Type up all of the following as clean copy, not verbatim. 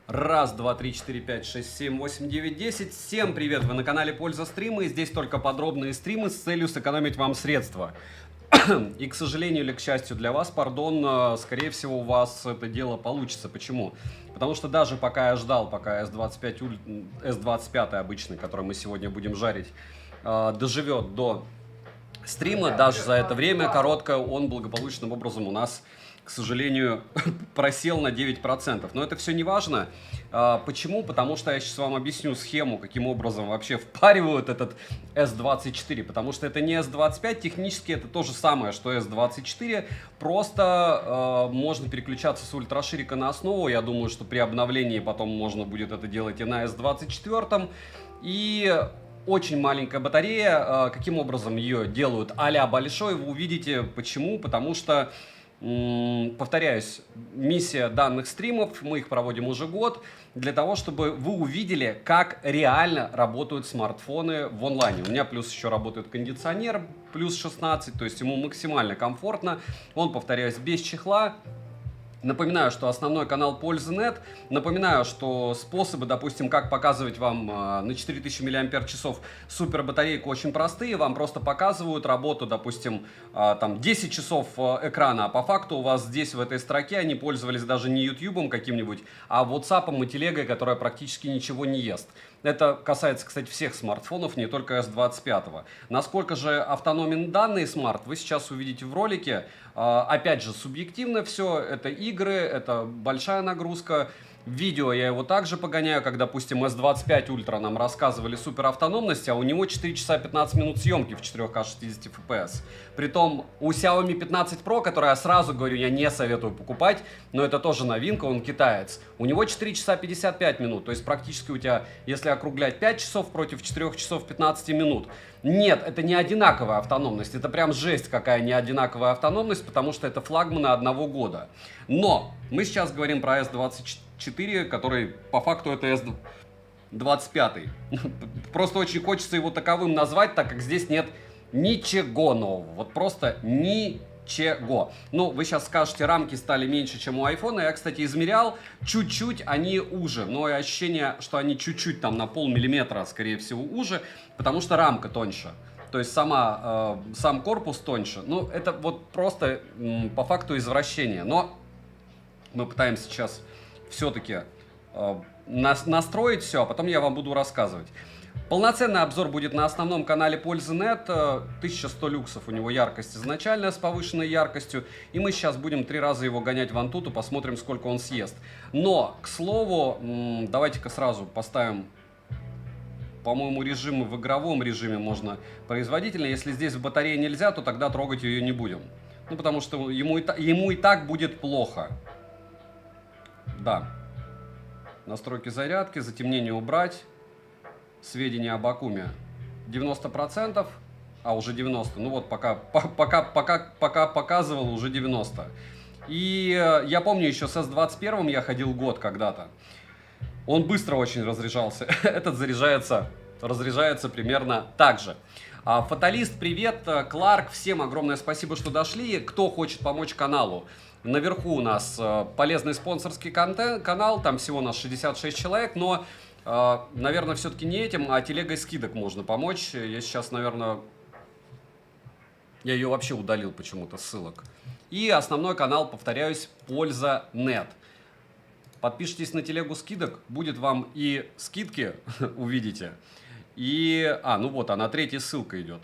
Раз, два, три, четыре, пять, шесть, семь, восемь, девять, десять. Всем привет! Вы на канале Польза Стримы, и здесь только подробные стримы с целью сэкономить вам средства. И, к сожалению или к счастью для вас, пардон, скорее всего у вас это дело получится. Почему? Потому что даже пока я ждал, пока S25 обычный, который мы сегодня будем жарить, доживет до стрима, даже за это время короткое, он благополучным образом у нас, к сожалению, просел на 9%. Но это все не важно. Почему? Потому что я сейчас вам объясню схему, каким образом вообще впаривают этот S24. Потому что это не S25, технически это то же самое, что S24. Просто можно переключаться с ультраширика на основу. Я думаю, что при обновлении потом можно будет это делать и на S24. И очень маленькая батарея. Каким образом ее делают а-ля большой, вы увидите почему. Потому что, повторяюсь, миссия данных стримов, мы их проводим уже год, для того, чтобы вы увидели, как реально работают смартфоны в онлайне. У меня плюс еще работает кондиционер, плюс 16, то есть ему максимально комфортно. Он, повторяюсь, без чехла. Напоминаю, что основной канал Польза.нет. Напоминаю, что способы, допустим, как показывать вам на 4000 мАч супер батарейку очень простые. Вам просто показывают работу, допустим, там 10 часов экрана, а по факту у вас здесь в этой строке они пользовались даже не YouTube каким-нибудь, а WhatsApp и телегой, которая практически ничего не ест. Это касается, кстати, всех смартфонов, не только S25. Насколько же автономен данный смарт, вы сейчас увидите в ролике. Опять же, субъективно все. Это игры, это большая нагрузка. Видео я его также погоняю, как, допустим, S25 Ultra нам рассказывали супер автономность, а у него 4 часа 15 минут съемки в 4К 60 FPS. Притом у Xiaomi 15 Pro, который я сразу говорю, я не советую покупать, но это тоже новинка, он китаец. У него 4 часа 55 минут, то есть практически у тебя, если округлять, 5 часов против 4 часов 15 минут. Нет, это не одинаковая автономность, это прям жесть какая не одинаковая автономность, потому что это флагманы одного года. Но мы сейчас говорим про S24, который по факту это S25. Просто очень хочется его таковым назвать, так как здесь нет ничего нового. Вот просто ничего. Ну, вы сейчас скажете, рамки стали меньше, чем у айфона. Я, кстати, измерял. Чуть-чуть они уже. Но и ощущение, что они чуть-чуть там на полмиллиметра, скорее всего, уже. Потому что рамка тоньше. То есть сам корпус тоньше. Ну, это вот просто по факту извращение. Но мы пытаемся сейчас все-таки настроить все, а потом я вам буду рассказывать. Полноценный обзор будет на основном канале Польза.нет. 1100 люксов у него яркость изначальная с повышенной яркостью. И мы сейчас будем 3 раза его гонять в Antutu, посмотрим, сколько он съест. Но, к слову, давайте-ка сразу поставим, по-моему, режимы в игровом режиме можно производительно. Если здесь в батарее нельзя, то тогда трогать ее не будем. Ну, потому что ему и так будет плохо. Да. Настройки зарядки, затемнение убрать. Сведения об аккуме 90%, а уже 90%. Ну вот, пока показывал, уже 90%. И я помню, еще с S21 я ходил год когда-то. Он быстро очень разряжался. Этот разряжается примерно так же. Фаталист, привет. Кларк, всем огромное спасибо, что дошли. Кто хочет помочь каналу? Наверху у нас полезный спонсорский канал, там всего у нас 66 человек, но, наверное, все-таки не этим, а телегой скидок можно помочь. Я сейчас, наверное, я ее вообще удалил почему-то, ссылок. И основной канал, повторяюсь, Польза.нет. Подпишитесь на телегу скидок, будет вам и скидки, увидите. И, ну вот, она третья ссылка идет.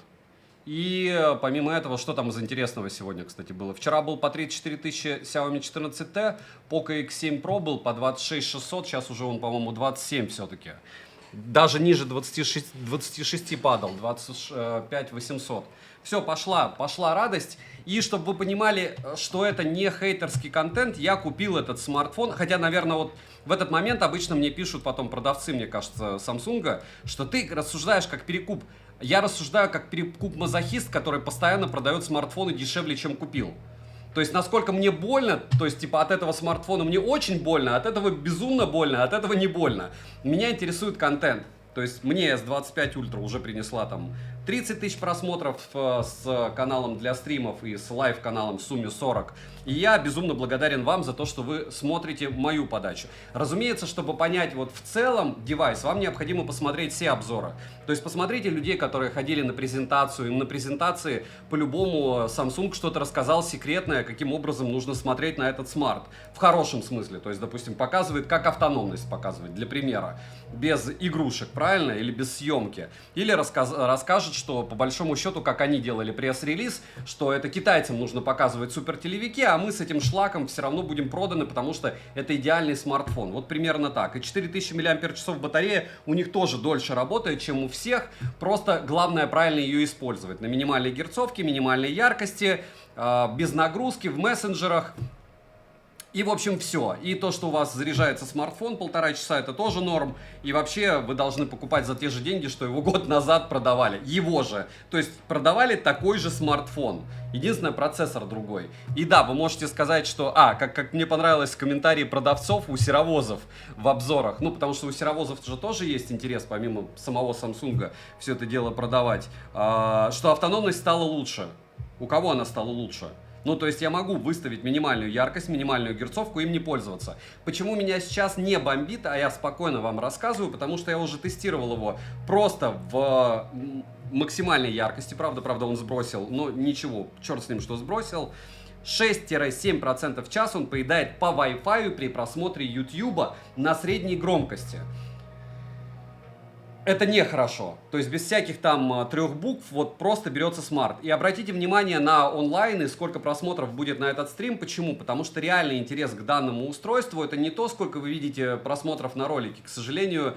И помимо этого, что там из интересного сегодня, кстати, было? Вчера был по 34 тысячи Xiaomi 14T, Poco X7 Pro был по 26 600, сейчас уже он, по-моему, 27 все-таки. Даже ниже 26 падал, 25 800. Все, пошла радость. И чтобы вы понимали, что это не хейтерский контент, я купил этот смартфон. Хотя, наверное, вот в этот момент обычно мне пишут потом продавцы, мне кажется, Samsung, что ты рассуждаешь как перекуп. Я рассуждаю как перекуп-мазохист, который постоянно продает смартфоны дешевле, чем купил. То есть, насколько мне больно, то есть, типа, от этого смартфона мне очень больно, от этого безумно больно, от этого не больно. Меня интересует контент. То есть, мне S25 Ultra уже принесла там 30 тысяч просмотров с каналом для стримов и с лайв-каналом в сумме 40. И я безумно благодарен вам за то, что вы смотрите мою подачу. Разумеется, чтобы понять вот в целом девайс, вам необходимо посмотреть все обзоры. То есть посмотрите людей, которые ходили на презентацию. Им на презентации по-любому Samsung что-то рассказал секретное, каким образом нужно смотреть на этот смарт. В хорошем смысле. То есть, допустим, показывает, как автономность показывает, для примера. Без игрушек, правильно? Или без съемки. Или расскажет, что по большому счету, как они делали пресс-релиз, что это китайцам нужно показывать супертелевики, а мы с этим шлаком все равно будем проданы, потому что это идеальный смартфон. Вот примерно так. И 4000 мАч батарея у них тоже дольше работает, чем у всех. Просто главное правильно ее использовать. На минимальной герцовке, минимальной яркости, без нагрузки, в мессенджерах. И, в общем, все. И то, что у вас заряжается смартфон 1,5 часа, это тоже норм. И вообще вы должны покупать за те же деньги, что его год назад продавали. Его же. То есть продавали такой же смартфон. Единственное, процессор другой. И да, вы можете сказать, что... как мне понравилось в комментарии продавцов у серовозов в обзорах. Ну, потому что у серовозов же тоже есть интерес, помимо самого Samsung, все это дело продавать. Что автономность стала лучше. У кого она стала лучше? Ну, то есть я могу выставить минимальную яркость, минимальную герцовку, им не пользоваться. Почему меня сейчас не бомбит, а я спокойно вам рассказываю, потому что я уже тестировал его просто в максимальной яркости. Правда, он сбросил, но ничего, черт с ним, что сбросил. 6-7% в час он поедает по Wi-Fi при просмотре YouTube на средней громкости. Это нехорошо. То есть без всяких там 3 букв вот просто берется смарт. И обратите внимание на онлайн и сколько просмотров будет на этот стрим. Почему? Потому что реальный интерес к данному устройству это не то, сколько вы видите просмотров на ролике. К сожалению,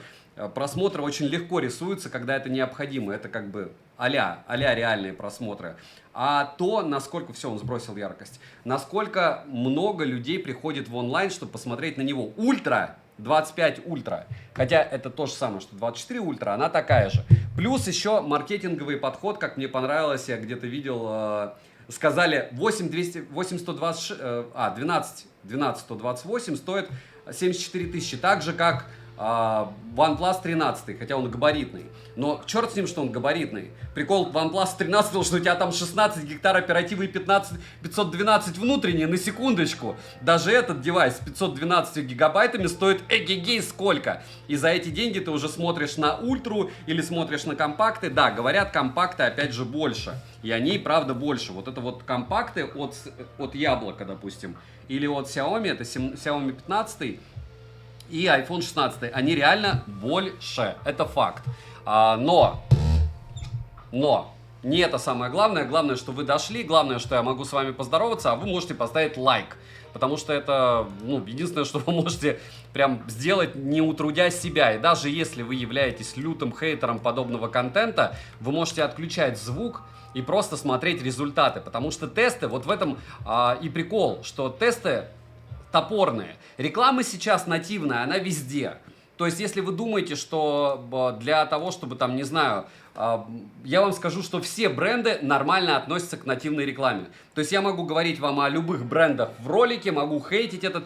просмотры очень легко рисуются, когда это необходимо. Это как бы а-ля реальные просмотры. А то, насколько... Все, он сбросил яркость. Насколько много людей приходит в онлайн, чтобы посмотреть на него. Ультра! 25 ультра. Хотя это то же самое, что 24 ультра, она такая же. Плюс еще маркетинговый подход, как мне понравилось, я где-то видел, сказали 12128 стоит 74 тысячи. Так же, как OnePlus 13, хотя он габаритный. Но черт с ним, что он габаритный. Прикол OnePlus 13, что у тебя там 16 гектар оперативы и 512 внутренние, на секундочку. Даже этот девайс с 512 гигабайтами стоит эгегей сколько. И за эти деньги ты уже смотришь на ультру или смотришь на компакты. Да, говорят, компакты опять же больше. И они, правда, больше. Вот это вот компакты от Яблока, допустим, или от Xiaomi, это Xiaomi 15 и iPhone 16, они реально больше, это факт. Но не это самое главное. Главное, что вы дошли, главное, что я могу с вами поздороваться, а вы можете поставить лайк. Потому что это, единственное, что вы можете прям сделать, не утрудя себя. И даже если вы являетесь лютым хейтером подобного контента, вы можете отключать звук и просто смотреть результаты. Потому что тесты, вот в этом и прикол, что тесты топорные. Реклама сейчас нативная, она везде. То есть, если вы думаете, что для того, чтобы там, не знаю, я вам скажу, что все бренды нормально относятся к нативной рекламе. То есть, я могу говорить вам о любых брендах в ролике, могу хейтить этот...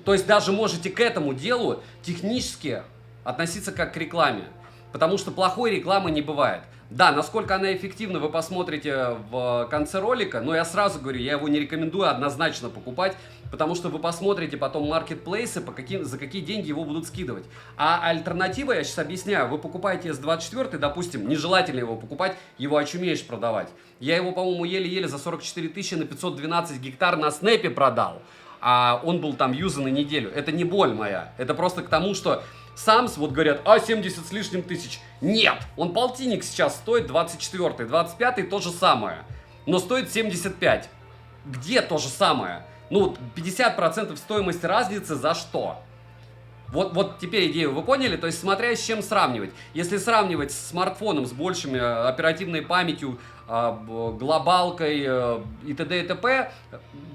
то есть, даже можете к этому делу технически относиться как к рекламе. Потому что плохой рекламы не бывает. Да, насколько она эффективна, вы посмотрите в конце ролика, но я сразу говорю, я его не рекомендую однозначно покупать, потому что вы посмотрите потом маркетплейсы, за какие деньги его будут скидывать. А альтернатива, я сейчас объясняю, вы покупаете S24, допустим, нежелательно его покупать, его очумеешь продавать. Я его, по-моему, еле-еле за 44 тысячи на 512 гектар на снэпе продал, а он был там юзан неделю. Это не боль моя, это просто к тому, что... Самс, вот говорят, 70 с лишним тысяч. Нет, он полтинник сейчас стоит, 24-й, 25-й то же самое, но стоит 75. Где то же самое? 50% стоимости разницы за что? Вот теперь идею вы поняли? То есть смотря с чем сравнивать. Если сравнивать с смартфоном с большими оперативной памятью, глобалкой и т.д. и т.п.,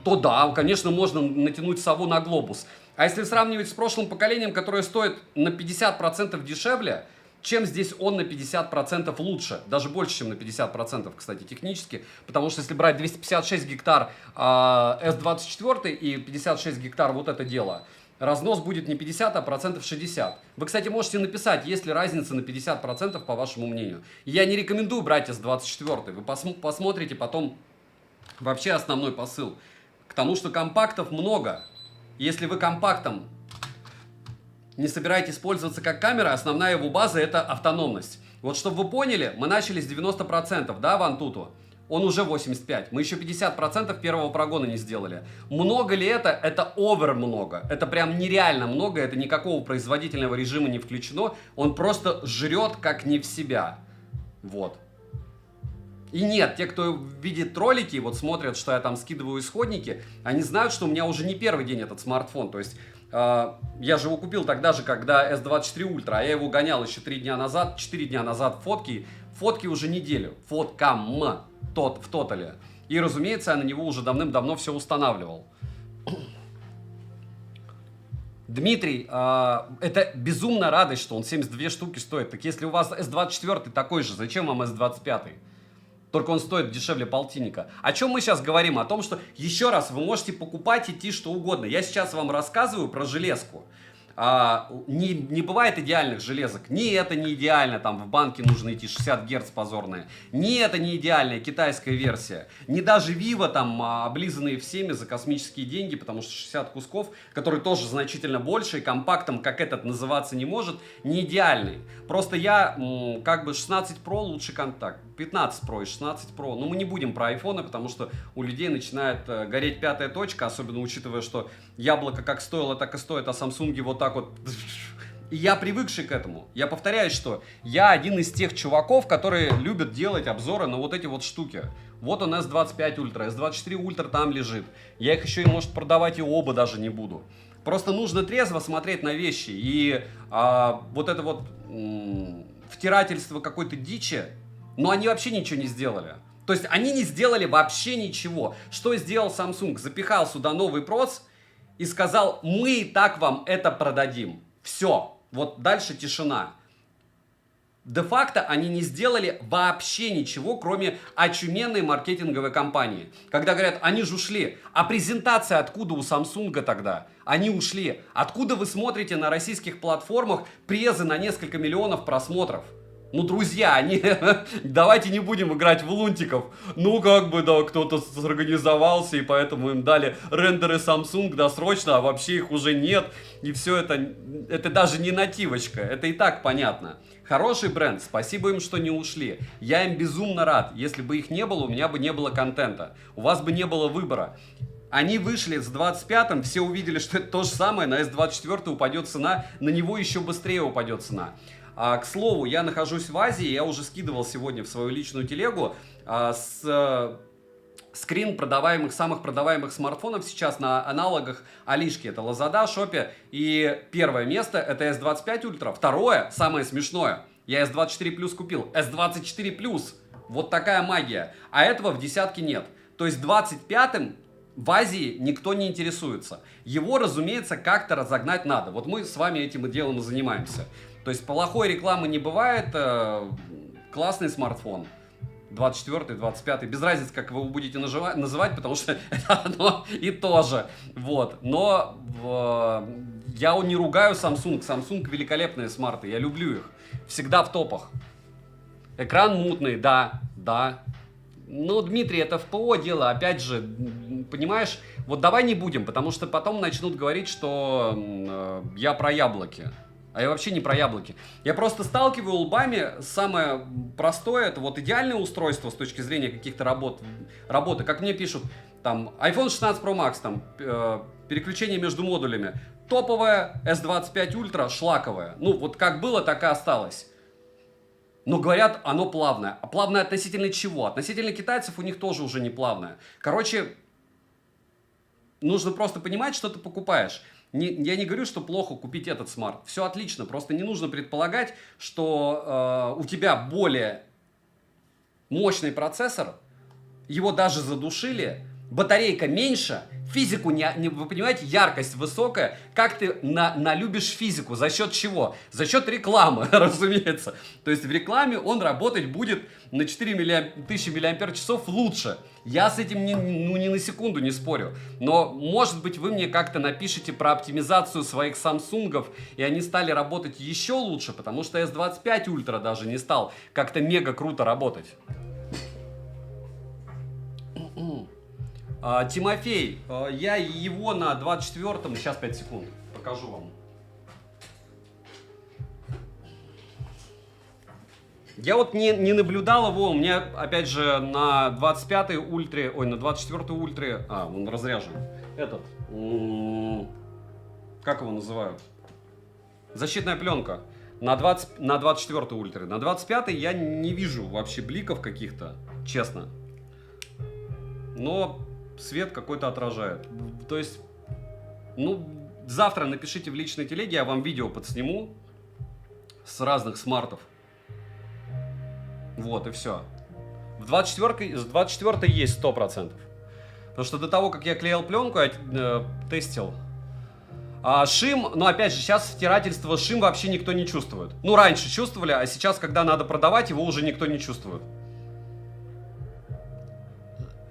то да, конечно, можно натянуть сову на глобус. А если сравнивать с прошлым поколением, которое стоит на 50% дешевле, чем здесь он на 50% лучше? Даже больше, чем на 50%, кстати, технически. Потому что если брать 256 гектар S24 и 56 гектар вот это дело, разнос будет не 50, а процентов 60. Вы, кстати, можете написать, есть ли разница на 50% по вашему мнению. Я не рекомендую брать S24. Вы посмотрите потом вообще основной посыл. К тому, что компактов много. Если вы компактом не собираетесь пользоваться как камера, основная его база — это автономность. Вот чтобы вы поняли, мы начали с 90%, да, в Antutu? Он уже 85. Мы еще 50% первого прогона не сделали. Много ли это? Это овер много. Это прям нереально много. Это никакого производительного режима не включено. Он просто жрет как не в себя. Вот. И нет, те, кто видит ролики, вот смотрят, что я там скидываю исходники, они знают, что у меня уже не первый день этот смартфон. То есть я же его купил тогда же, когда S24 Ultra, а я его гонял еще 3 дня назад, 4 дня назад фотки уже неделю, фоткам в тотале. И, разумеется, я на него уже давным-давно все устанавливал. Дмитрий, это безумно радость, что он 72 штуки стоит. Так если у вас S24 такой же, зачем вам S25? Только он стоит дешевле полтинника. О чем мы сейчас говорим? О том, что, еще раз, вы можете покупать, идти что угодно. Я сейчас вам рассказываю про железку. Не бывает идеальных железок. Ни это не идеально, там в банке нужно идти 60 Гц позорные. Ни это не идеальная китайская версия. Ни даже Vivo, там, облизанные всеми за космические деньги, потому что 60 кусков, которые тоже значительно больше, и компактом, как этот, называться не может, не идеальный. Просто я, как бы 16 Pro лучший контакт. 15 Pro и 16 Pro. Но мы не будем про айфоны, потому что у людей начинает гореть пятая точка, особенно учитывая, что яблоко как стоило, так и стоит, а Samsung вот так вот. И я привыкший к этому. Я повторяю, что я один из тех чуваков, которые любят делать обзоры на вот эти вот штуки. Вот он S25 Ultra, S24 Ultra там лежит. Я их еще и, может, продавать и оба даже не буду. Просто нужно трезво смотреть на вещи. И вот это вот втирательство какой-то дичи, но они вообще ничего не сделали. То есть они не сделали вообще ничего. Что сделал Samsung? Запихал сюда новый проц и сказал: мы и так вам это продадим. Все. Вот дальше тишина. Де-факто они не сделали вообще ничего, кроме очуменной маркетинговой кампании. Когда говорят, они же ушли. А презентация откуда у Samsung тогда? Они ушли. Откуда вы смотрите на российских платформах презы на несколько миллионов просмотров? Ну, друзья, давайте не будем играть в лунтиков. Ну, как бы, да, кто-то сорганизовался, и поэтому им дали рендеры Samsung досрочно, а вообще их уже нет. И все это даже не нативочка, это и так понятно. Хороший бренд, спасибо им, что не ушли. Я им безумно рад. Если бы их не было, у меня бы не было контента. У вас бы не было выбора. Они вышли с 25-м, все увидели, что это то же самое, на S24 упадет цена, на него еще быстрее упадет цена. К слову, я нахожусь в Азии, я уже скидывал сегодня в свою личную телегу скрин самых продаваемых смартфонов сейчас на аналогах Алишки. Это Lazada, Shopee. И первое место это S25 Ultra. Второе, самое смешное, я S24 Plus купил. S24 Plus. Вот такая магия. А этого в десятке нет. То есть 25-м в Азии никто не интересуется. Его, разумеется, как-то разогнать надо. Вот мы с вами этим делом и занимаемся. То есть плохой рекламы не бывает, классный смартфон, 24-й, 25-й, без разницы, как вы его будете называть, потому что это одно и то же, вот. Но я не ругаю Samsung великолепные смарты, я люблю их, всегда в топах. Экран мутный, да. Но, Дмитрий, это в ПО дело, опять же, понимаешь, вот давай не будем, потому что потом начнут говорить, что я про яблоки. А я вообще не про яблоки. Я просто сталкиваю лбами самое простое, это вот идеальное устройство с точки зрения каких-то работы. Как мне пишут, там, iPhone 16 Pro Max, там, переключение между модулями. Топовая, S25 Ultra, шлаковая. Ну, вот как было, так и осталось. Но говорят, оно плавное. А плавное относительно чего? Относительно китайцев у них тоже уже не плавное. Короче, нужно просто понимать, что ты покупаешь. Я не говорю, что плохо купить этот смарт. Все отлично, просто не нужно предполагать, что у тебя более мощный процессор, его даже задушили, батарейка меньше, физику вы понимаете, яркость высокая. Как ты налюбишь физику? За счет чего? За счет рекламы, разумеется. То есть в рекламе он работать будет на 4000 мАч лучше. Я с этим ни на секунду не спорю. Но, может быть, вы мне как-то напишите про оптимизацию своих Самсунгов, и они стали работать еще лучше, потому что S25 Ultra даже не стал как-то мега круто работать. Тимофей, я его на 24-м, сейчас 5 секунд, покажу вам. Я вот не наблюдал его, у меня, опять же, на 25-й ультре, ой, на 24-й ультре, он разряжен. Этот, как его называют? Защитная пленка. На 24-й ультре. На 25-й я не вижу вообще бликов каких-то, честно. Но свет какой-то отражает. То есть, ну, завтра напишите в личной телеге, я вам видео подсниму с разных смартов. Вот, и все. С 24-й есть 100%. Потому что до того, как я клеил пленку, я тестил. А шим, ну опять же, сейчас втирательство шим вообще никто не чувствует. Ну, раньше чувствовали, а сейчас, когда надо продавать, его уже никто не чувствует.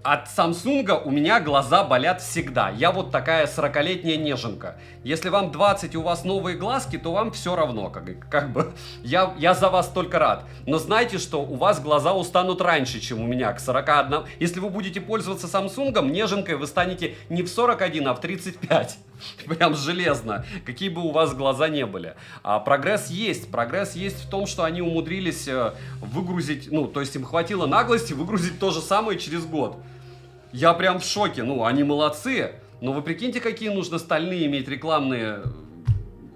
От Samsung у меня глаза болят всегда. Я вот такая 40-летняя неженка. Если вам 20 и у вас новые глазки, то вам все равно. Как бы я за вас только рад. Но знайте, что у вас глаза устанут раньше, чем у меня, к 41. Если вы будете пользоваться Samsung, неженкой вы станете не в 41, а в 35. Прям железно. Какие бы у вас глаза не были. А прогресс есть. Прогресс есть в том, что они умудрились выгрузить, ну, то есть им хватило наглости выгрузить то же самое через год. Я прям в шоке. Ну, они молодцы. Но вы прикиньте, какие нужно стальные иметь рекламные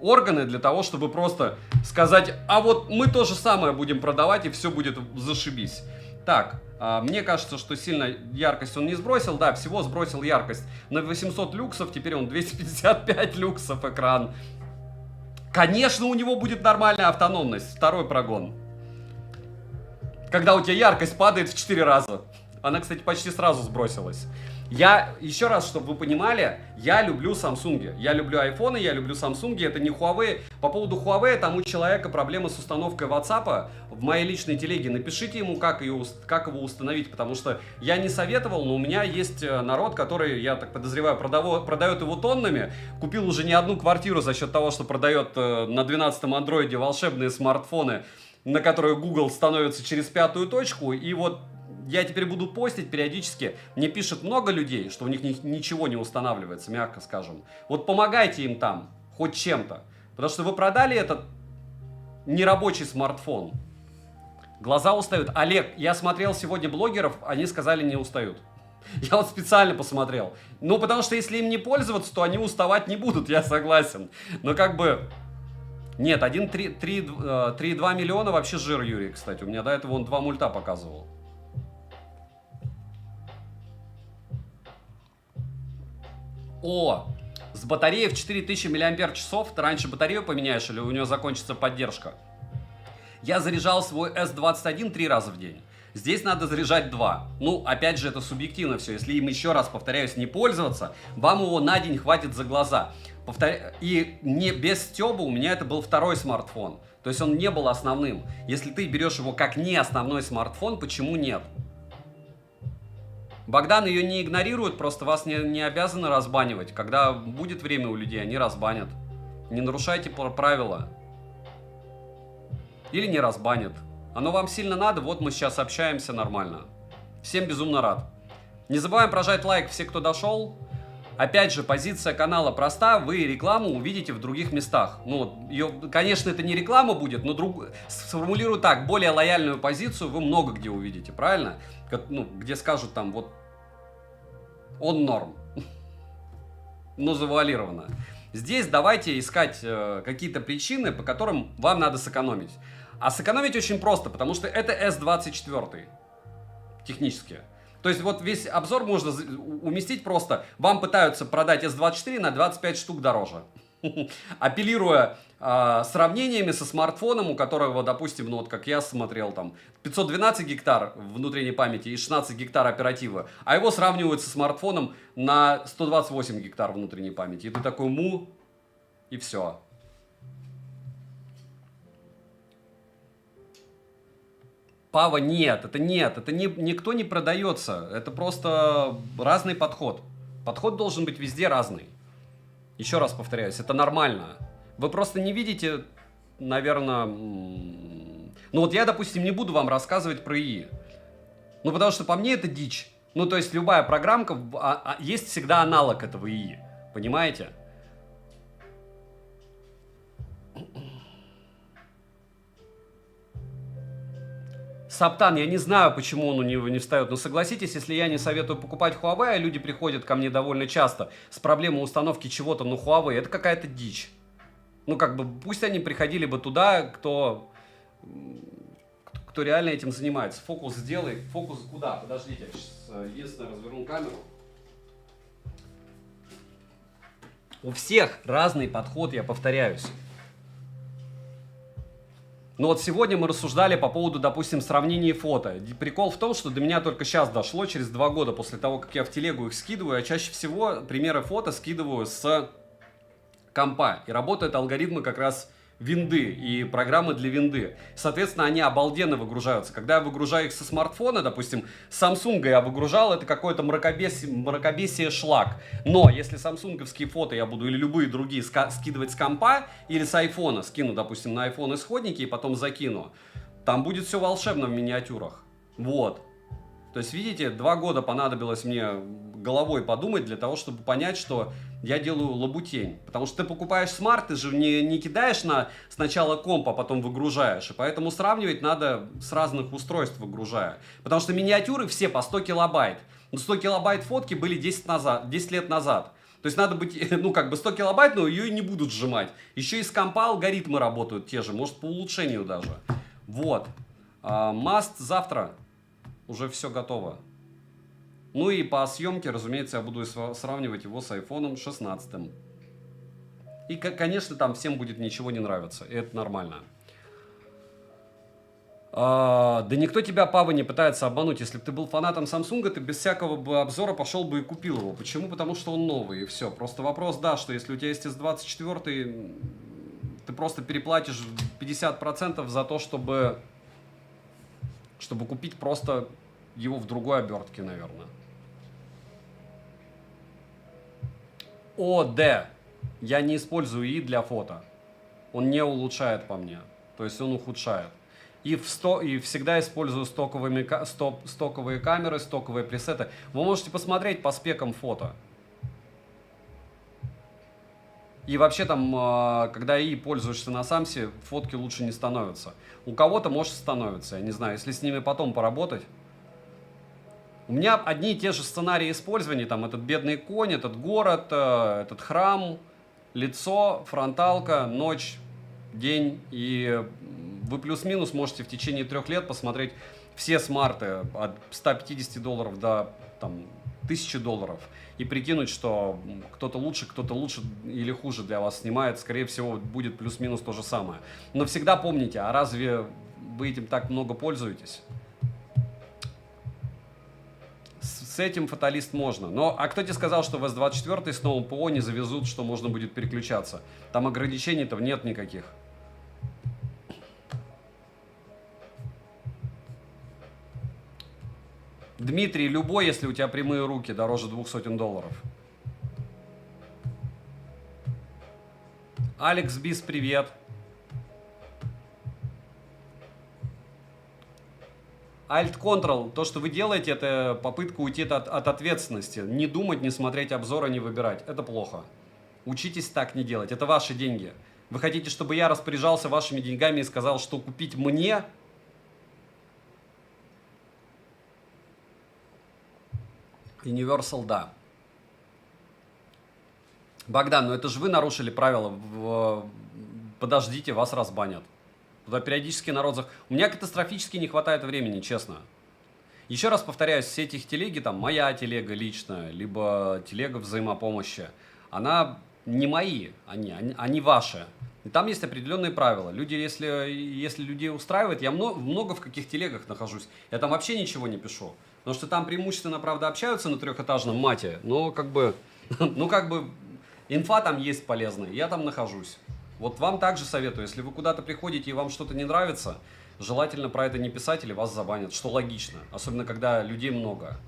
органы для того, чтобы просто сказать, а вот мы то же самое будем продавать, и все будет зашибись. Так, мне кажется, что сильно яркость он не сбросил. Да, всего сбросил яркость на 800 люксов, теперь он 255 люксов экран. Конечно, у него будет нормальная автономность. Второй прогон. Когда у тебя яркость падает в 4 раза. Она, кстати, почти сразу сбросилась. Я, еще раз, чтобы вы понимали, я люблю Samsung. Я люблю айфоны, я люблю Samsung. Это не Huawei. По поводу Huawei, там у человека проблемы с установкой WhatsApp. В моей личной телеге напишите ему, как его установить. Потому что я не советовал, но у меня есть народ, который, я так подозреваю, продает его тоннами. Купил уже не одну квартиру за счет того, что продает на 12-м андроиде волшебные смартфоны, на которые Google становится через 5-ю точку. И вот я теперь буду постить периодически. Мне пишет много людей, что у них ничего не устанавливается, мягко скажем. Вот помогайте им там, хоть чем-то. Потому что вы продали этот нерабочий смартфон. Глаза устают. Олег, я смотрел сегодня блогеров, они сказали, не устают. Я вот специально посмотрел. Ну, потому что если им не пользоваться, то они уставать не будут, я согласен. Но как бы... Нет, 3,2 миллиона вообще жир, Юрий, кстати. У меня до этого он 2 мульта показывал. О, с батареей в 4000 мАч, ты раньше батарею поменяешь или у нее закончится поддержка? Я заряжал свой S21 3 раза в день. Здесь надо заряжать 2. Ну, опять же, это субъективно все. Если им, еще раз повторяюсь, не пользоваться, вам его на день хватит за глаза. И не без стёба у меня это был второй смартфон. То есть он не был основным. Если ты берешь его как не основной смартфон, почему нет? Богдан ее не игнорирует, просто вас не обязаны разбанивать. Когда будет время у людей, они разбанят. Не нарушайте правила. Или не разбанят. Оно вам сильно надо, вот мы сейчас общаемся нормально. Всем безумно рад. Не забываем прожать лайк все, кто дошел. Опять же, позиция канала проста, вы рекламу увидите в других местах. Ну, конечно, это не реклама будет, но сформулирую так, более лояльную позицию вы много где увидите, правильно? Ну, где скажут там, вот, он норм, но завуалировано. Здесь давайте искать какие-то причины, по которым вам надо сэкономить. А сэкономить очень просто, потому что это S24 технически. То есть вот весь обзор можно уместить просто. Вам пытаются продать S24 на 25 штук дороже. Апеллируя сравнениями со смартфоном, у которого, допустим, ну вот как я смотрел, там 512 гектар внутренней памяти и 16 гектар оперативы, а его сравнивают со смартфоном на 128 гектар внутренней памяти. И ты такой и все. Пава, нет, это никто не продается, это просто разный подход. Подход должен быть везде разный. Еще раз повторяюсь, это нормально. Вы просто не видите, наверное... Ну вот я, допустим, не буду вам рассказывать про ИИ. Ну потому что по мне это дичь. Ну то есть любая программка, есть всегда аналог этого ИИ. Понимаете? Саптан, я не знаю, почему он у него не встает, но согласитесь, если я не советую покупать Huawei, а люди приходят ко мне довольно часто с проблемой установки чего-то на Huawei, это какая-то дичь. Ну, как бы, пусть они приходили бы туда, кто реально этим занимается. Фокус сделай. Фокус куда? Подождите, я сейчас единственное разверну камеру. У всех разный подход, я повторяюсь. Но вот сегодня мы рассуждали по поводу, допустим, сравнения фото. Прикол в том, что до меня только сейчас дошло, через 2 года после того, как я в телегу их скидываю, я чаще всего примеры фото скидываю с компа. И работают алгоритмы как раз винды и программы для винды. Соответственно, они обалденно выгружаются. Когда я выгружаю их со смартфона, допустим, с Samsung я выгружал, это какое-то мракобесие шлак. Но если самсунговские фото я буду или любые другие скидывать с компа или с айфона, скину, допустим, на iPhone исходники и потом закину, там будет все волшебно в миниатюрах. Вот. То есть, видите, 2 года понадобилось мне головой подумать для того, чтобы понять, что я делаю лабутень. Потому что ты покупаешь смарт, ты же не кидаешь сначала комп, а потом выгружаешь. И поэтому сравнивать надо с разных устройств, выгружая. Потому что миниатюры все по 100 килобайт. Но 100 килобайт фотки были 10 лет назад. То есть надо быть, ну как бы 100 килобайт, но ее и не будут сжимать. Еще и с компа алгоритмы работают те же, может по улучшению даже. Вот. Маст завтра. Уже все готово. Ну и по съемке, разумеется, я буду сравнивать его с iPhone 16. И, конечно, там всем будет ничего не нравиться. И это нормально. Да никто тебя, Пава, не пытается обмануть. Если бы ты был фанатом Samsung, ты без всякого бы обзора пошел бы и купил его. Почему? Потому что он новый, и все. Просто вопрос, да, что если у тебя есть S24, ты просто переплатишь 50% за то, чтобы купить просто его в другой обертке, наверное. ОД. Я не использую ИИ для фото. Он не улучшает по мне. То есть он ухудшает. И всегда использую стоковые камеры, стоковые пресеты. Вы можете посмотреть по спекам фото. И вообще там, когда ИИ пользуешься на Самсе, фотки лучше не становятся. У кого-то может становиться, я не знаю, если с ними потом поработать. У меня одни и те же сценарии использования, там этот бедный конь, этот город, этот храм, лицо, фронталка, ночь, день. И вы плюс-минус можете в течение 3 лет посмотреть все смарты от $150 до там, $1000 и прикинуть, что кто-то лучше или хуже для вас снимает, скорее всего, будет плюс-минус то же самое. Но всегда помните, а разве вы этим так много пользуетесь? С этим фаталист можно. Но, а кто тебе сказал, что в S24 с новым ПО не завезут, что можно будет переключаться? Там ограничений-то нет никаких. Дмитрий, любой, если у тебя прямые руки, дороже $200. Алекс Бис, привет. Alt-Control, то, что вы делаете, это попытка уйти от ответственности. Не думать, не смотреть обзоры, не выбирать. Это плохо. Учитесь так не делать. Это ваши деньги. Вы хотите, чтобы я распоряжался вашими деньгами и сказал, что купить мне? Universal, да. Богдан, ну это же вы нарушили правила. Подождите, вас разбанят. Туда периодически народ... У меня катастрофически не хватает времени, честно. Еще раз повторяюсь, все эти телеги, там, моя телега личная, либо телега взаимопомощи, она не мои, они ваши. И там есть определенные правила. Люди, если людей устраивает, я много в каких телегах нахожусь, я там вообще ничего не пишу. Потому что там преимущественно, правда, общаются на трехэтажном мате, но как бы, ну как бы, инфа там есть полезная, я там нахожусь. Вот вам также советую, если вы куда-то приходите и вам что-то не нравится, желательно про это не писать или вас забанят, что логично, особенно когда людей много.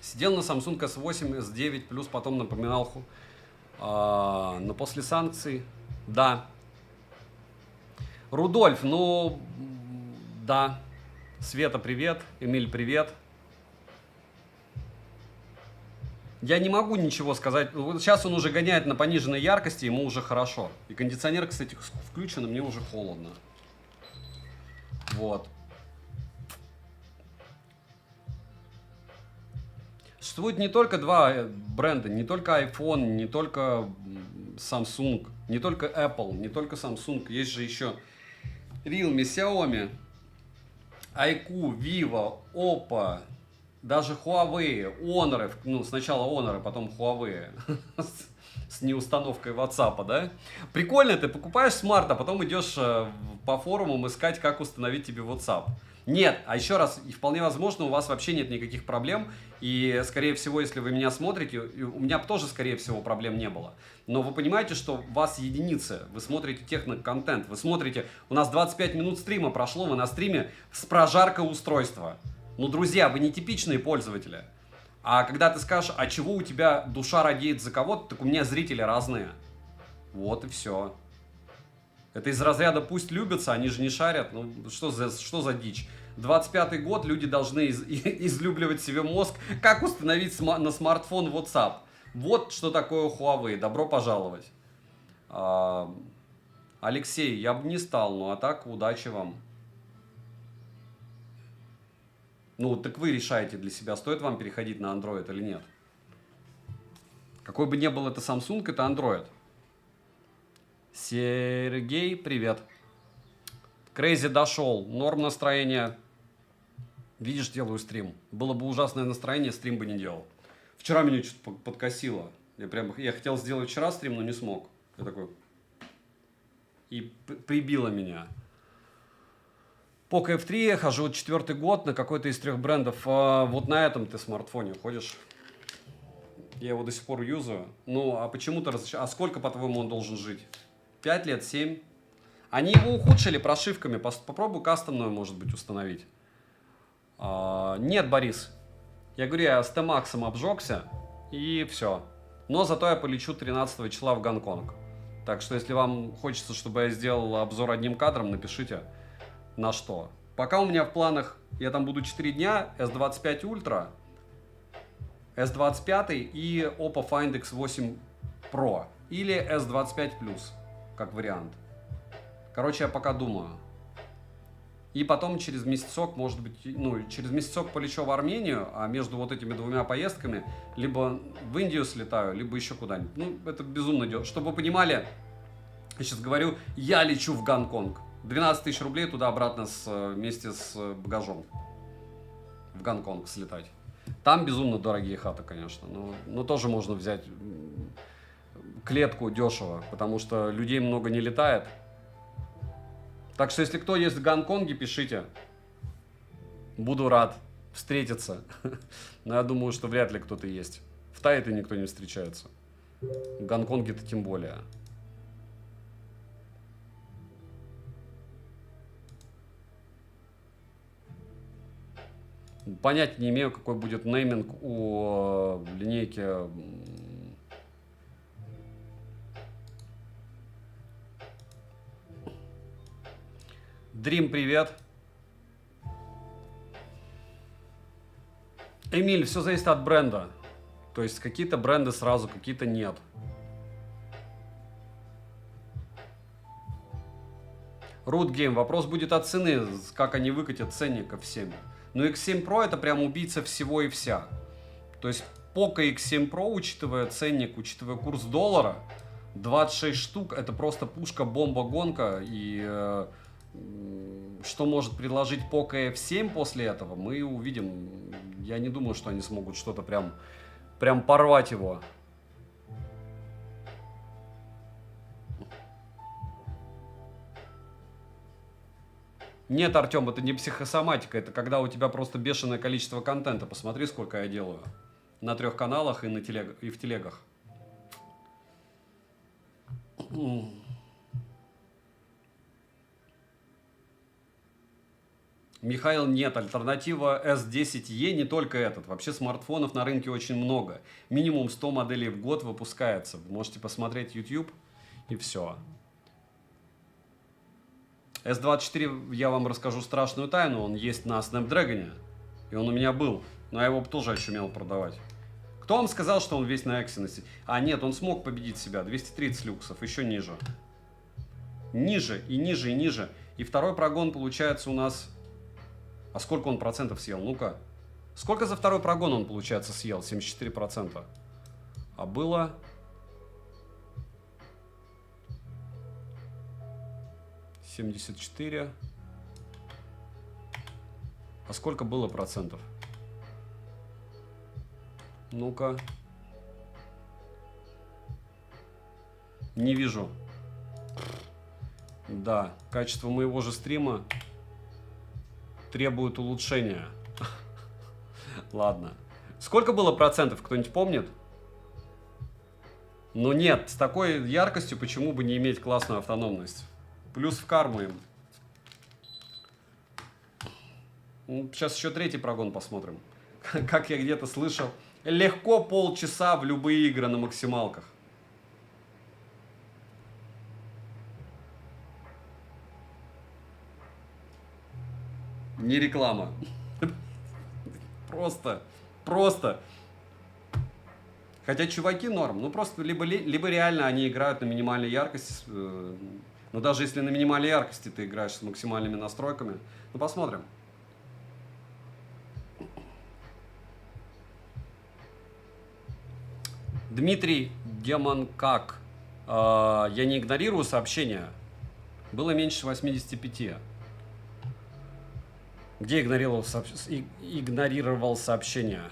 Сидел на Samsung S8, S9, плюс потом на напоминалку. Но после санкций, да. Рудольф, ну, да. Света, привет. Эмиль, привет. Я не могу ничего сказать. Вот сейчас он уже гоняет на пониженной яркости, ему уже хорошо. И кондиционер, кстати, включен, и мне уже холодно. Вот. Существует не только два бренда, не только iPhone, не только Samsung, не только Apple, не только Samsung. Есть же еще Realme, Xiaomi, iQOO, Vivo, Oppo, даже Huawei, Honor, ну сначала Honor, потом Huawei с неустановкой WhatsApp, да? Прикольно, ты покупаешь смарт, а потом идешь по форумам искать, как установить тебе WhatsApp. Нет, а еще раз, и вполне возможно, у вас вообще нет никаких проблем, и, скорее всего, если вы меня смотрите, у меня тоже, скорее всего, проблем не было. Но вы понимаете, что вас единицы, вы смотрите техноконтент, вы смотрите, у нас 25 минут стрима прошло, вы на стриме с прожаркой устройства. Ну, друзья, вы не типичные пользователи. А когда ты скажешь, а чего у тебя душа радеет за кого-то, так у меня зрители разные. Вот и все. Это из разряда пусть любятся, они же не шарят. Ну, что за дичь? 25-й год, люди должны излюбливать себе мозг. Как установить на смартфон WhatsApp? Вот что такое Huawei. Добро пожаловать. Алексей, я бы не стал, ну а так, удачи вам. Ну, так вы решаете для себя, стоит вам переходить на Android или нет. Какой бы ни был это Samsung, это Android. Сергей, привет. Крейзи дошел. Норм настроение. Видишь, делаю стрим. Было бы ужасное настроение, стрим бы не делал. Вчера меня что-то подкосило. Я хотел сделать вчера стрим, но не смог. Я такой... И прибило меня. Poco F3, хожу 4-й год на какой-то из 3 брендов. Вот на этом ты смартфоне ходишь. Я его до сих пор юзаю. Ну, а почему-то... А сколько, по-твоему, он должен жить? 5 лет, 7? Они его ухудшили прошивками. Попробуй кастомную, может быть, установить. Нет, Борис. Я говорю, я с Т-Максом обжегся. И все. Но зато я полечу 13 числа в Гонконг. Так что, если вам хочется, чтобы я сделал обзор одним кадром, напишите, на что. Пока у меня в планах, я там буду 4 дня, S25 Ultra, S25 и Oppo Find X8 Pro. Или S25 Plus, как вариант. Короче, я пока думаю. И потом через месяцок, может быть, ну, через месяцок полечу в Армению, а между вот этими 2 поездками либо в Индию слетаю, либо еще куда-нибудь. Ну, это безумно идет. Чтобы вы понимали, я сейчас говорю, я лечу в Гонконг. 12 тысяч рублей туда-обратно вместе с багажом. В Гонконг слетать. Там безумно дорогие хаты, конечно. Но тоже можно взять клетку дешево, потому что людей много не летает. Так что, если кто есть в Гонконге, пишите. Буду рад встретиться. Но я думаю, что вряд ли кто-то есть. В Тае-то никто не встречается. В Гонконге-то тем более. Понятия не имею, какой будет нейминг у линейки. Dream, привет. Эмиль, все зависит от бренда. То есть какие-то бренды сразу, какие-то нет. Root Game. Вопрос будет от цены, как они выкатят ценник F7. Но X7 Pro это прям убийца всего и вся. То есть Poco X7 Pro, учитывая ценник, учитывая курс доллара, 26 штук, это просто пушка, бомба, гонка. И что может предложить Poco F7 после этого, мы увидим. Я не думаю, что они смогут что-то прям порвать его. Нет, Артем, это не психосоматика, это когда у тебя просто бешеное количество контента. Посмотри, сколько я делаю. На 3 каналах и, и в телегах. Михаил, нет, альтернатива S10e не только этот. Вообще смартфонов на рынке очень много. Минимум 100 моделей в год выпускается. Вы можете посмотреть YouTube и все. S24 я вам расскажу страшную тайну. Он есть на Snapdragon. И он у меня был. Но я его тоже очумел продавать. Кто вам сказал, что он весь на Exynos? А нет, он смог победить себя. 230 люксов, еще ниже. Ниже, и ниже, и ниже. И второй прогон получается у нас... А сколько он процентов съел? Ну-ка. Сколько за второй прогон он, получается, съел? 74%. А было... 74. А сколько было процентов? Ну-ка. Не вижу. Да, качество моего же стрима требует улучшения. Ладно. Сколько было процентов, кто-нибудь помнит? Ну нет, с такой яркостью почему бы не иметь классную автономность? Плюс в карму им. Сейчас еще третий прогон посмотрим. Как я где-то слышал. Легко полчаса в любые игры на максималках. Не реклама. Просто. Хотя чуваки норм. Ну просто либо реально они играют на минимальной яркости. Но даже если на минимальной яркости ты играешь с максимальными настройками. Ну посмотрим. Дмитрий Демонкак. Я не игнорирую сообщения. Было меньше 85. Где игнорировал сообщения?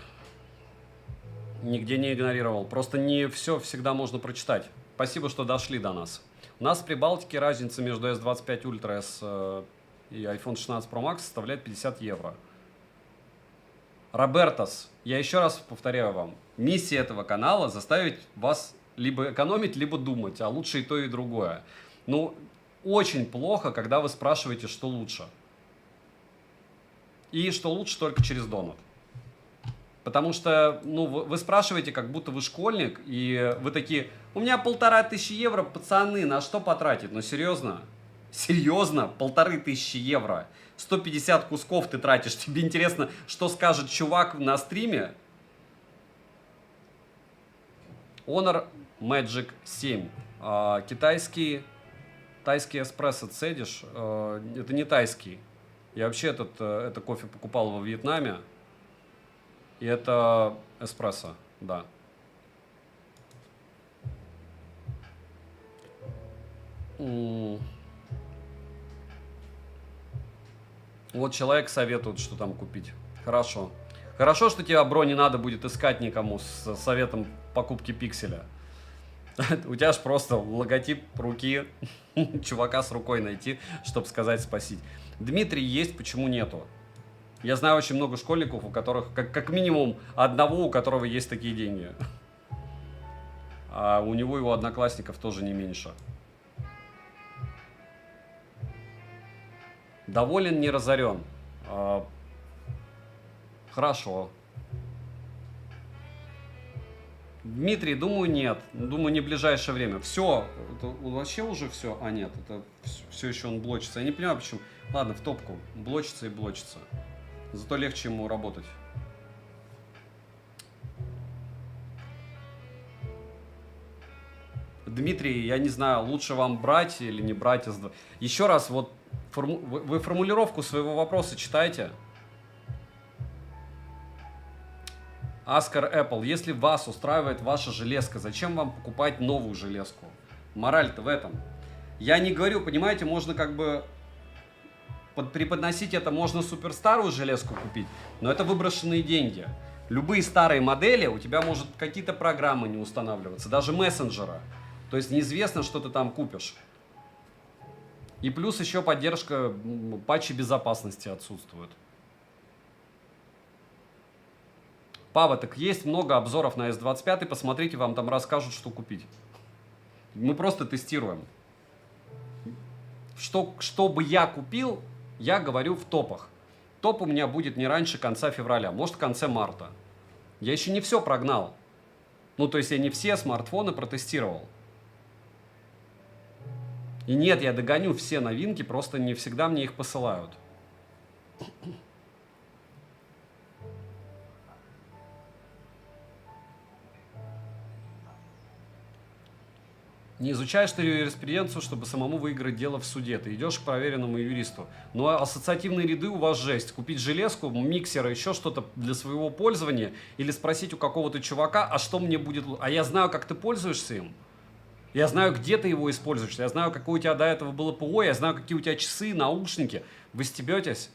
Нигде не игнорировал. Просто не все всегда можно прочитать. Спасибо, что дошли до нас. У нас в Прибалтике разница между S25 Ultra и iPhone 16 Pro Max составляет 50 евро. Робертос, я еще раз повторяю вам. Миссия этого канала заставить вас либо экономить, либо думать. А лучше и то, и другое. Ну, очень плохо, когда вы спрашиваете, что лучше. И что лучше только через донат. Потому что, ну, вы спрашиваете, как будто вы школьник, и вы такие, у меня 1500 евро, пацаны, на что потратить? Ну, серьезно? Серьезно? 1500 евро? 150 кусков ты тратишь. Тебе интересно, что скажет чувак на стриме? Honor Magic 7. Тайский эспрессо цедишь? Это не тайский. Я вообще это кофе покупал во Вьетнаме. И это эспрессо, да. Вот человек советует, что там купить. Хорошо. Хорошо, что тебя, бро, не надо будет искать никому с советом покупки пикселя. У тебя же просто логотип руки чувака с рукой найти, чтобы сказать спасибо. Дмитрий есть, почему нету? Я знаю очень много школьников, у которых, как минимум, одного, у которого есть такие деньги. А у него и у одноклассников тоже не меньше. Доволен, не разорен. Хорошо. Дмитрий, думаю, нет. Думаю, не в ближайшее время. Все. Это вообще уже все? А, нет. Это все еще он блочится. Я не понимаю, почему. Ладно, в топку. Блочится и блочится. Зато легче ему работать. Дмитрий, я не знаю, лучше вам брать или не брать S2. Еще раз, вот вы формулировку своего вопроса читайте. Аскар Apple, если вас устраивает ваша железка, зачем вам покупать новую железку? Мораль-то в этом. Я не говорю, понимаете, можно как бы преподносить это можно супер старую железку купить, но это выброшенные деньги. Любые старые модели, у тебя может какие-то программы не устанавливаться, даже мессенджера. То есть неизвестно, что ты там купишь. И плюс еще поддержка патчей безопасности отсутствует. Пава, так есть много обзоров на S25, посмотрите, вам там расскажут, что купить. Мы просто тестируем. Что бы я купил, я говорю в топах. Топ у меня будет не раньше конца февраля, может в конце марта. Я еще не все прогнал. Ну, то есть я не все смартфоны протестировал. И нет, я догоню все новинки, просто не всегда мне их посылают. Не изучаешь ты юриспруденцию, чтобы самому выиграть дело в суде. Ты идешь к проверенному юристу. Ну а ассоциативные ряды у вас жесть. Купить железку, миксер, еще что-то для своего пользования. Или спросить у какого-то чувака, а что мне будет... А я знаю, как ты пользуешься им. Я знаю, где ты его используешь. Я знаю, какое у тебя до этого было ПО. Я знаю, какие у тебя часы, наушники. Вы стебетесь?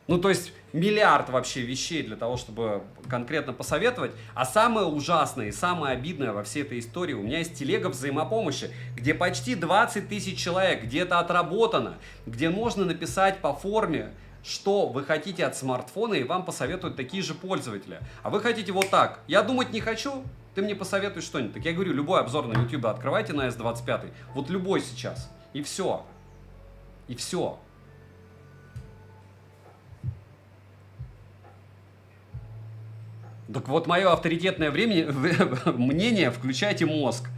Ну, то есть миллиард вообще вещей для того, чтобы конкретно посоветовать. А самое ужасное и самое обидное во всей этой истории, у меня есть телега взаимопомощи, где почти 20 тысяч человек, где это отработано, где можно написать по форме, что вы хотите от смартфона, и вам посоветуют такие же пользователи. А вы хотите вот так. Я думать не хочу, ты мне посоветуй что-нибудь. Так я говорю, любой обзор на YouTube открывайте на S25, вот любой сейчас, и все. И все. Так вот, мое авторитетное мнение, включайте мозг.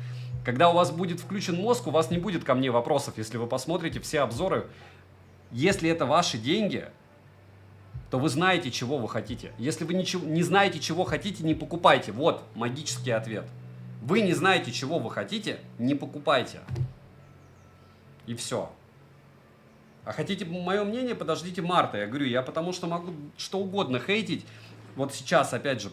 Когда у вас будет включен мозг, у вас не будет ко мне вопросов, если вы посмотрите все обзоры. Если это ваши деньги, то вы знаете, чего вы хотите. Если вы не знаете, чего хотите, не покупайте. Вот магический ответ. Вы не знаете, чего вы хотите, не покупайте. И все. А хотите мое мнение, подождите марта. Я говорю, я потому что могу что угодно хейтить. Вот сейчас, опять же,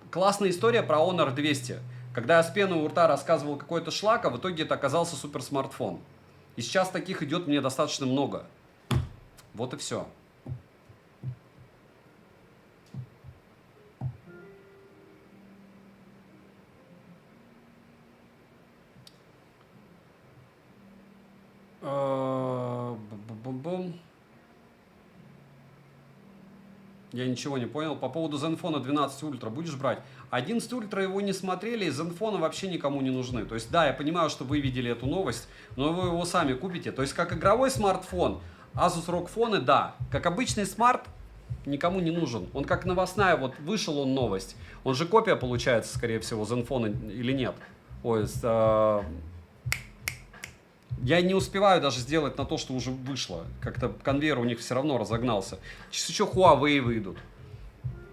классная история про Honor 200. Когда я с пеной у рта рассказывал какой-то шлак, а в итоге это оказался суперсмартфон. И сейчас таких идет мне достаточно много. Вот и все. Я ничего не понял. По поводу Zenfone 12 Ultra будешь брать? 11 Ultra его не смотрели, и Zenfone вообще никому не нужны. То есть, да, я понимаю, что вы видели эту новость, но вы его сами купите. То есть, как игровой смартфон, Asus ROG Phone, да. Как обычный смарт, никому не нужен. Он как новостная, вот вышел он новость. Он же копия получается, скорее всего, Zenfone или нет. Ой, я не успеваю даже сделать на то, что уже вышло. Как-то конвейер у них все равно разогнался. Сейчас еще Huawei выйдут.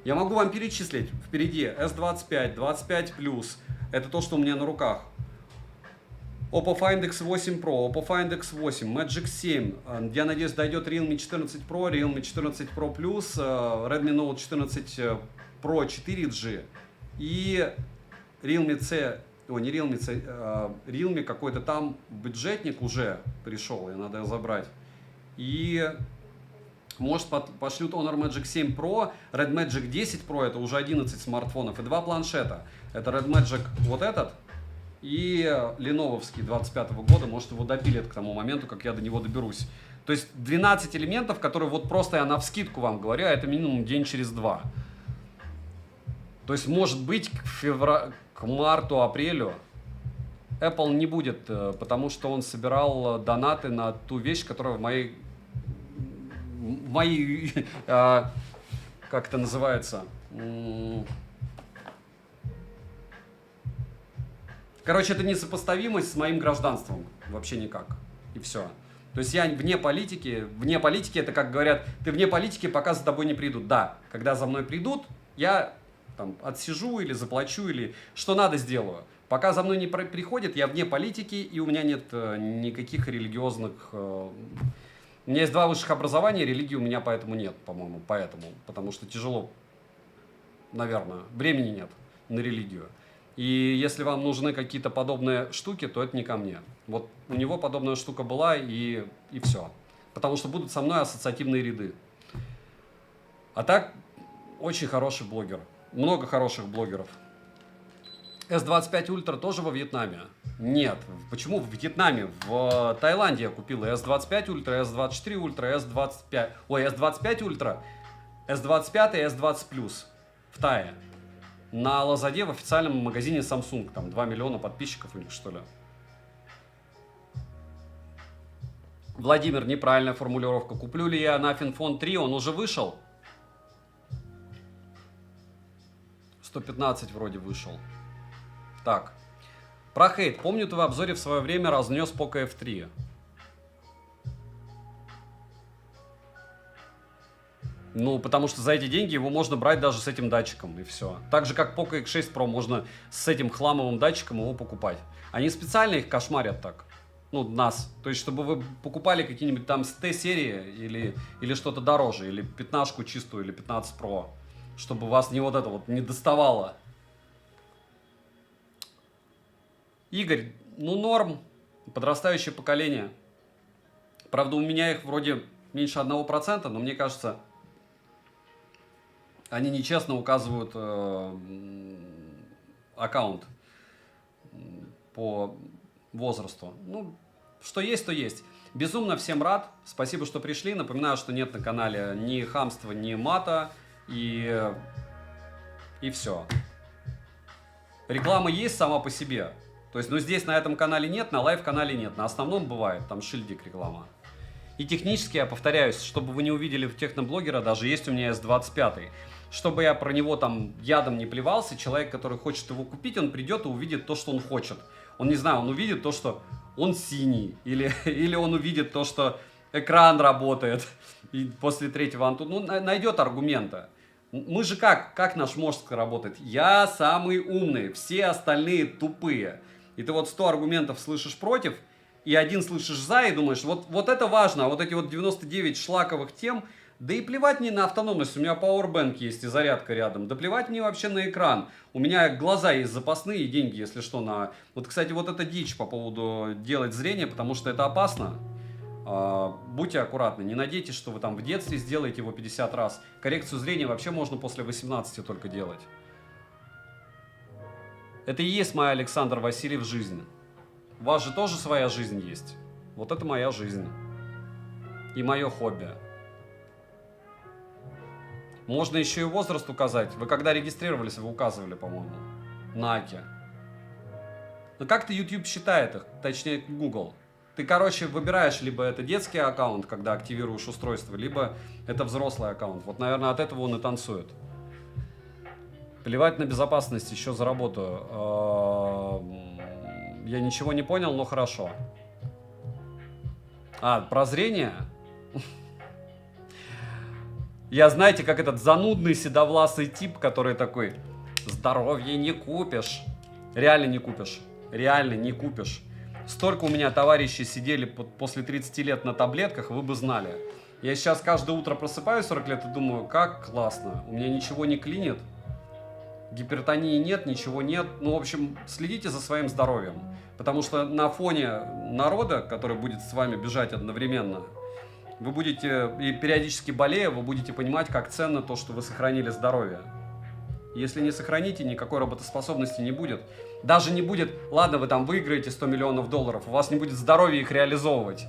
Я могу вам перечислить. Впереди S25, 25 Plus. Это то, что у меня на руках. Oppo Find X8 Pro, Oppo Find X8, Magic 7. Я надеюсь, дойдет Realme 14 Pro, Realme 14 Pro Plus, Redmi Note 14 Pro 4G и Realme C. Не Realme C, Realme какой-то там бюджетник уже пришел, и надо забрать. И может пошлют Honor Magic 7 Pro, Red Magic 10 Pro, это уже 11 смартфонов, и 2 планшета. Это Red Magic вот этот и Lenovo'вский 25-го года, может его допилят к тому моменту, как я до него доберусь. То есть 12 элементов, которые вот просто я навскидку вам говорю, а это минимум день через два. То есть может быть к марту-апрелю Apple не будет, потому что он собирал донаты на ту вещь, которая в моей как это называется? Короче, это несопоставимость с моим гражданством. Вообще никак. И все. То есть я вне политики. Вне политики это, как говорят, ты вне политики, пока за тобой не придут. Да, когда за мной придут, я там отсижу или заплачу, или что надо сделаю. Пока за мной не приходят, я вне политики, и у меня нет никаких религиозных... У меня есть 2 высших образования, религии у меня поэтому нет, по-моему, потому что тяжело, наверное, времени нет на религию. И если вам нужны какие-то подобные штуки, то это не ко мне. Вот у него подобная штука была, и все. Потому что будут со мной ассоциативные ряды. А так, очень хороший блогер. Много хороших блогеров. S25 Ultra тоже во Вьетнаме? Нет. Почему в Вьетнаме? В Таиланде я купил S25 Ultra, S24 Ultra, S25... Ой, S25 Ultra, S25 и S20 Plus в Тае. На Лазаде в официальном магазине Samsung. Там 2 миллиона подписчиков у них, что ли. Владимир, неправильная формулировка. Куплю ли я на Finfone 3? Он уже вышел? 115 вроде вышел. Так. Про хейт. Помню, ты в обзоре в свое время разнес Poco F3. Ну, потому что за эти деньги его можно брать даже с этим датчиком, и все. Так же, как Poco X6 Pro, можно с этим хламовым датчиком его покупать. Они специально их кошмарят так. Ну, нас. То есть, чтобы вы покупали какие-нибудь там с T-серии или что-то дороже, или 15-ку чистую, или 15 Pro. Чтобы вас не вот это вот не доставало. Игорь, ну норм. Подрастающее поколение. Правда, у меня их вроде меньше 1%, но мне кажется... Они нечестно указывают аккаунт по возрасту. Ну, что есть, то есть. Безумно всем рад. Спасибо, что пришли. Напоминаю, что нет на канале ни хамства, ни мата. И все. Реклама есть сама по себе. То есть, ну, здесь на этом канале нет, на лайв-канале нет. На основном бывает, там шильдик реклама. И технически, я повторяюсь, чтобы вы не увидели в техноблогера, даже есть у меня S25. Чтобы я про него там ядом не плевался, человек, который хочет его купить, он придет и увидит то, что он хочет. Он, не знаю, он увидит то, что он синий, или он увидит то, что экран работает, и после третьего Антона, ну, найдет аргументы. Мы же как наш мозг работает? Я самый умный, все остальные тупые. И ты вот 100 аргументов слышишь против, и один слышишь за, и думаешь, вот это важно, а вот эти вот 99 шлаковых тем, да и плевать мне на автономность, у меня Powerbank есть и зарядка рядом, да плевать мне вообще на экран, у меня глаза есть запасные, деньги, если что, на... Вот, кстати, вот это дичь по поводу делать зрение, потому что это опасно. Будьте аккуратны, не надейтесь, что вы там в детстве сделаете его 50 раз. Коррекцию зрения вообще можно после 18 только делать. Это и есть моя Александр Васильев жизнь. У вас же тоже своя жизнь есть. Вот это моя жизнь. И мое хобби. Можно еще и возраст указать. Вы когда регистрировались, вы указывали, по-моему. На Аке. Но как ты YouTube считает их? Точнее, Google. Ты, короче, выбираешь, либо это детский аккаунт, когда активируешь устройство, либо это взрослый аккаунт. Вот, наверное, от этого он и танцует. Плевать на безопасность, еще заработаю. Я ничего не понял, но хорошо. Про зрение? Я, знаете, как этот занудный седовласый тип, который такой: здоровье не купишь. Реально не купишь. Реально не купишь. Столько у меня товарищей сидели после 30 лет на таблетках, вы бы знали. Я сейчас каждое утро просыпаюсь 40 лет и думаю, как классно. У меня ничего не клинит. Гипертонии нет, ничего нет. Ну, в общем, следите за своим здоровьем. Потому что на фоне народа, который будет с вами бежать одновременно, вы будете, и периодически болея, вы будете понимать, как ценно то, что вы сохранили здоровье. Если не сохраните, никакой работоспособности не будет. Даже не будет, ладно, вы там выиграете 100 миллионов долларов, у вас не будет здоровья их реализовывать.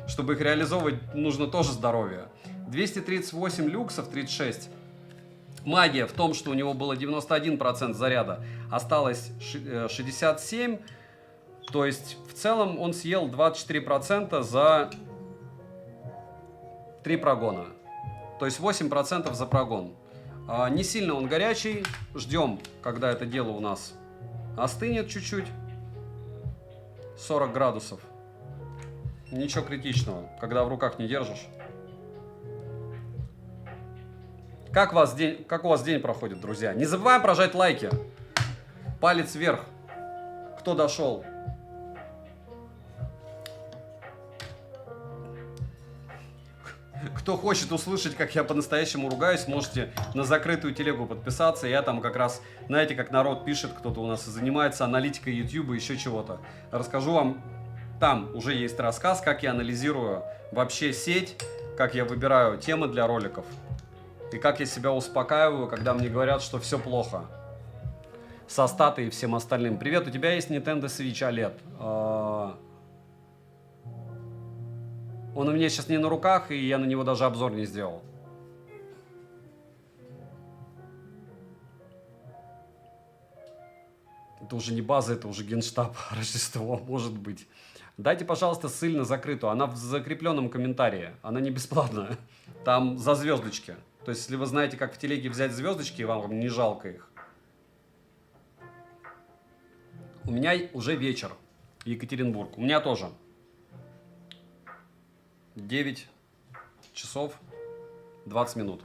Чтобы их реализовывать, нужно тоже здоровье. 238 люксов, 36. Магия в том, что у него было 91% заряда, осталось 67%. То есть в целом он съел 24% за 3 прогона. То есть 8% за прогон. Не сильно он горячий. Ждем, когда это дело у нас остынет чуть-чуть. 40 градусов. Ничего критичного, когда в руках не держишь. Как у вас день проходит, друзья? Не забываем прожать лайки. Палец вверх. Кто дошел? Кто хочет услышать, как я по-настоящему ругаюсь, можете на закрытую телегу подписаться. Я там как раз, знаете, как народ пишет, кто-то у нас занимается аналитикой YouTube и еще чего-то. Расскажу вам Там уже есть рассказ, как я анализирую вообще сеть, как я выбираю темы для роликов. И как я себя успокаиваю, когда мне говорят, что все плохо. Со статой и всем остальным. Привет, у тебя есть Nintendo Switch OLED? Он у меня сейчас не на руках, и я на него даже обзор не сделал. Это уже не база, это уже генштаб. Рождество, может быть. Дайте, пожалуйста, ссылку на закрытую. Она в закрепленном комментарии. Она не бесплатная. Там за звездочки. То есть, если вы знаете, как в телеге взять звездочки, вам не жалко их. У меня уже вечер. Екатеринбург. У меня тоже. 9 часов 20 минут.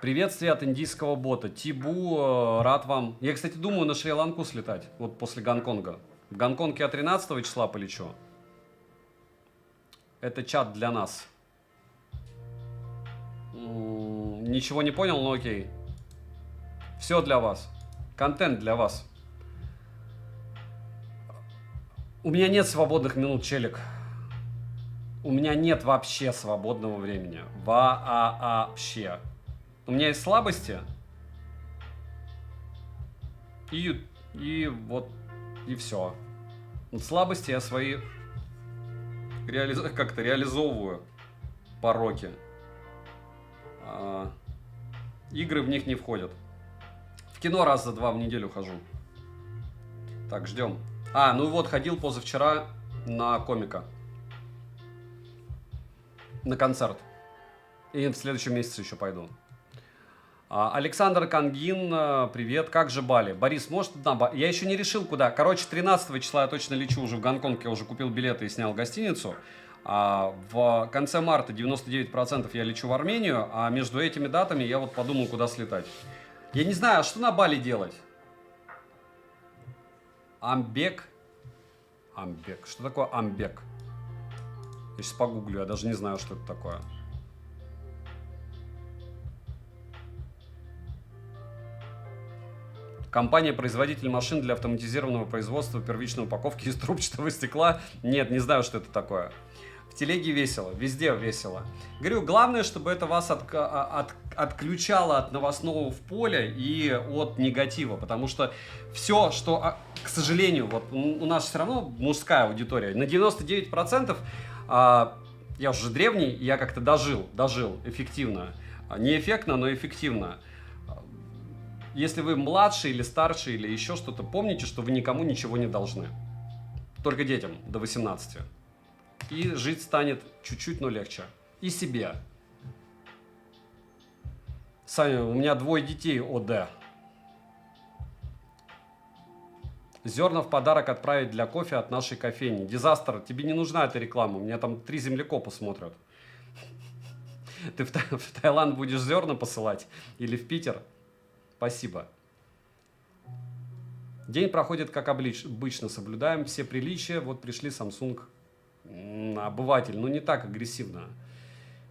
Приветствие от индийского бота. Тибу, рад вам. Я, кстати, думаю на Шри-Ланку слетать. Вот после Гонконга. В Гонконг я 13 числа полечу. Это чат для нас. Ничего не понял, но окей. Все для вас. Контент для вас. У меня нет свободных минут, челик. У меня нет вообще свободного времени. Вообще. У меня есть слабости. И вот. И все. Вот слабости я свои как-то реализовываю. Пороки. Игры в них не входят. В кино раз за 2 в неделю хожу. Так, ждем. Ну вот, ходил позавчера на комика. На концерт. И в следующем месяце еще пойду. Александр Кангин, привет. Как же Бали? Борис, может я еще не решил куда. Короче, 13 числа я точно лечу уже в Гонконг. Я уже купил билеты и снял гостиницу. В конце марта 99% я лечу в Армению. А между этими датами я вот подумал, куда слетать. Я не знаю, а что на Бали делать? Амбек. Что такое Амбек? Я сейчас погуглю, я даже не знаю, что это такое. Компания-производитель машин для автоматизированного производства первичной упаковки из трубчатого стекла. Нет, не знаю, что это такое. В телеге весело, везде весело. Говорю, главное, чтобы это вас отключало от новостного в поле и от негатива. Потому что все, что, к сожалению, вот у нас все равно мужская аудитория. На 99% я уже древний, я как-то дожил эффективно. Не эффектно, но эффективно. Если вы младший или старший или еще что-то, помните, что вы никому ничего не должны. Только детям до 18. И жить станет чуть-чуть, но легче. И себе. Саня, у меня 2 детей ОД. Зерна в подарок отправить для кофе от нашей кофейни. Дизастер, тебе не нужна эта реклама. У меня там 3 землекопа смотрят. Ты в Таиланд будешь зерна посылать? Или в Питер? Спасибо. День проходит как обычно. Соблюдаем все приличия. Вот пришли Samsung. Обыватель. Ну не так агрессивно.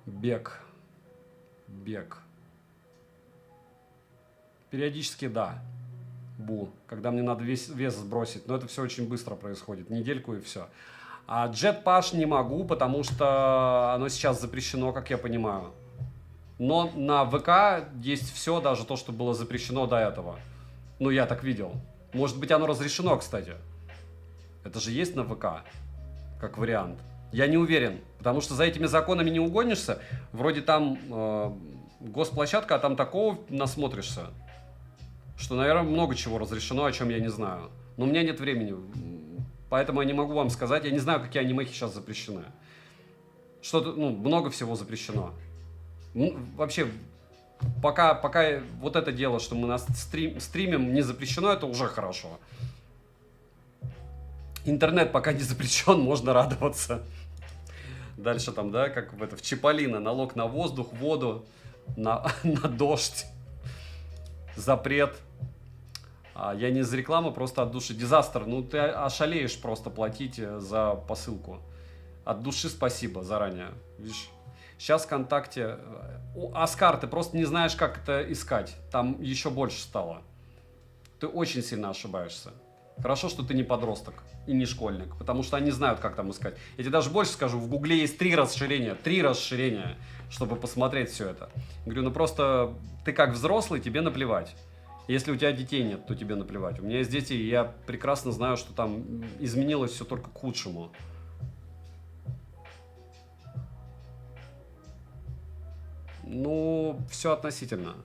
Бег. Периодически да. Когда мне надо вес сбросить. Но это все очень быстро происходит. Недельку и все. А Jetpash не могу, потому что оно сейчас запрещено, как я понимаю. Но на ВК есть все, даже то, что было запрещено до этого. Ну, я так видел. Может быть, оно разрешено, кстати. Это же есть на ВК, как вариант. Я не уверен, потому что за этими законами не угонишься. Вроде там госплощадка, а там такого насмотришься, что, наверное, много чего разрешено, о чем я не знаю. Но у меня нет времени, поэтому я не могу вам сказать. Я не знаю, какие анимехи сейчас запрещены. Что-то, много всего запрещено. Вообще, пока вот это дело, что мы нас стримим, не запрещено, это уже хорошо. Интернет пока не запрещен, можно радоваться. Дальше там, да, как в Чиполлино, налог на воздух, воду, на дождь, запрет. Я не за рекламу, просто от души. Дизастер, ты ошалеешь просто платить за посылку. От души спасибо заранее. Видишь? Сейчас ВКонтакте... Оскар, ты просто не знаешь, как это искать. Там еще больше стало. Ты очень сильно ошибаешься. Хорошо, что ты не подросток и не школьник, потому что они знают, как там искать. Я тебе даже больше скажу, в Гугле есть 3 расширения, чтобы посмотреть все это. Говорю, ну просто ты как взрослый, тебе наплевать. Если у тебя детей нет, то тебе наплевать. У меня есть дети, и я прекрасно знаю, что там изменилось все только к худшему. Ну, все относительно.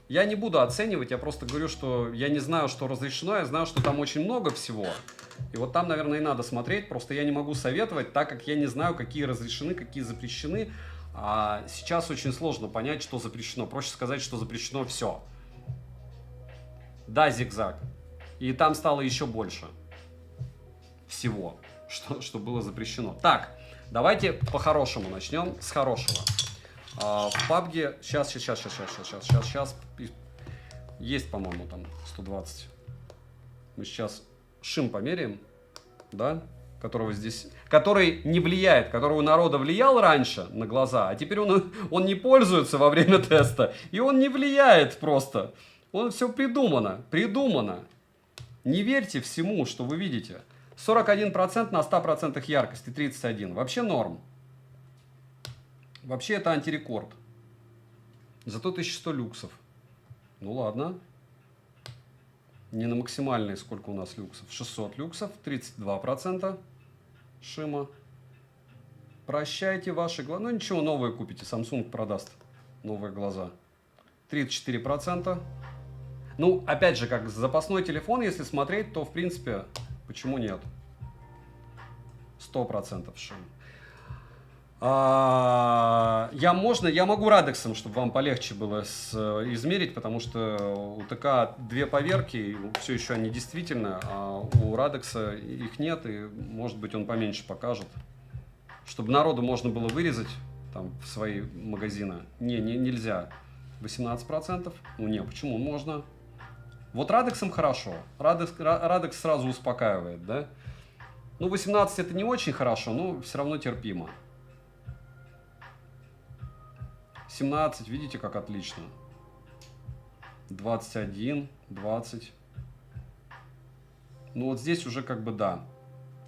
Я не буду оценивать, я просто говорю, что я не знаю, что разрешено, я знаю, что там очень много всего. И вот там, наверное, и надо смотреть, просто я не могу советовать, так как я не знаю, какие разрешены, какие запрещены. А сейчас очень сложно понять, что запрещено. Проще сказать, что запрещено все. Да, зигзаг. И там стало еще больше всего, что было запрещено. Так, давайте по-хорошему начнем с хорошего. В PUBG сейчас есть, по-моему, там 120. Мы сейчас шим померяем, да, который не влияет, который у народа влиял раньше на глаза, а теперь он не пользуется во время теста, и он не влияет просто. Он все придумано. Не верьте всему, что вы видите. 41% на 100% яркости, 31. Вообще норм. Вообще это антирекорд. Зато 1100 люксов. Ну ладно. Не на максимальной, сколько у нас люксов. 600 люксов, 32% шима. Прощайте ваши глаза. Ну ничего, новые купите. Samsung продаст новые глаза. 34%. Ну, опять же, как запасной телефон, если смотреть, то в принципе, почему нет? 100% шим. Я могу радексом, чтобы вам полегче было измерить, потому что у ТК 2 поверки, все еще они действительны, а у радекса их нет, и может быть он поменьше покажет. Чтобы народу можно было вырезать там в свои магазины. Нельзя. 18%? Ну не, почему можно? Вот радексом хорошо. Радекс сразу успокаивает, да? Ну 18 это не очень хорошо, но все равно терпимо. 17, видите, как отлично. 21, 20. Ну вот здесь уже как бы да,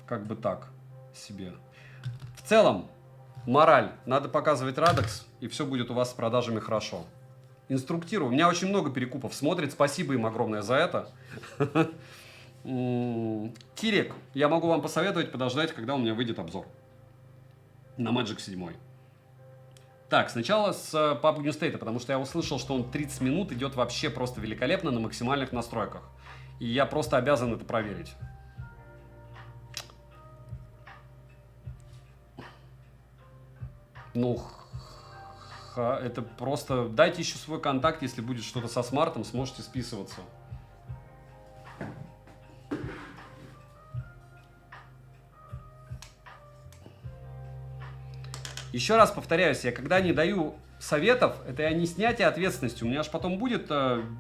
как бы так себе. В целом, мораль, надо показывать радекс, и все будет у вас с продажами хорошо. Инструктирую, у меня очень много перекупов смотрит, спасибо им огромное за это. Кирик, я могу вам посоветовать подождать, когда у меня выйдет обзор на Magic 7. Так, сначала с PUBG New State, потому что я услышал, что он 30 минут идет вообще просто великолепно на максимальных настройках. И я просто обязан это проверить. Ну, это просто... Дайте еще свой контакт, если будет что-то со смартом, сможете списываться. Еще раз повторяюсь, я когда не даю советов, это я не снятие ответственности. У меня аж потом будет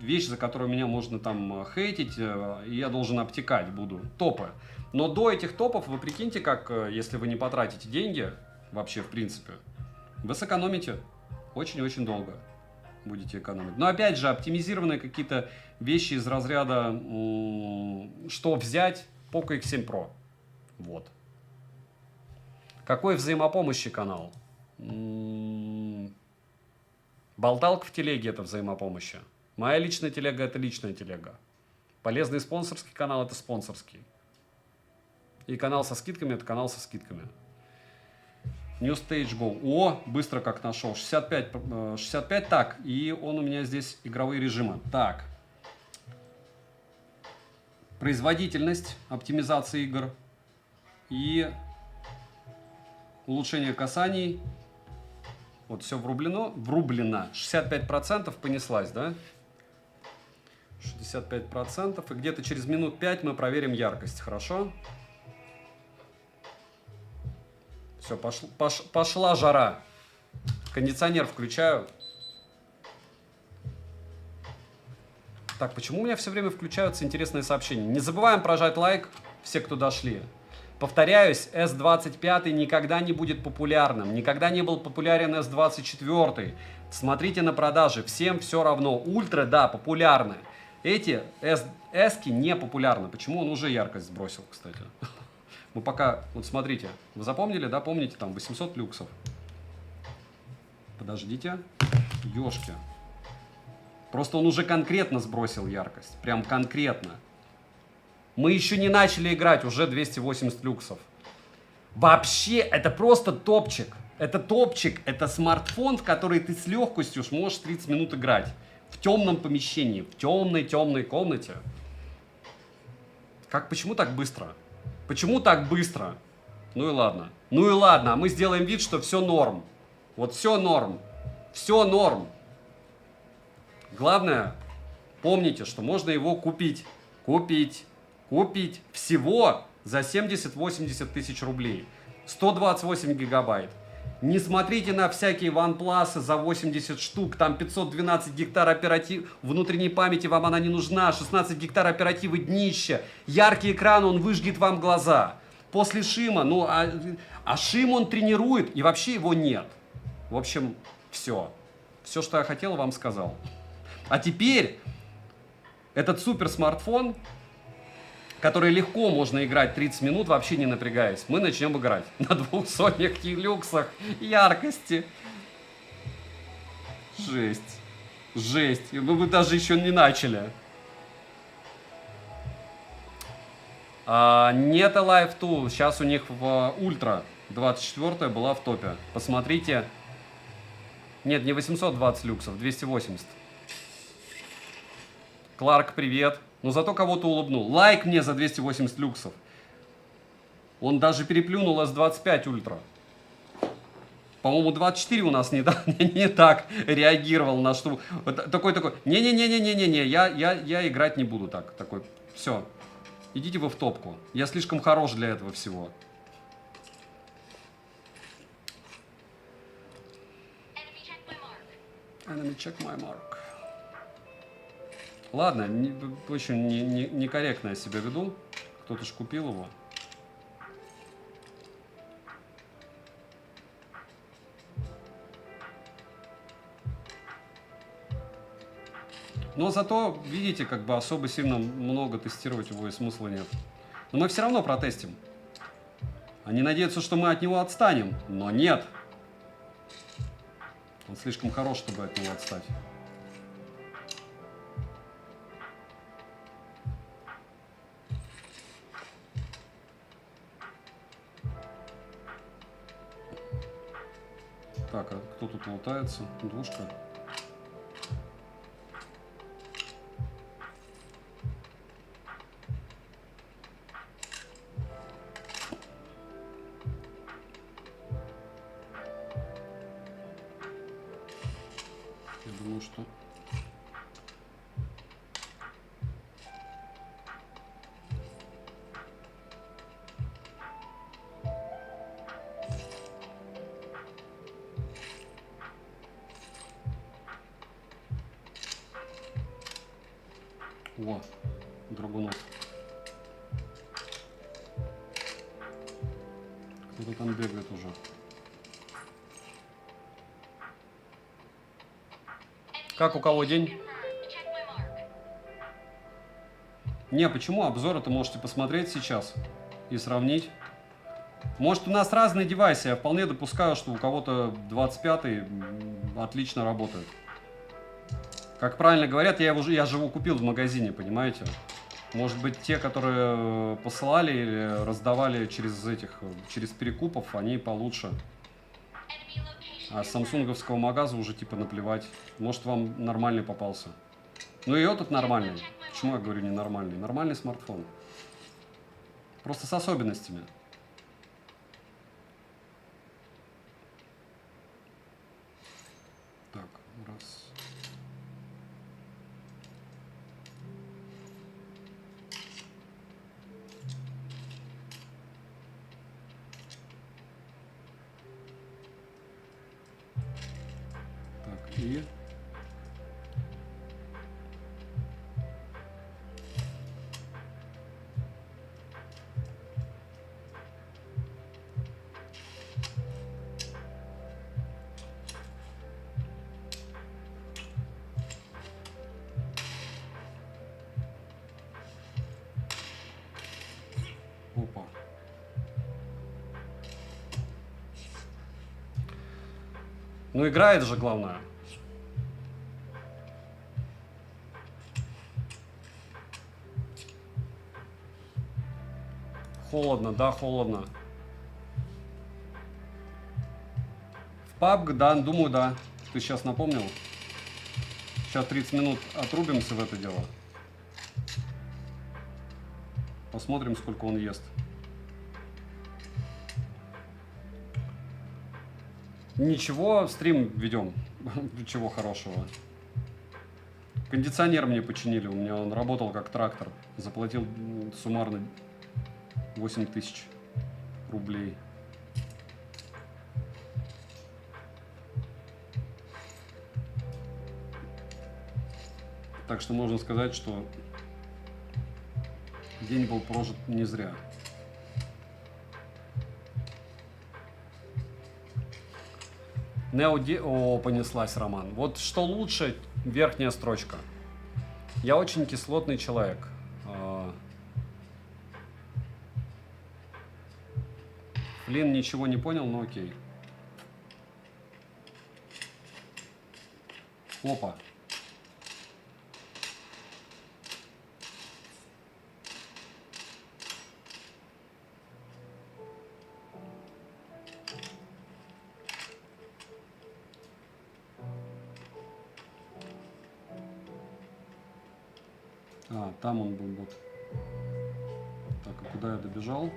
вещь, за которую меня можно там хейтить, и я должен обтекать буду. Топы. Но до этих топов вы прикиньте, как если вы не потратите деньги, вообще в принципе, вы сэкономите очень-очень долго. Будете экономить. Но опять же, оптимизированные какие-то вещи из разряда, что взять, Poco X7 Pro. Вот. Какой взаимопомощи канал? Болталка в телеге — это взаимопомощи. Моя личная телега — это личная телега. Полезный спонсорский канал — это спонсорский. И канал со скидками — это канал со скидками. New Stage Go. О, быстро как нашел. 65. Так, и он у меня здесь игровые режимы. Так. Производительность, оптимизация игр и улучшение касаний. Вот все врублено. 65% понеслась, да? 65%. И где-то через минут 5 мы проверим яркость. Хорошо? Все, пошла жара. Кондиционер включаю. Так, почему у меня все время включаются интересные сообщения? Не забываем прожать лайк, все, кто дошли. Повторяюсь, S25 никогда не будет популярным. Никогда не был популярен S24. Смотрите на продажи. Всем все равно. Ультра, да, популярны. Эти S-ки не популярны. Почему? Он уже яркость сбросил, кстати. Мы пока, вот смотрите, вы запомнили, да, помните, там 800 люксов. Подождите, ёшки. Просто он уже конкретно сбросил яркость, прям конкретно. Мы еще не начали играть, уже 280 люксов. Вообще, это просто топчик. Это топчик, это смартфон, в который ты с легкостью можешь 30 минут играть. В темном помещении, в темной комнате. Почему так быстро? Почему так быстро? Ну и ладно. Ну и ладно, а мы сделаем вид, что все норм. Вот все норм. Все норм. Главное, помните, что можно его купить. Купить всего за 70-80 тысяч рублей. 128 гигабайт. Не смотрите на всякие OnePlus за 80 штук, там 512 гектар внутренней памяти, вам она не нужна, 16 гектар оперативы днище, яркий экран, он выжгет вам глаза. После шима, шим он тренирует, и вообще его нет. В общем, все. Все, что я хотел, вам сказал. А теперь этот супер смартфон, который легко можно играть 30 минут, вообще не напрягаясь. Мы начнем играть на 200 люксах яркости. Жесть. Жесть. Вы даже еще не начали. Нет Alive 2. Сейчас у них в Ультра 24 была в топе. Посмотрите. Нет, не 820 люксов, 280. Кларк, привет. Но зато кого-то улыбнул. Лайк мне за 280 люксов. Он даже переплюнул S25 Ультра. По-моему, 24 у нас не так реагировал на что. Вот такой. Не-не-не-не-не-не, я играть не буду так. Такой, все. Идите вы в топку. Я слишком хорош для этого всего. Enemy check my mark. Ладно, очень некорректно я себя веду. Кто-то ж купил его. Но зато, видите, особо сильно много тестировать его и смысла нет. Но мы все равно протестим. Они надеются, что мы от него отстанем. Но нет. Он слишком хорош, чтобы от него отстать. Так, а кто тут лутается? Двушка. Я думаю, что... О, драгунов. Кто-то там бегает уже. Как у кого день? Не, почему? Обзор это можете посмотреть сейчас и сравнить. Может, у нас разные девайсы. Я вполне допускаю, что у кого-то 25-й отлично работает. Как правильно говорят, я же его купил в магазине, понимаете? Может быть, те, которые посылали или раздавали через перекупов, они получше. А с самсунговского магаза уже типа наплевать. Может, вам нормальный попался. Ну и этот нормальный. Почему я говорю ненормальный? Нормальный смартфон. Просто с особенностями. Так, раз. Так, и... Опа. Ну, играет же, главное. Холодно, да, холодно. В PUBG, да, думаю, да. Ты сейчас напомнил? Сейчас 30 минут отрубимся в это дело. Посмотрим, сколько он ест. Ничего, стрим ведем. Чего хорошего. Кондиционер мне починили. У меня он работал как трактор. Заплатил суммарно 8000 рублей. Так что можно сказать, что день был прожит не зря. О, понеслась, Роман. Вот что лучше, верхняя строчка. Я очень кислотный человек. Флин ничего не понял, но окей. Опа. А, там он был бот. Так, а куда я добежал?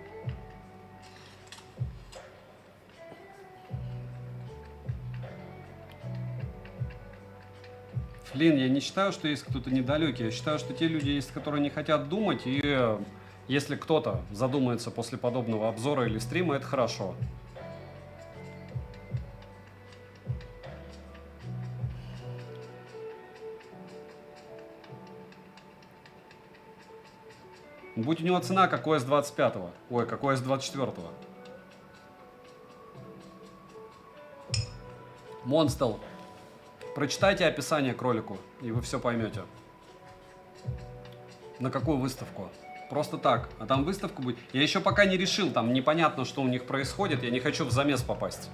Флин, я не считаю, что есть кто-то недалекий. Я считаю, что те люди есть, которые не хотят думать. И если кто-то задумается после подобного обзора или стрима, это хорошо. Будь у него цена, как у S25. Ой, как у S24. Монстел. Прочитайте описание к ролику, и вы все поймете. На какую выставку? Просто так. А там выставка будет. Я еще пока не решил, там непонятно, что у них происходит. Я не хочу в замес попасть.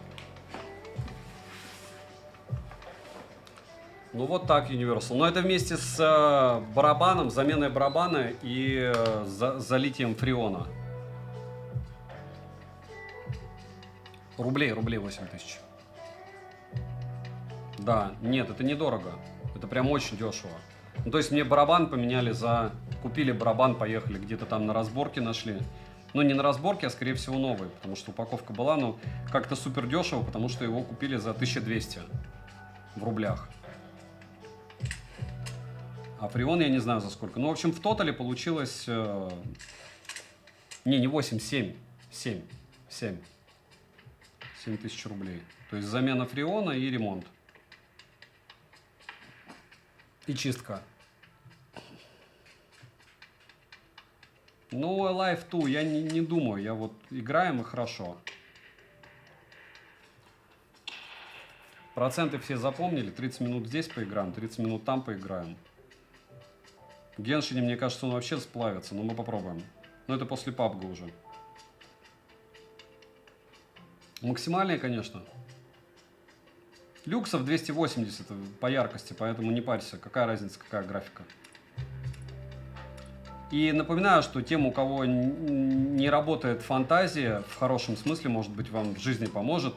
Ну вот так, Universal. Но это вместе с барабаном, заменой барабана и залитием фреона. Рублей 8000. Да, нет, это недорого. Это прям очень дешево. Ну, то есть мне барабан поменяли за... Купили барабан, поехали, где-то там на разборке нашли. Ну, не на разборке, а скорее всего новый, потому что упаковка была, но как-то супер дешево, потому что его купили за 1200 в рублях. А фреон я не знаю за сколько. Ну, в общем, в тотале получилось... Не 8, 7 тысяч рублей. То есть замена фреона и ремонт. И чистка. Ну, Life 2 я не думаю. Я вот играем и хорошо. Проценты все запомнили. 30 минут здесь поиграем, 30 минут там поиграем. В Геншине, мне кажется, он вообще сплавится, но мы попробуем. Но это после PUBG уже. Максимальные, конечно. Люксов 280 по яркости, поэтому не парься. Какая разница, какая графика. И напоминаю, что тем, у кого не работает фантазия, в хорошем смысле, может быть, вам в жизни поможет,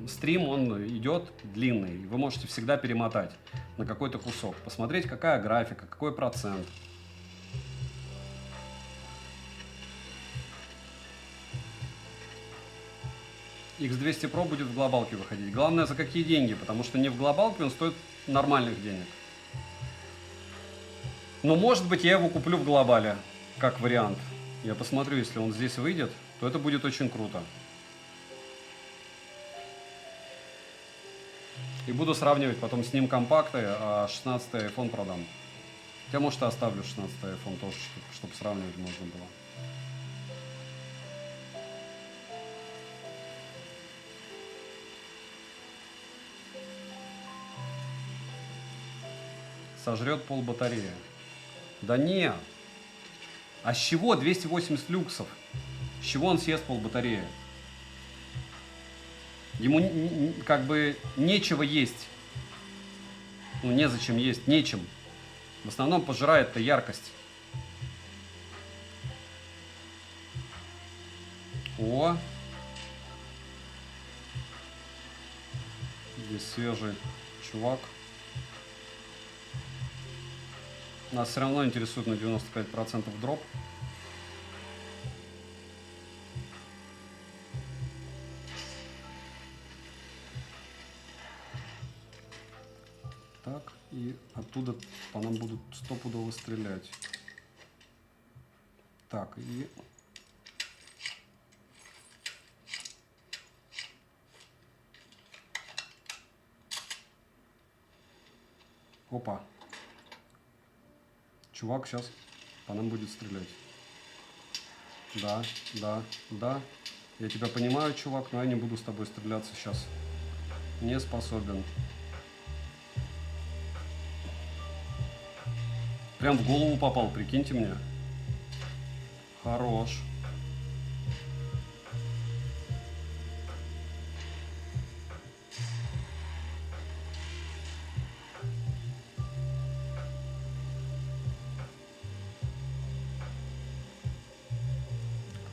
стрим, он идет длинный. Вы можете всегда перемотать на какой-то кусок, посмотреть, какая графика, какой процент. X200 Pro будет в глобалке выходить. Главное, за какие деньги, потому что не в глобалке он стоит нормальных денег. Но, может быть, я его куплю в глобале, как вариант. Я посмотрю, если он здесь выйдет, то это будет очень круто. И буду сравнивать потом с ним компакты, а 16-й iPhone продам. Хотя, может, оставлю 16-й iPhone тоже, чтобы сравнивать можно было. Сожрет пол батареи. Да не. А с чего 280 люксов? С чего он съест полбатареи? Ему как бы нечего есть. Ну, незачем есть, нечем. В основном пожирает-то яркость. О! Здесь свежий чувак. Нас все равно интересует на 95% дроп. Так, и оттуда по нам будут стопудово стрелять. Так, и... Опа. Чувак сейчас по нам будет стрелять. Да, да, да. Я тебя понимаю, чувак, но я не буду с тобой стреляться сейчас. Не способен. Прям в голову попал, прикиньте мне. Хорош.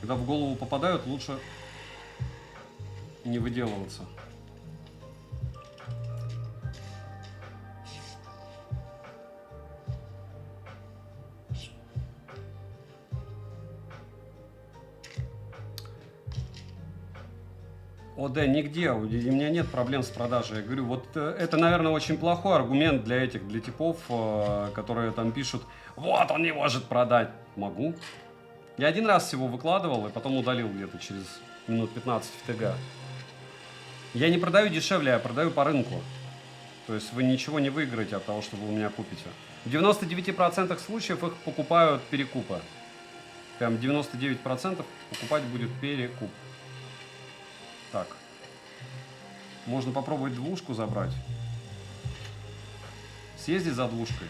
Когда в голову попадают, лучше не выделываться. ОД нигде, у меня нет проблем с продажей. Я говорю, вот это, наверное, очень плохой аргумент для типов, которые там пишут, вот он не может продать. Могу. Я один раз всего выкладывал и потом удалил где-то через минут 15 в ТГ. Я не продаю дешевле, я продаю по рынку. То есть вы ничего не выиграете от того, что вы у меня купите. В 99% случаев их покупают перекупы. Прям 99% покупать будет перекуп. Так. Можно попробовать двушку забрать. Съездить за двушкой.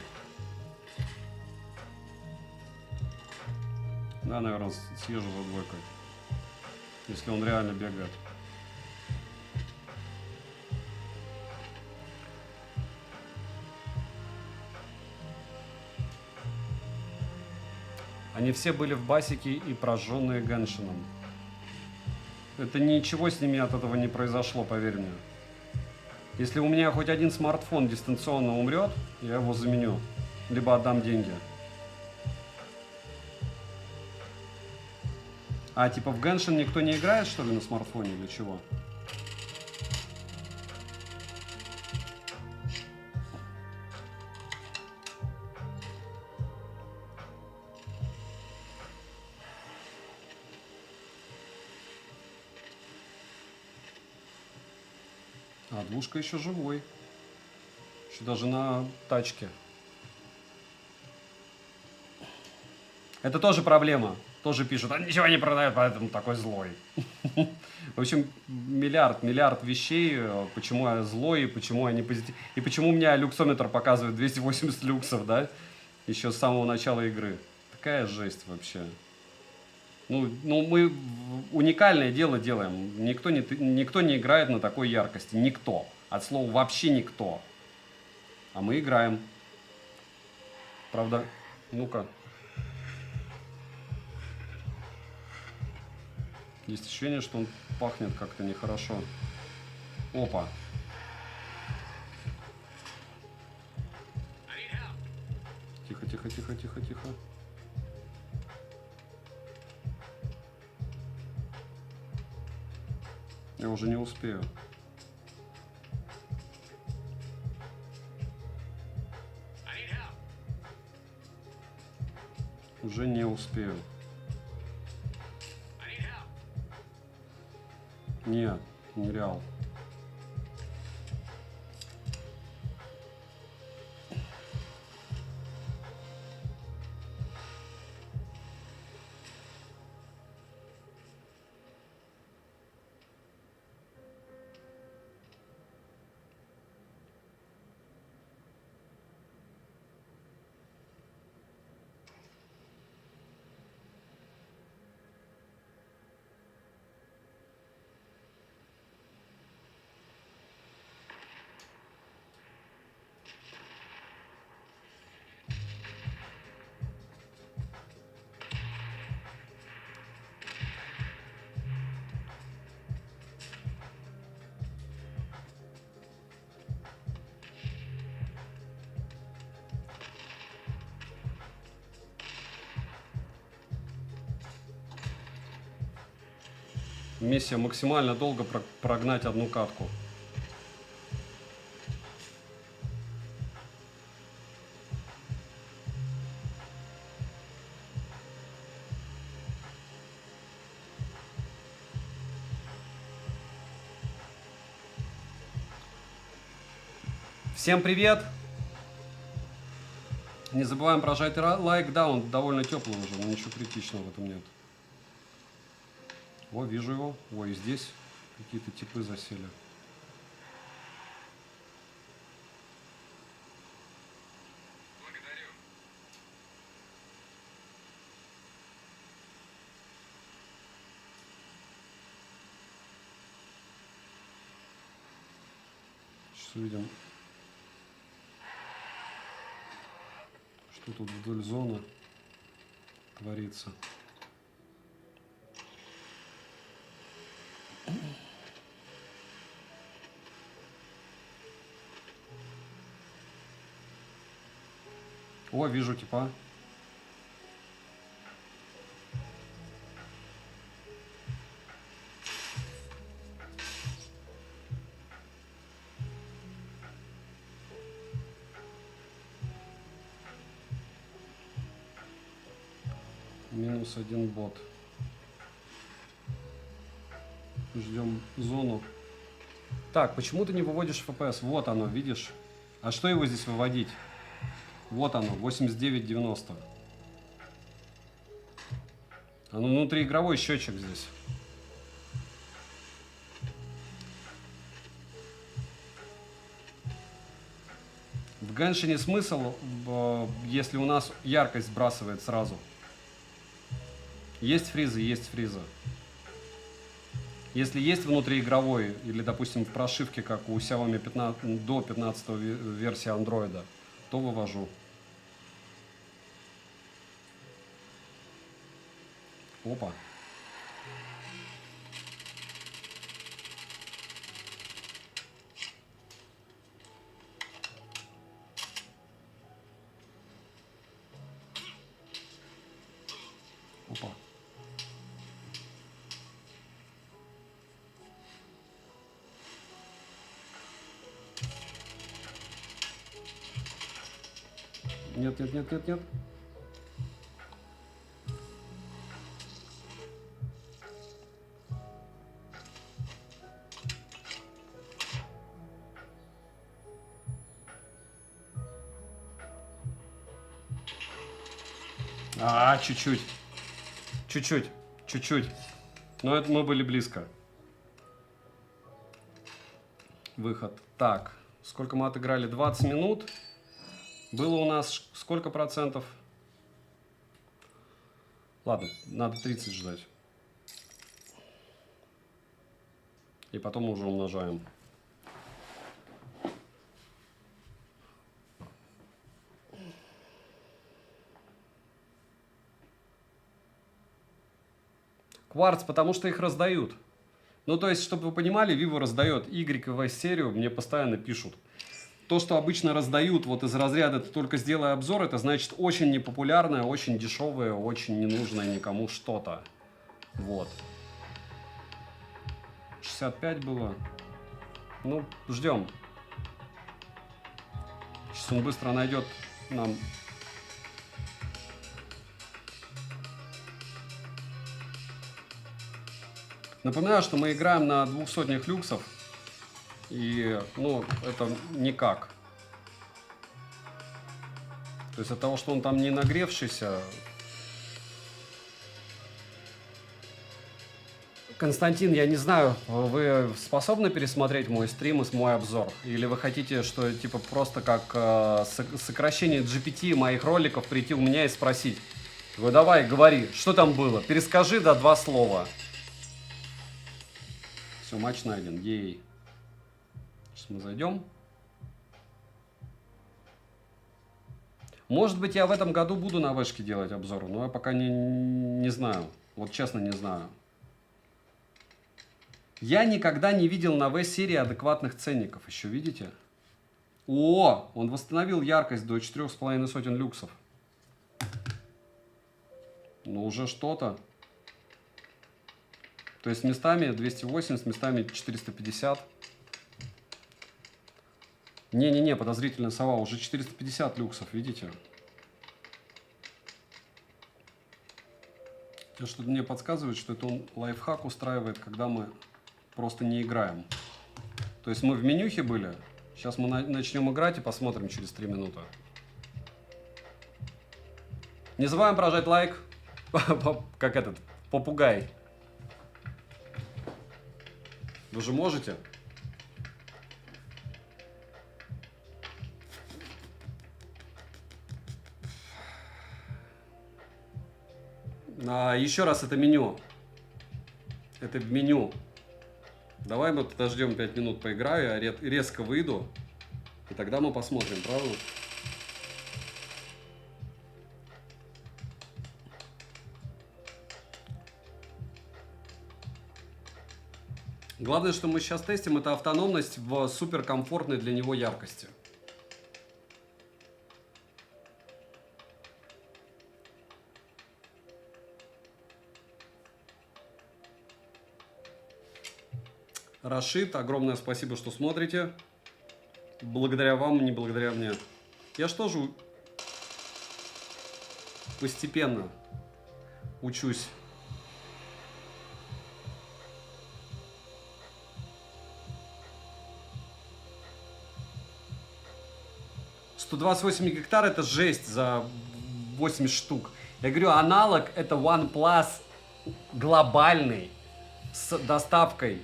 Да, наверное, съезжу за двойкой. Если он реально бегает. Они все были в басике и прожженные Геншином. Это ничего с ними от этого не произошло, поверь мне. Если у меня хоть один смартфон дистанционно умрет, я его заменю. Либо отдам деньги. А типа в Геншин никто не играет, что ли, на смартфоне или чего? А двушка еще живой. Еще даже на тачке. Это тоже проблема. Тоже пишут, а ничего не продают, поэтому такой злой. В общем, миллиард вещей, почему я злой, и почему я не позитивный. И почему у меня люксометр показывает 280 люксов, да? Еще с самого начала игры. Такая жесть вообще. Ну мы уникальное дело делаем. Никто не играет на такой яркости. Никто. От слова вообще никто. А мы играем. Правда? Ну-ка. Есть ощущение, что он пахнет как-то нехорошо. Опа. Тихо, тихо, тихо, тихо, тихо. Я уже не успею. Уже не успею. Нет, не реал. Миссия максимально долго прогнать одну катку. Всем привет! Не забываем прожать лайк, да, он довольно теплый уже, но ничего критичного в этом нет. О, вижу его. Ой, здесь какие-то типы засели. Благодарю. Сейчас увидим, что тут вдоль зоны творится. О, вижу типа. Минус один бот. Ждем зону. Так, почему ты не выводишь FPS? Вот оно, видишь? А что его здесь выводить? Вот оно, 89.90. А ну внутриигровой счетчик здесь. В Геншине смысл, если у нас яркость сбрасывает сразу. Есть фризы, есть фриза. Если есть внутриигровой, или, допустим, в прошивке, как у Xiaomi 15, до 15 версии Android, то вывожу. Опа. Опа. Нет, нет, нет, нет, нет. Чуть-чуть. Чуть-чуть. Чуть-чуть. Но это мы были близко. Выход. Так. Сколько мы отыграли? 20 минут. Было у нас сколько процентов? Ладно, надо 30 ждать. И потом уже умножаем. Кварц, потому что их раздают. Ну, то есть, чтобы вы понимали, Vivo раздает Y и V серию, мне постоянно пишут. То, что обычно раздают вот из разряда «ты только сделай обзор», это значит очень непопулярное, очень дешевое, очень ненужное никому что-то. Вот. 65 было. Ну, ждем. Сейчас он быстро найдет нам. Напоминаю, что мы играем на 200 люксов. И, ну, это никак. То есть от того, что он там не нагревшийся. Константин, я не знаю, вы способны пересмотреть мой стрим и мой обзор? Или вы хотите, что типа просто как сокращение GPT моих роликов прийти у меня и спросить? Говорю, давай, говори, что там было? Перескажи, да, 2 слова. Все, матч найден, ей. Сейчас мы зайдем. Может быть, я в этом году буду на вышке делать обзоры, но я пока не знаю. Вот честно не знаю. Я никогда не видел на V-серии адекватных ценников. Еще видите? О, он восстановил яркость до 4,5 люксов. Ну, уже что-то. То есть местами 280, местами 450. Не-не-не, подозрительная сова. Уже 450 люксов, видите? Что-то мне подсказывает, что это он лайфхак устраивает, когда мы просто не играем. То есть мы в менюхе были. Сейчас мы начнем играть и посмотрим через 3 минуты. Не забываем прожать лайк. Как этот попугай. Вы же можете? Еще раз, это меню. Это меню. Давай мы подождем 5 минут, поиграю, я резко выйду. И тогда мы посмотрим, правда? Главное, что мы сейчас тестим, это автономность в суперкомфортной для него яркости. Рашид, огромное спасибо, что смотрите. Благодаря вам, не благодаря мне. Я же тоже постепенно учусь. $128 гектар это жесть за 80 штук. Я говорю, аналог это OnePlus глобальный с доставкой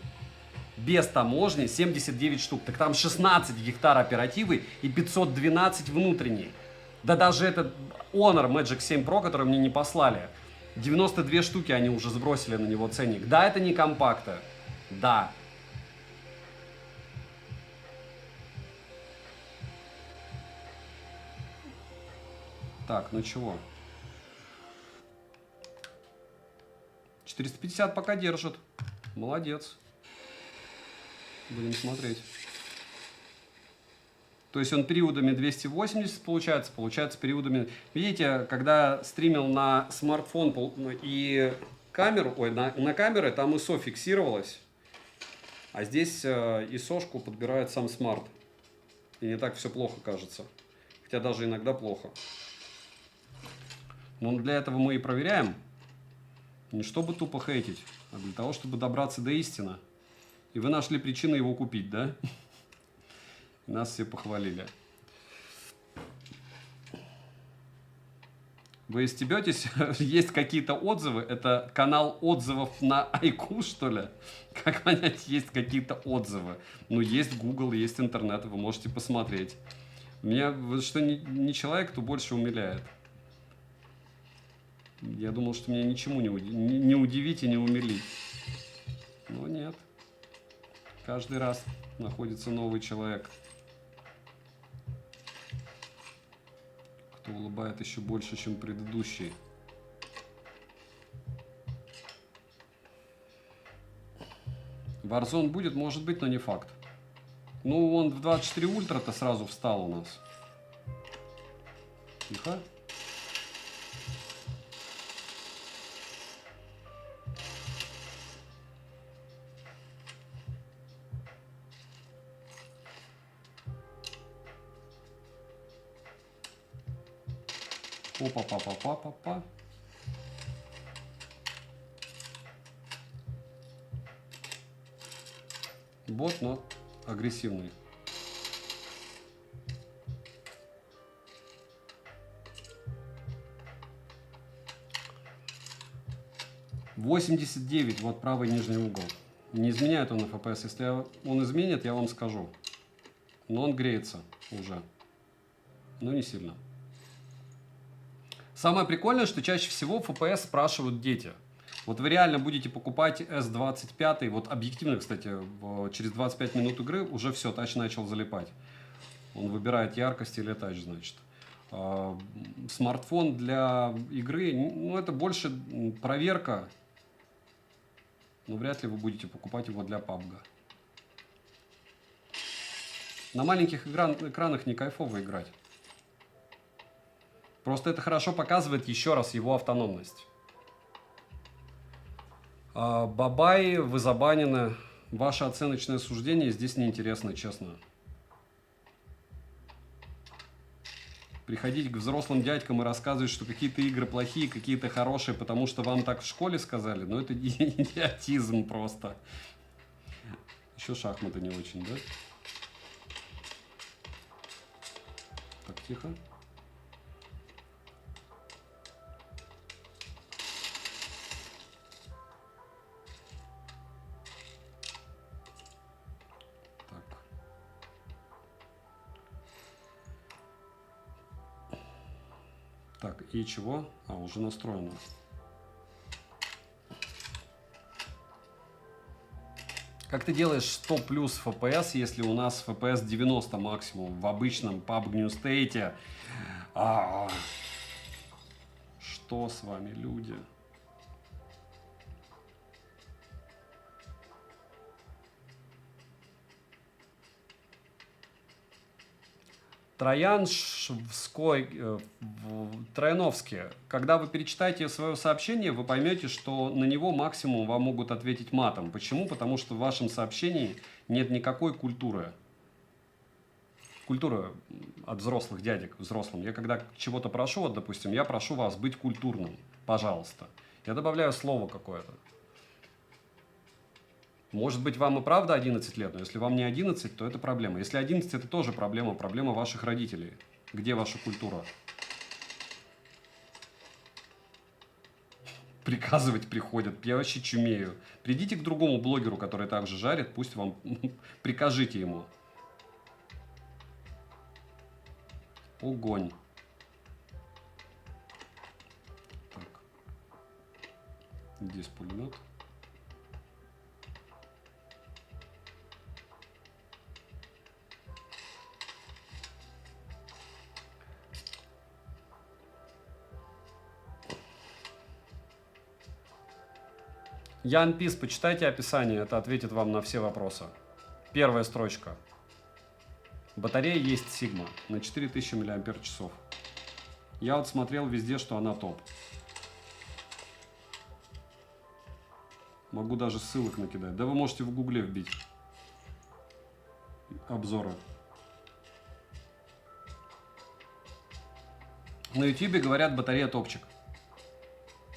без таможни 79 штук. Так там 16 гектар оперативы и 512 внутренней. Да даже этот Honor Magic 7 Pro, который мне не послали, 92 штуки они уже сбросили на него ценник. Да, это не компакты. Да. Так, ну чего? 450 пока держит. Молодец. Будем смотреть. То есть он периодами 280 получается периодами... Видите, когда стримил на смартфон и камеру, на камеры, там ISO фиксировалось. А здесь ISO-шку подбирает сам смарт. И не так все плохо кажется. Хотя даже иногда плохо. Но для этого мы и проверяем. Не чтобы тупо хейтить, а для того, чтобы добраться до истины. И вы нашли причину его купить, да? Нас все похвалили. Вы стебетесь? Есть какие-то отзывы? Это канал отзывов на Айку, что ли? Как понять, есть какие-то отзывы? Ну, есть Google, есть интернет, вы можете посмотреть. Меня, что не человек, то больше умиляет. Я думал, что меня ничему не удивить и не умилить. Но нет. Каждый раз находится новый человек, кто улыбает еще больше, чем предыдущий. Warzone будет, может быть, но не факт. Ну, он в 24 ультра-то сразу встал у нас. Тихо. Опа-па-па-па-па-па. Бот, но агрессивный. $89, вот правый нижний угол. Не изменяет он FPS. Если он изменит, я вам скажу. Но он греется уже. Но не сильно. Самое прикольное, что чаще всего FPS спрашивают дети. Вот вы реально будете покупать S25, вот объективно, кстати, через 25 минут игры уже все, тач начал залипать. Он выбирает яркость или тач, значит. Смартфон для игры, ну это больше проверка, но вряд ли вы будете покупать его для PUBG. На маленьких экранах не кайфово играть. Просто это хорошо показывает еще раз его автономность. Бабай, вы забанены. Ваше оценочное суждение здесь неинтересно, честно. Приходить к взрослым дядькам и рассказывать, что какие-то игры плохие, какие-то хорошие, потому что вам так в школе сказали, ну это идиотизм просто. Еще шахматы не очень, да? Так, тихо. Так, и чего? Уже настроено. Как ты делаешь 100 плюс FPS, если у нас FPS 90 максимум в обычном PUBG New State? Что с вами, люди? Трояновский, когда вы перечитаете свое сообщение, вы поймете, что на него максимум вам могут ответить матом. Почему? Потому что в вашем сообщении нет никакой культуры. Культура от взрослых дядек, взрослым. Я когда чего-то прошу, вот, допустим, я прошу вас быть культурным, пожалуйста. Я добавляю слово какое-то. Может быть, вам и правда 11 лет, но если вам не 11, то это проблема. Если 11, это тоже проблема, проблема ваших родителей. Где ваша культура? Приказывать приходят, я вообще чумею. Придите к другому блогеру, который также жарит, пусть вам прикажите ему. Огонь. Так. Здесь пулемет. Ян Пис, почитайте описание, это ответит вам на все вопросы. Первая строчка. Батарея есть Sigma на 4000 мАч. Я вот смотрел везде, что она топ. Могу даже ссылок накидать. Да вы можете в гугле вбить обзоры. На ютубе говорят, батарея топчик.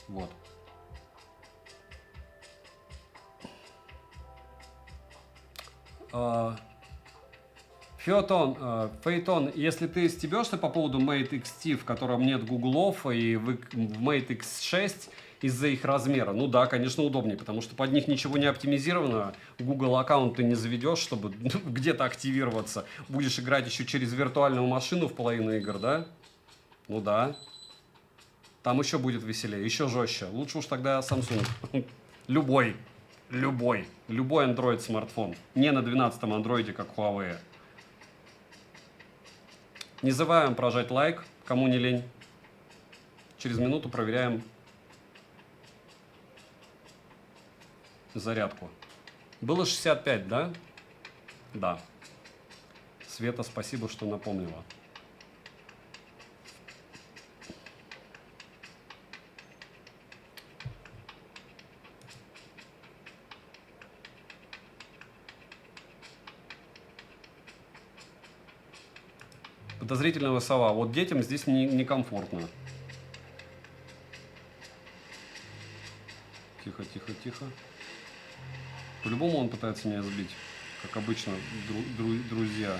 Вот. Фейтон, если ты стебешься по поводу Mate XT, в котором нет гуглов, и в Mate X6 из-за их размера, ну да, конечно, удобнее, потому что под них ничего не оптимизировано, Google аккаунт ты не заведешь, чтобы где-то активироваться. Будешь играть еще через виртуальную машину в половину игр, да? Ну да. Там еще будет веселее, еще жестче. Лучше уж тогда Samsung. Любой Android смартфон. Не на 12-м андроиде, как Huawei. Не забываем прожать лайк, кому не лень. Через минуту проверяем зарядку. Было 65, да? Да. Света, спасибо, что напомнила. Подозрительного сова. Вот детям здесь некомфортно. Тихо, тихо, тихо. По-любому он пытается меня сбить. Как обычно, друзья.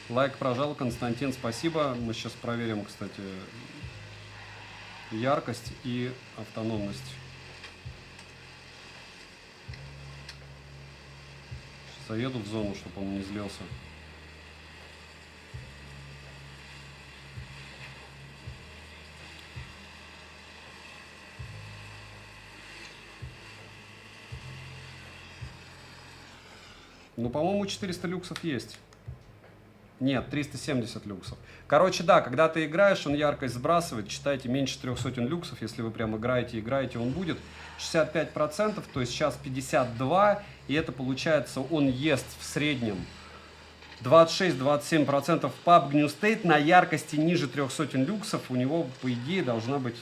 Лайк прожал, Константин, спасибо. Мы сейчас проверим, кстати, яркость и автономность. Сейчас заеду в зону, чтобы он не злился. Ну, по-моему, 400 люксов есть. Нет, 370 люксов. Короче, да, когда ты играешь, он яркость сбрасывает. Считайте, меньше 300 люксов. Если вы прям играете, он будет 65%, то есть сейчас 52%. И это получается, он ест в среднем 26-27% PUBG New State на яркости ниже 300 люксов. У него, по идее, должна быть,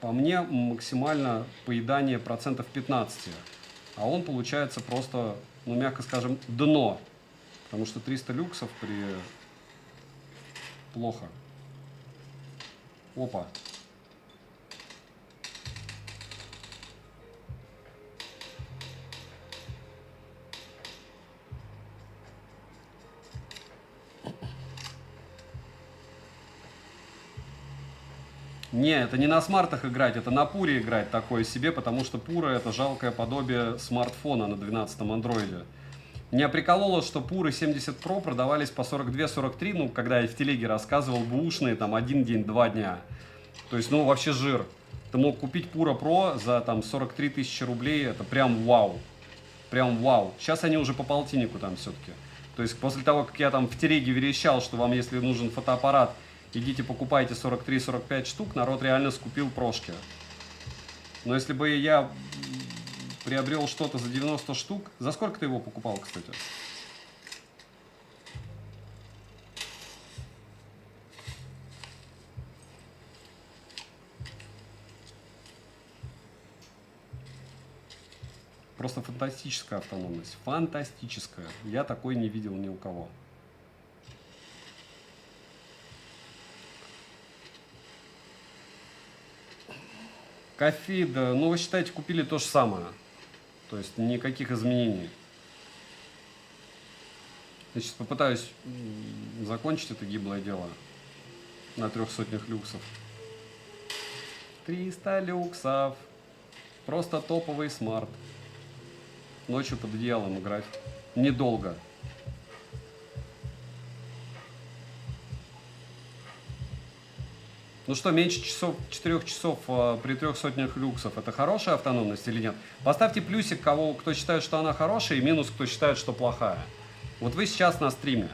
по мне, максимально поедание процентов 15. А он получается просто, ну, мягко скажем, дно. Потому что 300 люксов при... Плохо. Опа. Не, это не на смартах играть, это на Пуре играть такое себе, потому что Пура это жалкое подобие смартфона на 12-м андроиде. Меня прикололо, что Пуры 70 Pro продавались по 42-43, ну, когда я в телеге рассказывал, бэушные, там, 1 день, 2 дня. То есть, ну, вообще жир. Ты мог купить Пура Pro за, там, 43 тысячи рублей, это прям вау. Прям вау. Сейчас они уже по полтиннику там все-таки. То есть, после того, как я там в телеге верещал, что вам, если нужен фотоаппарат, идите покупайте 43-45 штук, народ реально скупил прошки. Но если бы я приобрел что-то за 90 штук... За сколько ты его покупал, кстати? Просто фантастическая автономность. Фантастическая. Я такой не видел ни у кого. Кофе, да, ну вы считаете, купили то же самое. То есть никаких изменений. Значит, попытаюсь закончить это гиблое дело на 300 люксов. 300 люксов. Просто топовый смарт. Ночью под одеялом играть. Недолго. Ну что, меньше 4 часов при 300 люксов, это хорошая автономность или нет? Поставьте плюсик, кто считает, что она хорошая, и минус, кто считает, что плохая. Вот вы сейчас на стриме.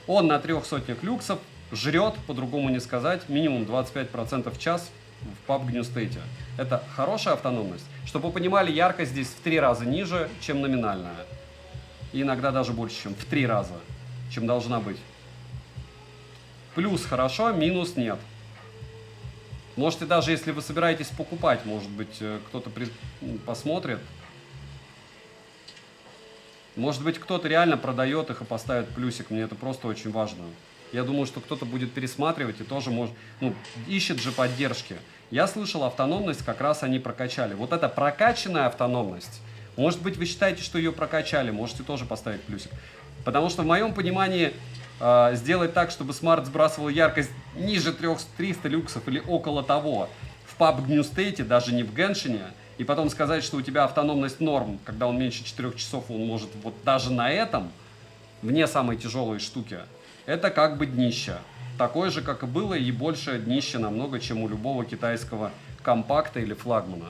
Он на 300 люксов жрет, по-другому не сказать, минимум 25% в час в PUBG New State. Это хорошая автономность. Чтобы вы понимали, яркость здесь в 3 раза ниже, чем номинальная. И иногда даже больше, чем в 3 раза, чем должна быть. Плюс хорошо, минус нет. Можете даже, если вы собираетесь покупать, может быть, кто-то посмотрит. Может быть, кто-то реально продает их и поставит плюсик. Мне это просто очень важно. Я думаю, что кто-то будет пересматривать и тоже может, ну, ищет же поддержки. Я слышал, автономность как раз они прокачали. Вот эта прокачанная автономность, может быть, вы считаете, что ее прокачали, можете тоже поставить плюсик. Потому что в моем понимании сделать так, чтобы смарт сбрасывал яркость ниже 300 люксов или около того в PUBG New State, даже не в Геншине, и потом сказать, что у тебя автономность норм, когда он меньше 4 часов, он может вот даже на этом, вне самой тяжелой штуки, это как бы днище. Такое же, как и было, и больше днище намного, чем у любого китайского компакта или флагмана.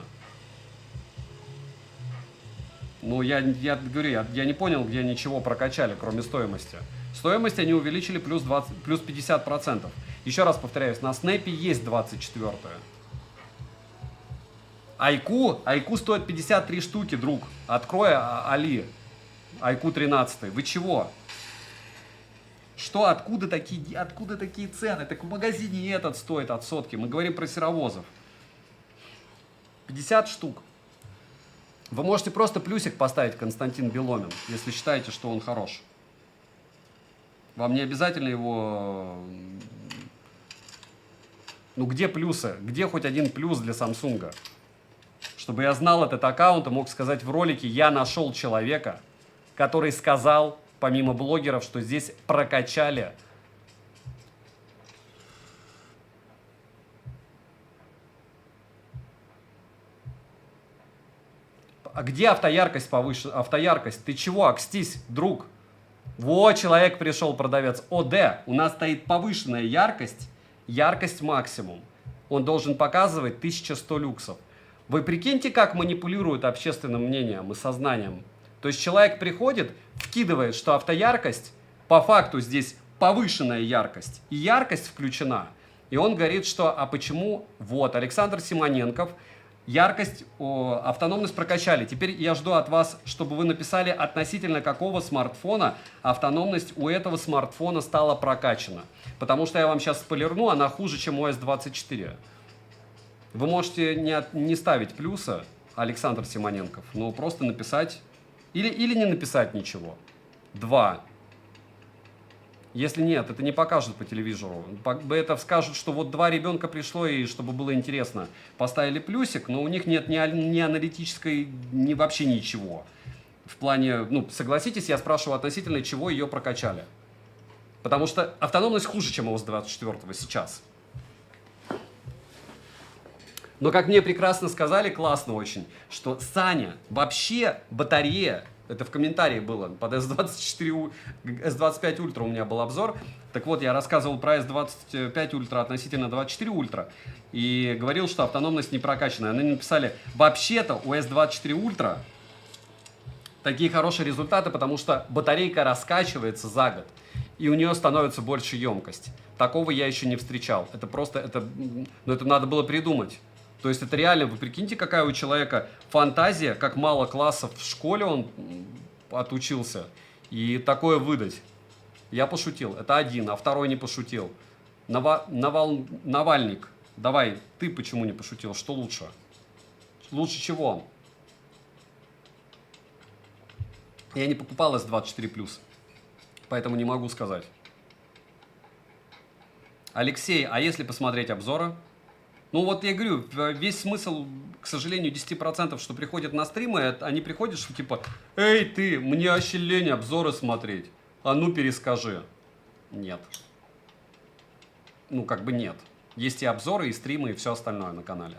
Ну, я говорю, я не понял, где ничего прокачали, кроме стоимости. Стоимость они увеличили плюс 50%. Еще раз повторяюсь, на Снэпе есть 24-е. Айку стоит 53 штуки, друг. Открой Али. Айку 13. Вы чего? Что, откуда такие цены? Так в магазине этот стоит от сотки. Мы говорим про серовозов. 50 штук. Вы можете просто плюсик поставить, Константин Беломин, если считаете, что он хорош. Вам не обязательно его... Ну где плюсы? Где хоть один плюс для Samsung? Чтобы я знал этот аккаунт и мог сказать в ролике, я нашел человека, который сказал, помимо блогеров, что здесь прокачали. А где автояркость повышена? Автояркость. Ты чего, окстись, друг? Вот человек пришел, продавец. ОД. У нас стоит повышенная яркость. Яркость максимум. Он должен показывать 1100 люксов. Вы прикиньте, как манипулируют общественным мнением и сознанием. То есть человек приходит, вкидывает, что автояркость, по факту здесь повышенная яркость, и яркость включена. И он говорит, что, а почему? Вот, Александр Симоненков, яркость, автономность прокачали. Теперь я жду от вас, чтобы вы написали, относительно какого смартфона автономность у этого смартфона стала прокачана. Потому что я вам сейчас спойлерну, она хуже, чем у S24. Вы можете не ставить плюса, Александр Симоненков, но просто написать, или не написать ничего. 2. Если нет, это не покажут по телевизору. Это скажут, что вот 2 ребенка пришло, и чтобы было интересно, поставили плюсик, но у них нет ни аналитической, ни вообще ничего. В плане, ну, согласитесь, я спрашиваю относительно чего ее прокачали. Потому что автономность хуже, чем у S24 сейчас. Но, как мне прекрасно сказали, классно очень, что Саня, вообще батарея, это в комментарии было, под S24, S25 Ultra у меня был обзор. Так вот, я рассказывал про S25 Ultra относительно 24 Ultra и говорил, что автономность не прокачанная. Они написали, вообще-то у S24 Ultra такие хорошие результаты, потому что батарейка раскачивается за год, и у нее становится больше емкость. Такого я еще не встречал. Это просто, это надо было придумать. То есть это реально, вы прикиньте, какая у человека фантазия, как мало классов в школе он отучился, и такое выдать. Я пошутил, это один, а второй не пошутил. Навальник, давай, ты почему не пошутил, что лучше? Лучше чего? Я не покупал S24+, поэтому не могу сказать. Алексей, а если посмотреть обзоры? Ну вот я говорю, весь смысл, к сожалению, 10%, что приходят на стримы, они приходят, что типа, эй ты, мне вообще лень обзоры смотреть, а ну перескажи. Нет. Ну как бы нет. Есть и обзоры, и стримы, и все остальное на канале.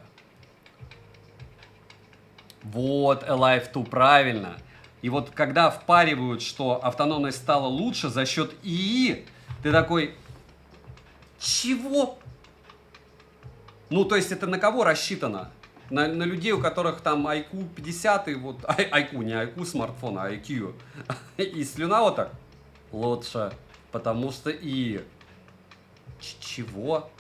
Вот, Alive 2, правильно. И вот когда впаривают, что автономность стала лучше за счет ИИ, ты такой, чего? Ну, то есть это на кого рассчитано? На людей, у которых там IQ 50, и вот, IQ, не IQ смартфона, а IQ. И слюна вот так? Лучше, потому что и... Чего?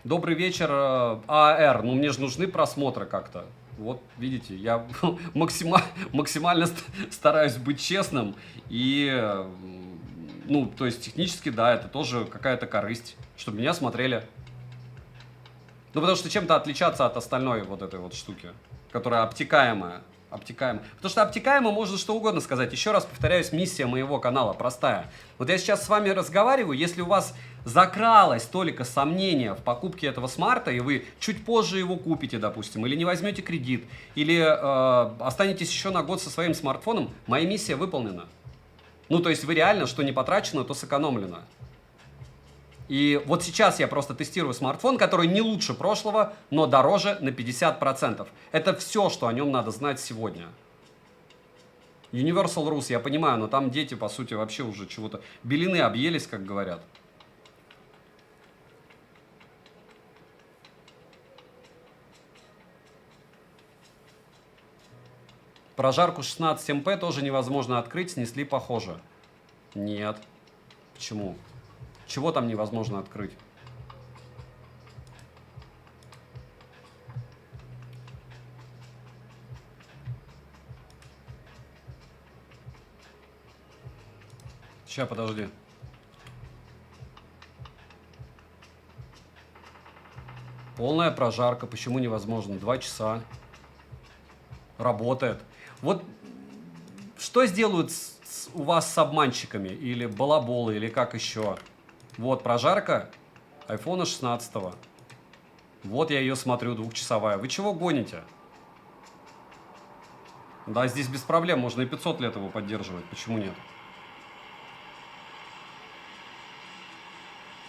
Добрый вечер, АР. Ну, мне же нужны просмотры как-то. Вот, видите, я максимально стараюсь быть честным и... Ну, то есть технически, да, это тоже какая-то корысть, чтобы меня смотрели. Ну, потому что чем-то отличаться от остальной вот этой вот штуки, которая обтекаемая. Потому что обтекаемо можно что угодно сказать. Еще раз повторяюсь, миссия моего канала простая. Вот я сейчас с вами разговариваю, если у вас закралось только сомнение в покупке этого смарта, и вы чуть позже его купите, допустим, или не возьмете кредит, или останетесь еще на год со своим смартфоном, моя миссия выполнена. Ну, то есть вы реально, что не потрачено, то сэкономлено. И вот сейчас я просто тестирую смартфон, который не лучше прошлого, но дороже на 50%. Это все, что о нем надо знать сегодня. Universal Rus, я понимаю, но там дети, по сути, вообще уже чего-то... Белины объелись, как говорят. Прожарку 16 МП тоже невозможно открыть, снесли похоже. Нет. Почему? Чего там невозможно открыть? Сейчас, подожди. Полная прожарка. Почему невозможно? 2 часа. Работает. Вот что сделают у вас с обманщиками? Или балаболы, или как еще? Вот прожарка айфона 16. Вот я ее смотрю, 2-часовая. Вы чего гоните? Да, здесь без проблем. Можно и 500 лет его поддерживать. Почему нет?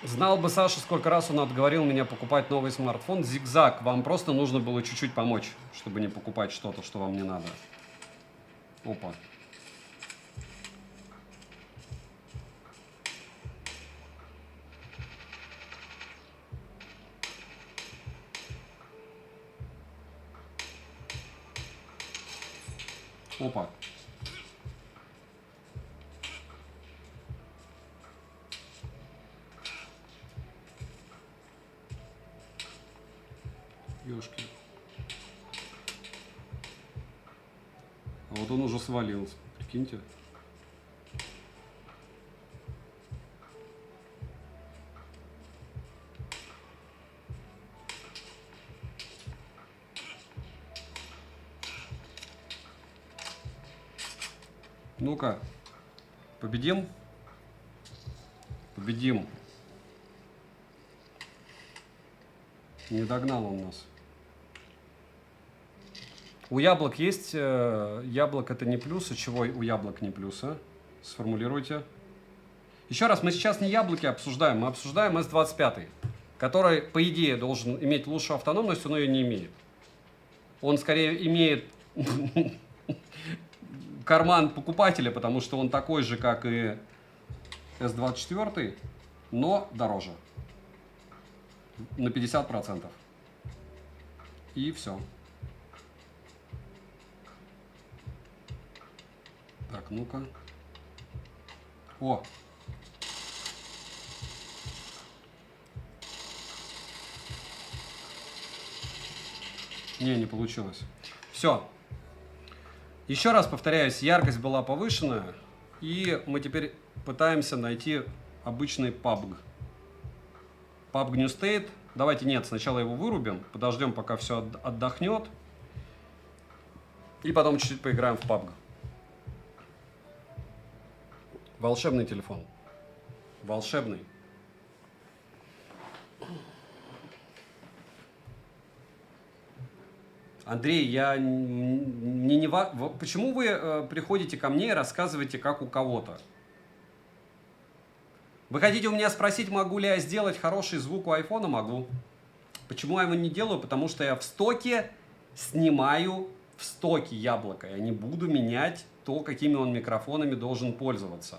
Знал бы Саша, сколько раз он отговорил меня покупать новый смартфон. Зигзаг. Вам просто нужно было чуть-чуть помочь, чтобы не покупать что-то, что вам не надо. Опа. Опа. Ёшки. А вот он уже свалился, прикиньте. Ну-ка, победим? Победим. Не догнал он нас. У яблок есть... яблок это не плюс. А чего у яблок не плюс, а? Сформулируйте. Еще раз, мы сейчас не яблоки обсуждаем. Мы обсуждаем S25, который, по идее, должен иметь лучшую автономность, но ее не имеет. Он скорее имеет... карман покупателя, потому что он такой же, как и S24, но дороже. На 50%. И все. Так, ну-ка. О! Не получилось. Все. Еще раз повторяюсь, яркость была повышена, и мы теперь пытаемся найти обычный PUBG. PUBG New State. Давайте нет, сначала его вырубим, подождем, пока все отдохнет, и потом чуть-чуть поиграем в PUBG. Волшебный телефон. Волшебный. Андрей, почему вы приходите ко мне и рассказываете, как у кого-то? Вы хотите у меня спросить, могу ли я сделать хороший звук у айфона? Могу. Почему я его не делаю? Потому что я в стоке снимаю в стоке яблоко. Я не буду менять то, какими он микрофонами должен пользоваться.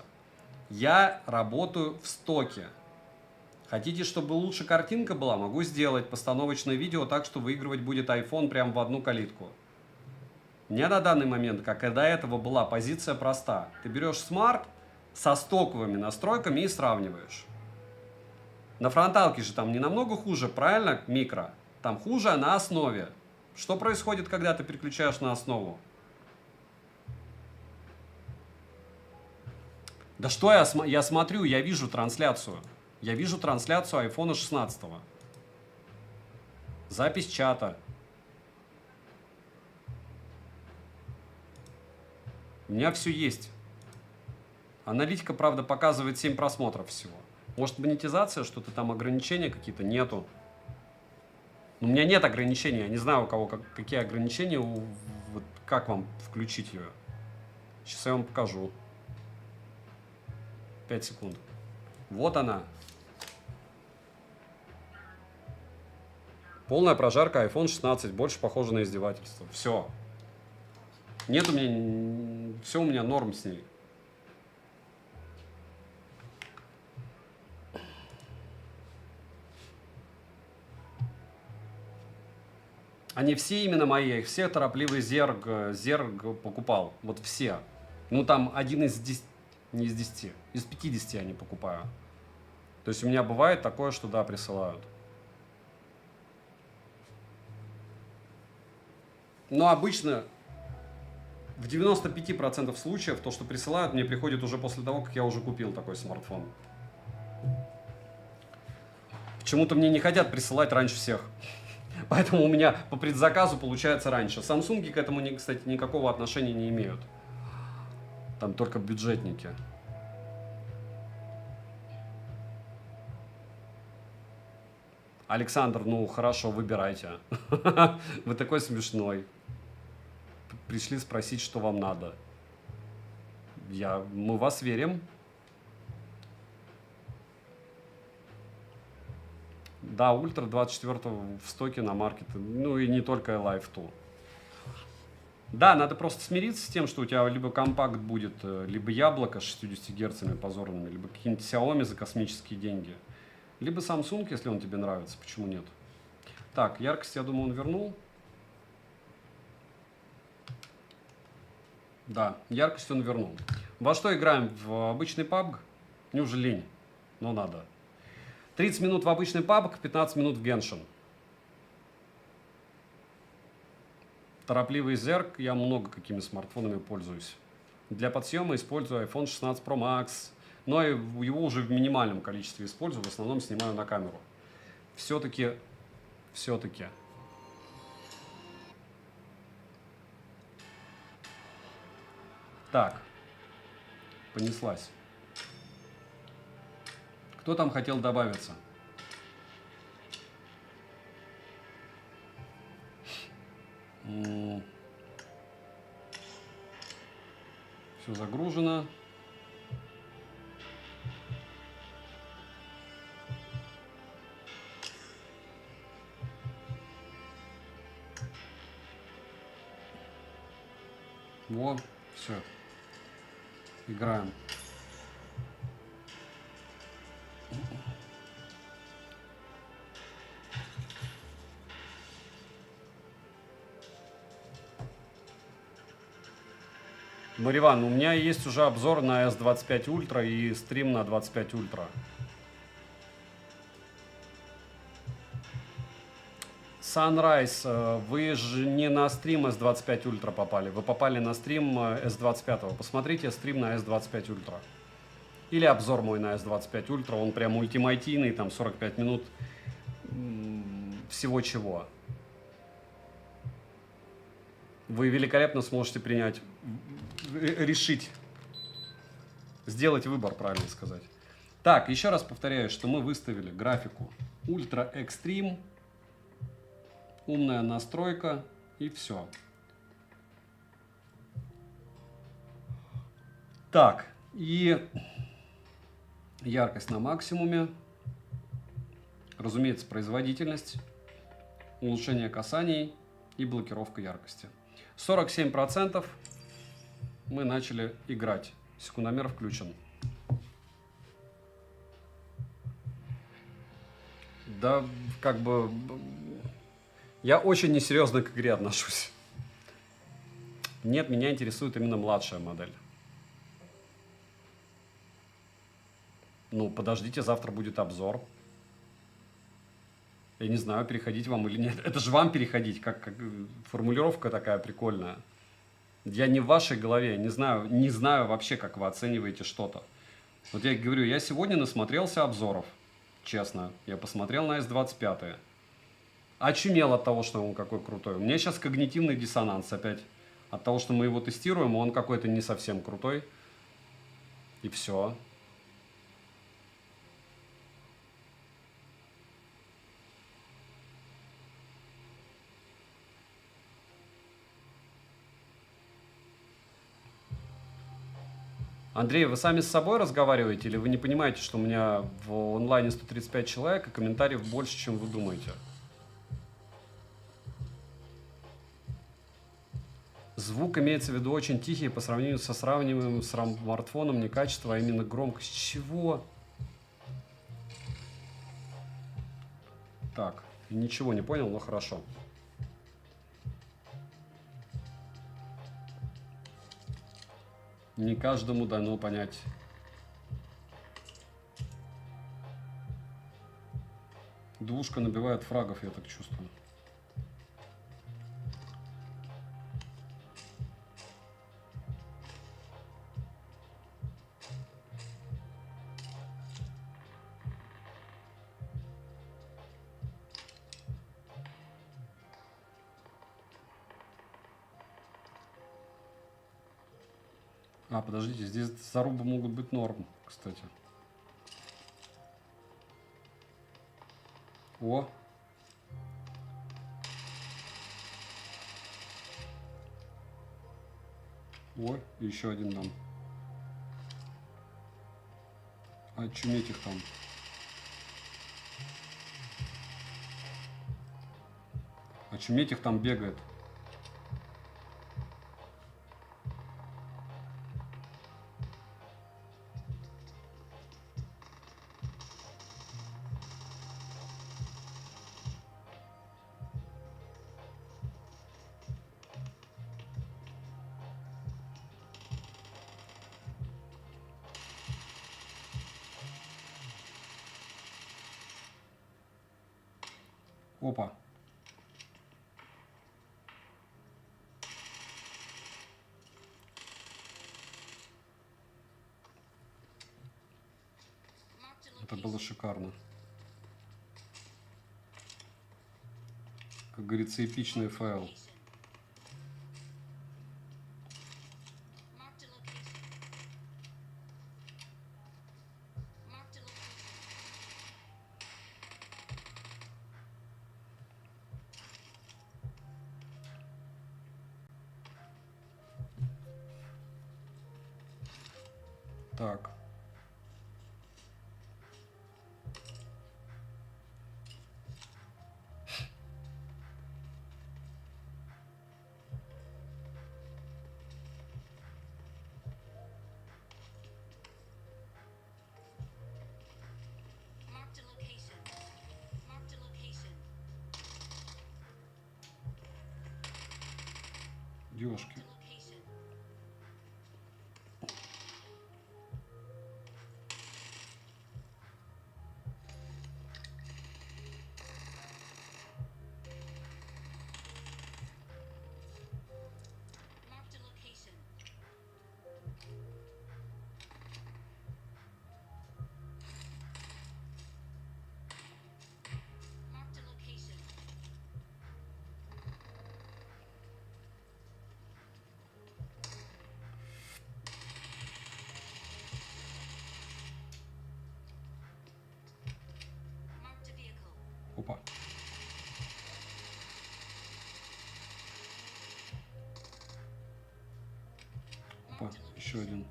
Я работаю в стоке. Хотите, чтобы лучше картинка была? Могу сделать постановочное видео так, что выигрывать будет iPhone прям в одну калитку. У меня на данный момент, как и до этого, была позиция проста. Ты берешь смарт со стоковыми настройками и сравниваешь. На фронталке же там не намного хуже, правильно, микро? Там хуже, а на основе. Что происходит, когда ты переключаешь на основу? Да что я смотрю, я вижу трансляцию. Я вижу трансляцию iPhone 16. Запись чата. У меня все есть. Аналитика, правда, показывает 7 просмотров всего. Может, монетизация, что-то там, ограничения какие-то? Нету. У меня нет ограничений. Я не знаю, у кого какие ограничения. Вот как вам включить ее? Сейчас я вам покажу. 5 секунд. Вот она. Полная прожарка iPhone 16. Больше похоже на издевательство. Все. Нет у меня... Все у меня норм с ней. Они все именно мои. Я их все торопливый зерг покупал. Вот все. Ну там один из 10... Не из 10. Из 50 я не покупаю. То есть у меня бывает такое, что да, присылают. Но обычно в 95% случаев то, что присылают, мне приходит уже после того, как я уже купил такой смартфон. Почему-то мне не хотят присылать раньше всех. Поэтому у меня по предзаказу получается раньше. Samsung к этому, кстати, никакого отношения не имеют. Там только бюджетники. Александр, ну хорошо, выбирайте. Вы такой смешной. Пришли спросить, что вам надо. Мы вас верим. Да, Ультра 24 в стоке на маркет. Ну и не только Live 2. Да, надо просто смириться с тем, что у тебя либо компакт будет, либо яблоко с 60 герцами позорными, либо какие-нибудь Xiaomi за космические деньги. Либо Samsung, если он тебе нравится. Почему нет? Так, яркость, я думаю, он вернул. Да, яркость он вернул. Во что играем? В обычный PUBG? Неужели лень? Но надо. 30 минут в обычный PUBG, 15 минут в Genshin. Торопливый зерк, я много какими смартфонами пользуюсь. Для подсъема использую iPhone 16 Pro Max, но его уже в минимальном количестве использую, в основном снимаю на камеру. Все-таки. Так, понеслась. Кто там хотел добавиться? Все загружено. Во, все. Играем. Мариван, у меня есть уже обзор на S25 Ultra и стрим на 25 Ultra. Sunrise, вы же не на стрим S25 Ultra попали, вы попали на стрим S25. Посмотрите стрим на S25 Ultra. Или обзор мой на S25 Ultra, он прям ультимативный, там 45 минут всего чего. Вы великолепно сможете решить, сделать выбор, правильно сказать. Так, еще раз повторяю, что мы выставили графику Ultra Extreme, умная настройка и все. Так, и яркость на максимуме, разумеется, производительность, улучшение касаний и блокировка яркости. 47% мы начали играть. Секундомер включен. Да, как бы... Я очень несерьезно к игре отношусь. Нет, меня интересует именно младшая модель. Ну, подождите, завтра будет обзор. Я не знаю, переходить вам или нет. Это же вам переходить, как формулировка такая прикольная. Я не в вашей голове, не знаю вообще, как вы оцениваете что-то. Вот я говорю, я сегодня насмотрелся обзоров, честно. Я посмотрел на S25. Очумел от того, что он какой крутой. У меня сейчас когнитивный диссонанс опять. От того, что мы его тестируем, он какой-то не совсем крутой. И все. Андрей, вы сами с собой разговариваете, или вы не понимаете, что у меня в онлайне 135 человек, и комментариев больше, чем вы думаете? Звук имеется в виду очень тихий по сравнению со сравниваемым смартфоном, не качество, а именно громкость. Чего? Так, ничего не понял, но хорошо. Не каждому дано понять. Двушка набивает фрагов, я так чувствую. А, подождите, здесь зарубы могут быть норм, кстати. О! Ой, еще один дам. Очуметь их там. Очуметь их там бегает. Опа. Это было шикарно. Как говорится, эпичный файл. Так. Ёшки. Опа. Опа, еще один.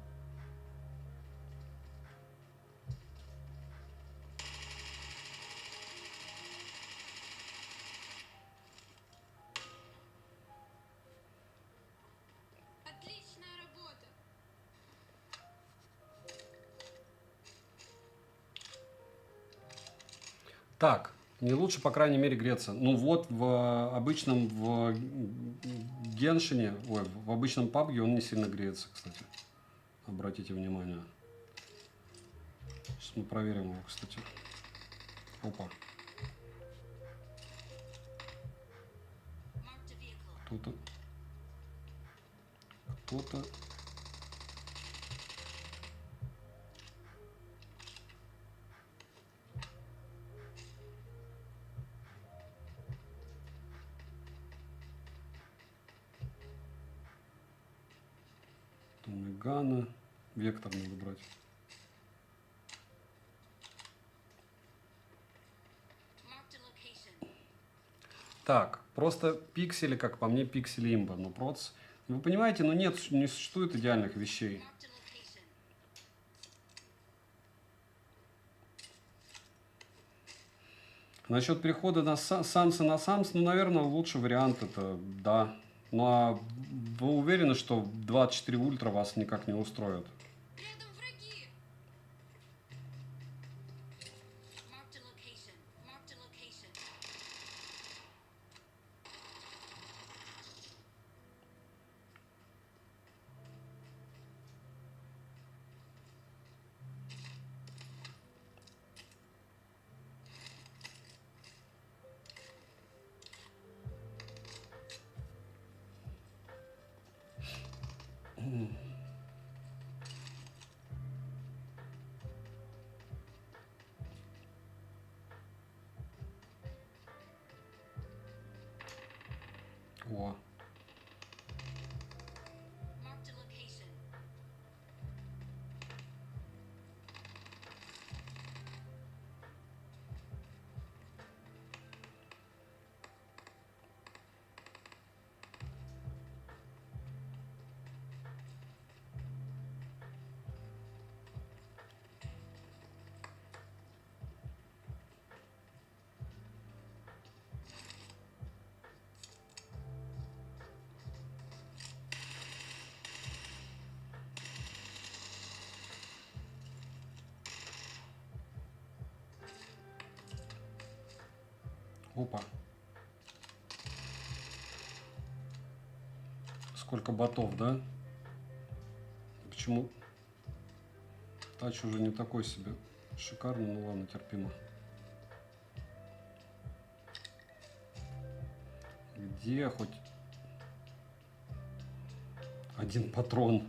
Отличная работа. Так, не лучше, по крайней мере, греться. Ну вот в обычном, в Геншине, ой, в обычном PUBG он не сильно греется, кстати. Обратите внимание. Сейчас мы проверим его, кстати. Опа. Кто-то. Кто-то. Мегана. Вектор надо брать. Так, просто пиксели, как по мне, пиксели имба. Но проц. Вы понимаете, ну нет, не существует идеальных вещей. Насчет перехода на самса на самс, ну, наверное, лучший вариант это да. Ну а вы уверены, что 24 ультра вас никак не устроит? Рядом враги. О. Опа. Сколько ботов, да? Почему? Тач уже не такой себе шикарный, ну ладно, терпимо. Где хоть один патрон?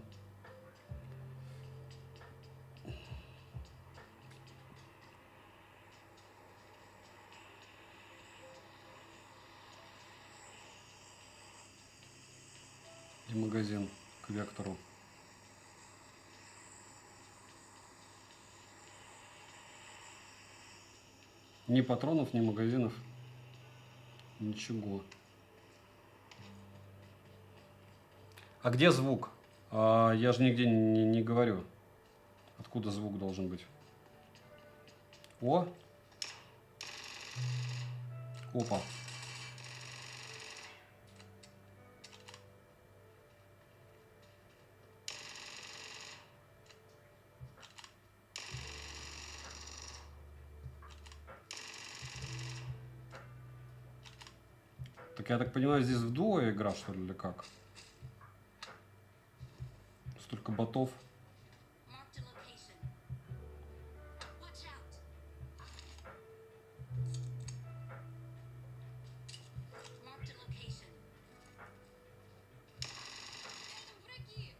И магазин к вектору. Ни патронов, ни магазинов. Ничего. А где звук? Я же нигде не говорю. Откуда звук должен быть? О! Опа. Так я так понимаю, здесь в дуо игра, что ли, или как? Столько ботов. Marked a location. Watch out. Marked a location. Рядом враги.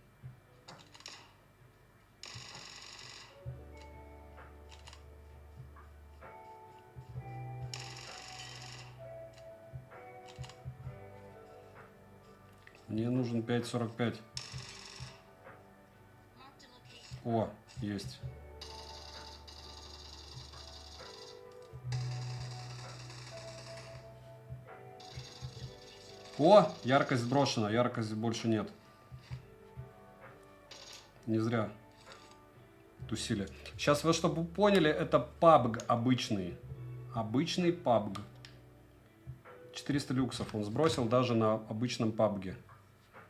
Мне нужен 5.45. Marked a location. О, есть. О, яркость сброшена, яркости больше нет. Не зря тусили. Сейчас вы, чтобы поняли, это PUBG обычный. Обычный PUBG. 400 люксов он сбросил даже на обычном PUBG.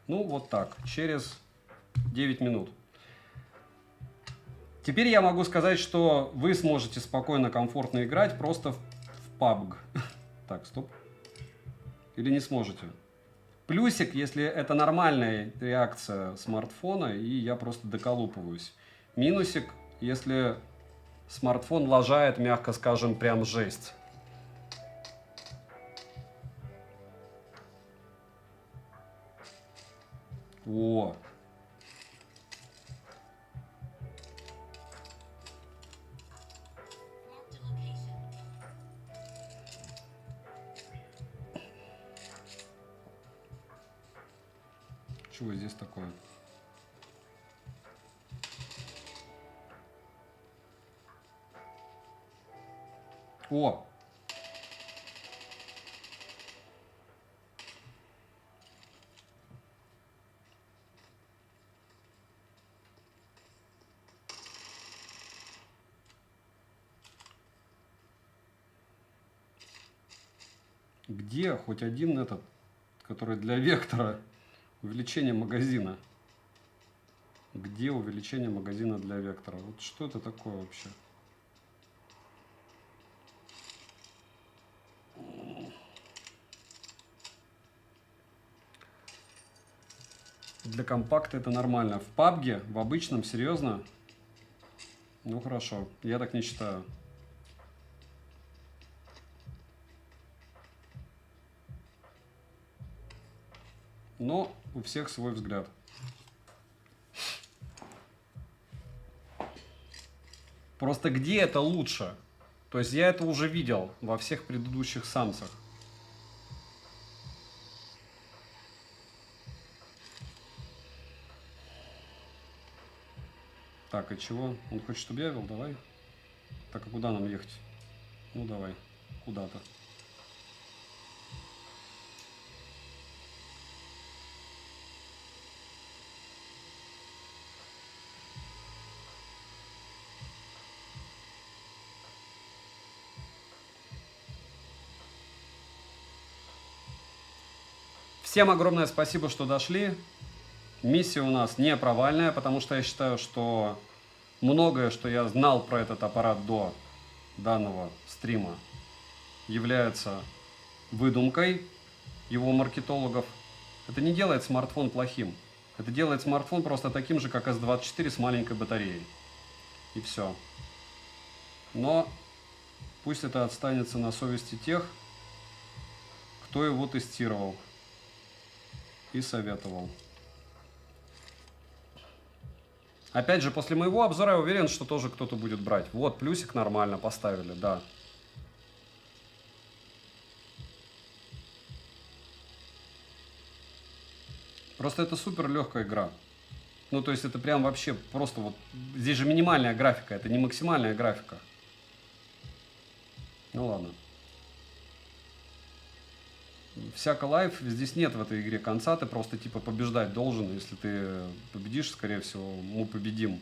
Ну, вот так. Через 9 минут. Теперь я могу сказать, что вы сможете спокойно, комфортно играть просто в PUBG. Так, стоп. Или не сможете. Плюсик, если это нормальная реакция смартфона, и я просто доколупываюсь. Минусик, если смартфон лажает, мягко скажем, прям жесть. О! Marked a location. Чего здесь такое? О! Где хоть один этот, который для вектора увеличение магазина? Где увеличение магазина для вектора? Вот что это такое вообще? Для компакта это нормально. В PUBG, в обычном, серьезно? Ну хорошо, я так не считаю. Но у всех свой взгляд. Просто где это лучше? То есть я это уже видел во всех предыдущих самсах. Так, и чего? Он хочет, чтобы я вел? Давай. Так, а куда нам ехать? Ну, давай. Куда-то. Всем огромное спасибо, что дошли. Миссия у нас не провальная, потому что я считаю, что многое, что я знал про этот аппарат до данного стрима, является выдумкой его маркетологов. Это не делает смартфон плохим. Это делает смартфон просто таким же, как S24 с маленькой батареей. И все. Но пусть это останется на совести тех, кто его тестировал. и советовал. Опять же, после моего обзора я уверен, что тоже кто-то будет брать. Вот, плюсик нормально поставили, да. Просто это супер легкая игра. Ну, то есть это прям вообще просто вот... Здесь же минимальная графика, это не максимальная графика. Ну ладно. Всяко лайф, здесь нет в этой игре конца, ты просто типа побеждать должен. Если ты победишь, скорее всего, мы победим.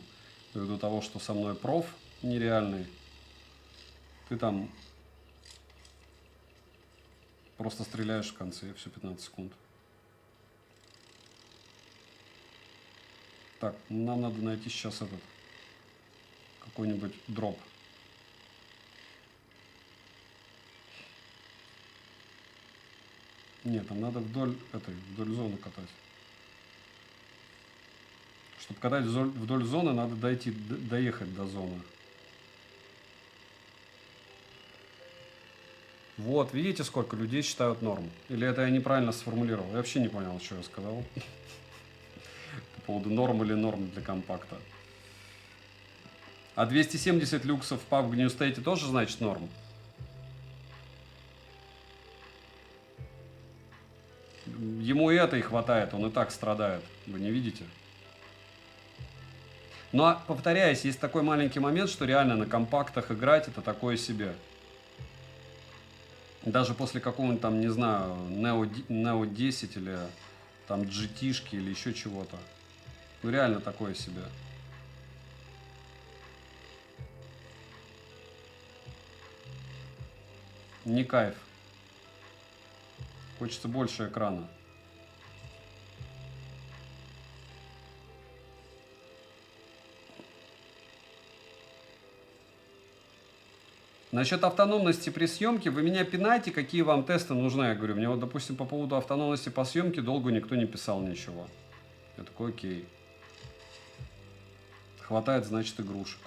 Ввиду того, что со мной проф нереальный. Ты там просто стреляешь в конце, и все, 15 секунд. Так, нам надо найти сейчас этот какой-нибудь дроп. Нет, там надо вдоль зоны катать. Чтобы катать вдоль зоны, надо доехать до зоны. Вот, видите, сколько людей считают норм? Или это я неправильно сформулировал? Я вообще не понял, что я сказал. По поводу норм или норм для компакта. А 270 люксов в PUBG New State тоже значит норм? Ему и это и хватает, он и так страдает. Вы не видите? Но, повторяюсь, есть такой маленький момент, что реально на компактах играть это такое себе. Даже после какого-нибудь там, не знаю, Neo 10 или там GT-шки или еще чего-то. Ну реально такое себе. Не кайф. Хочется больше экрана. Насчет автономности при съемке вы меня пинайте, какие вам тесты нужны. Я говорю, мне вот, допустим, по поводу автономности по съемке долго никто не писал ничего. Я такой, окей. Хватает, значит, игрушек.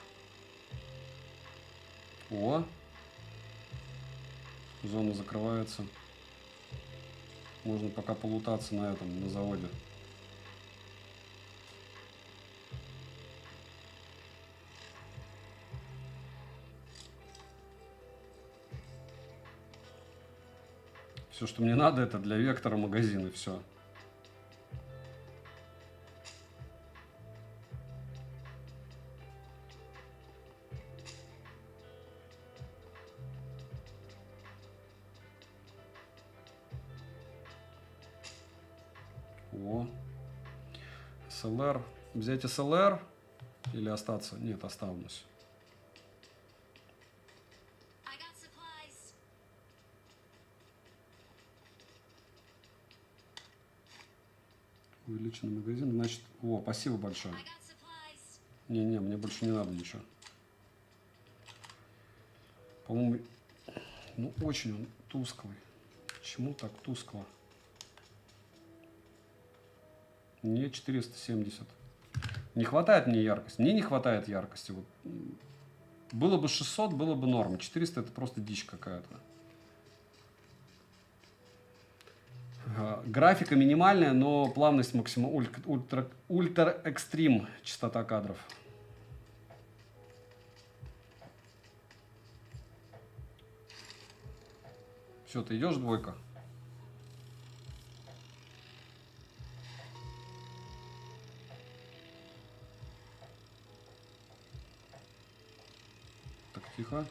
О! Зона закрывается. Можно пока полутаться на этом, на заводе. Все, что мне надо, это для вектора магазин и все. О. СЛР. Взять СЛР или остаться? Нет, останусь. I got supplies. Увеличенный магазин. Значит, о, спасибо большое. I got supplies. Не-не, мне больше не надо ничего. По-моему, ну очень он тусклый. Почему так тускло? Мне 470. Не хватает мне яркости. Мне не хватает яркости. Вот. Было бы 600, было бы норм. 400 это просто дичь какая-то. Графика минимальная, но плавность максимум. Ультра экстрим частота кадров. Все, ты идешь, двойка? Так, тихо.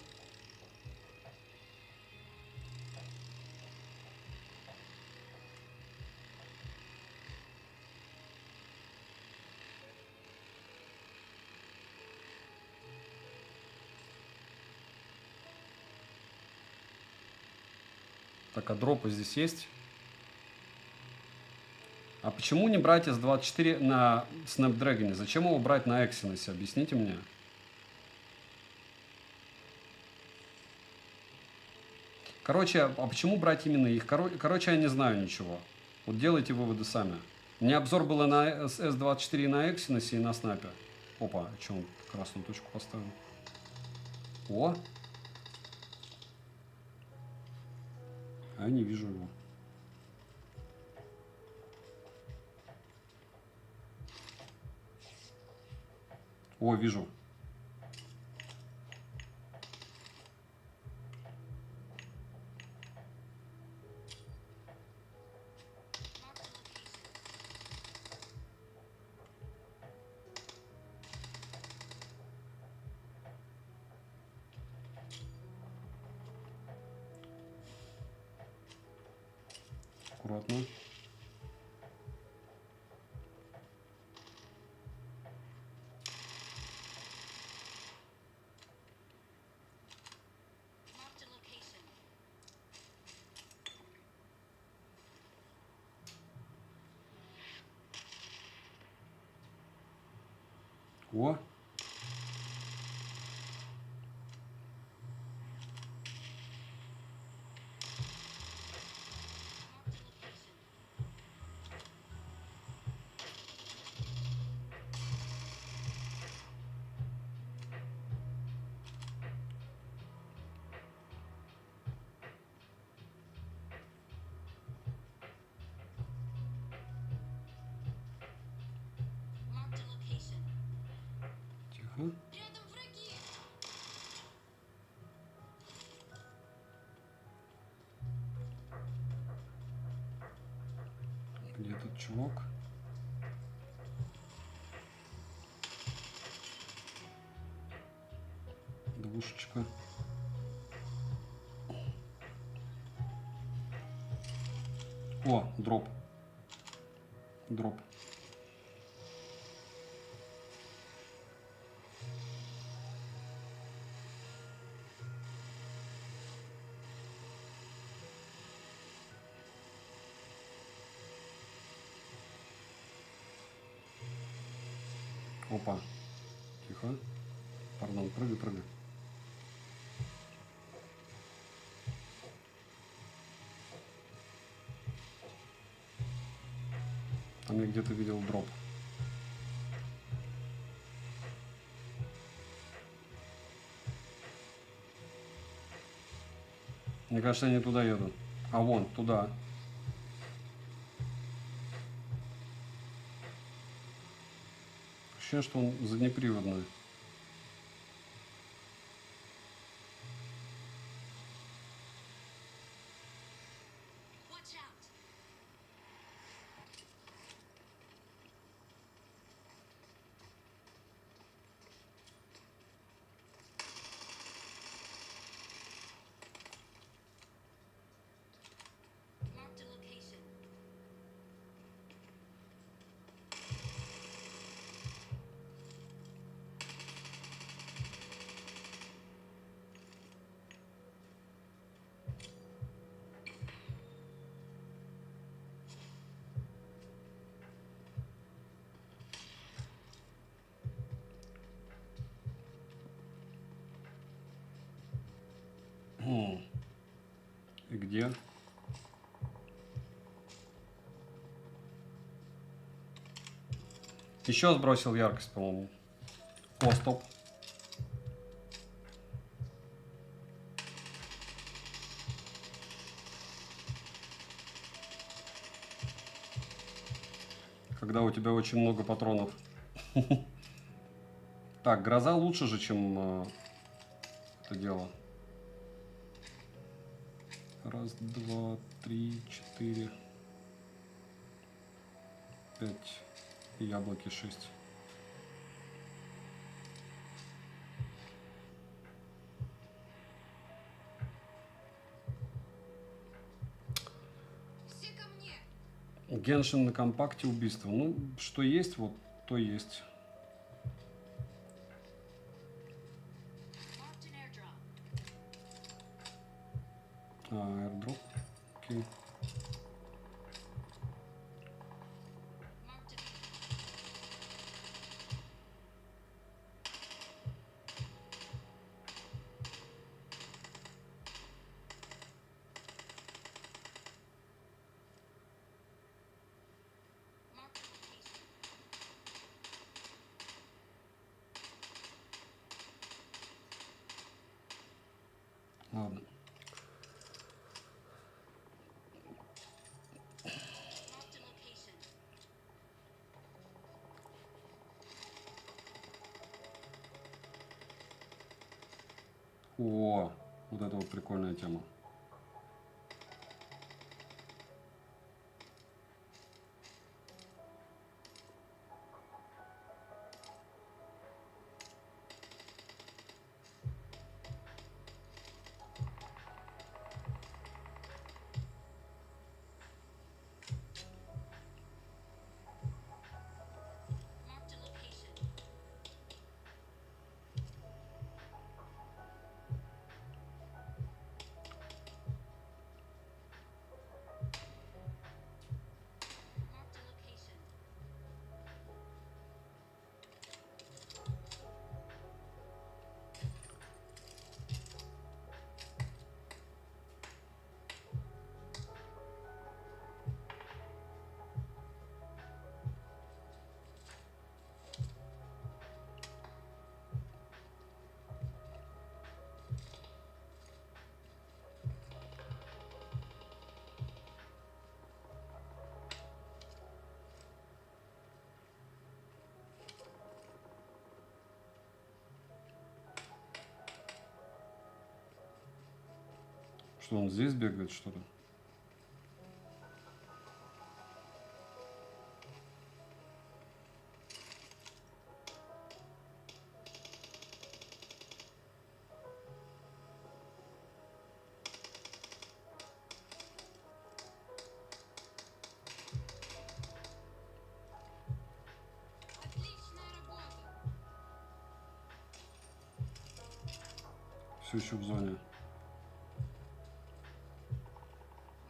Так, а дропы здесь есть? А почему не брать S24 на Snapdragon? Зачем его брать на Exynos? Объясните мне. Короче, а почему брать именно их? Короче, я не знаю ничего. Вот делайте выводы сами. У меня обзор был и на S24 и на Exynos, и на Снапе. Опа, что он красную точку поставил? О! А я не вижу его. О, вижу. Аккуратно. Marked a location. О. Marked a location. Marked a location. Тихо. Рядом враги. Где тут чувак? Двушечка. О, дроп. Дроп. Опа. Тихо. Пардон, прыгай, прыгай. Там я где-то видел дроп. Мне кажется, они туда едут. А вон, туда. Ощущение, что он заднеприводный. Watch out. Marked a location. И где? Еще сбросил яркость, по-моему. О, стоп. Когда у тебя очень много патронов. Так, гроза лучше же, чем это дело. Раз, два, три, четыре, 5. И яблоки 6. Все ко мне. Геншин на компакте убийство. Ну, что есть, вот то есть. Marked an airdrop. Airdrop. Окей. Marked a marked a location. Ладно. О, вот это вот прикольная тема. Marked a location. Marked a location. Что он здесь бегает, что ли? Отличная работа. Все еще в зоне.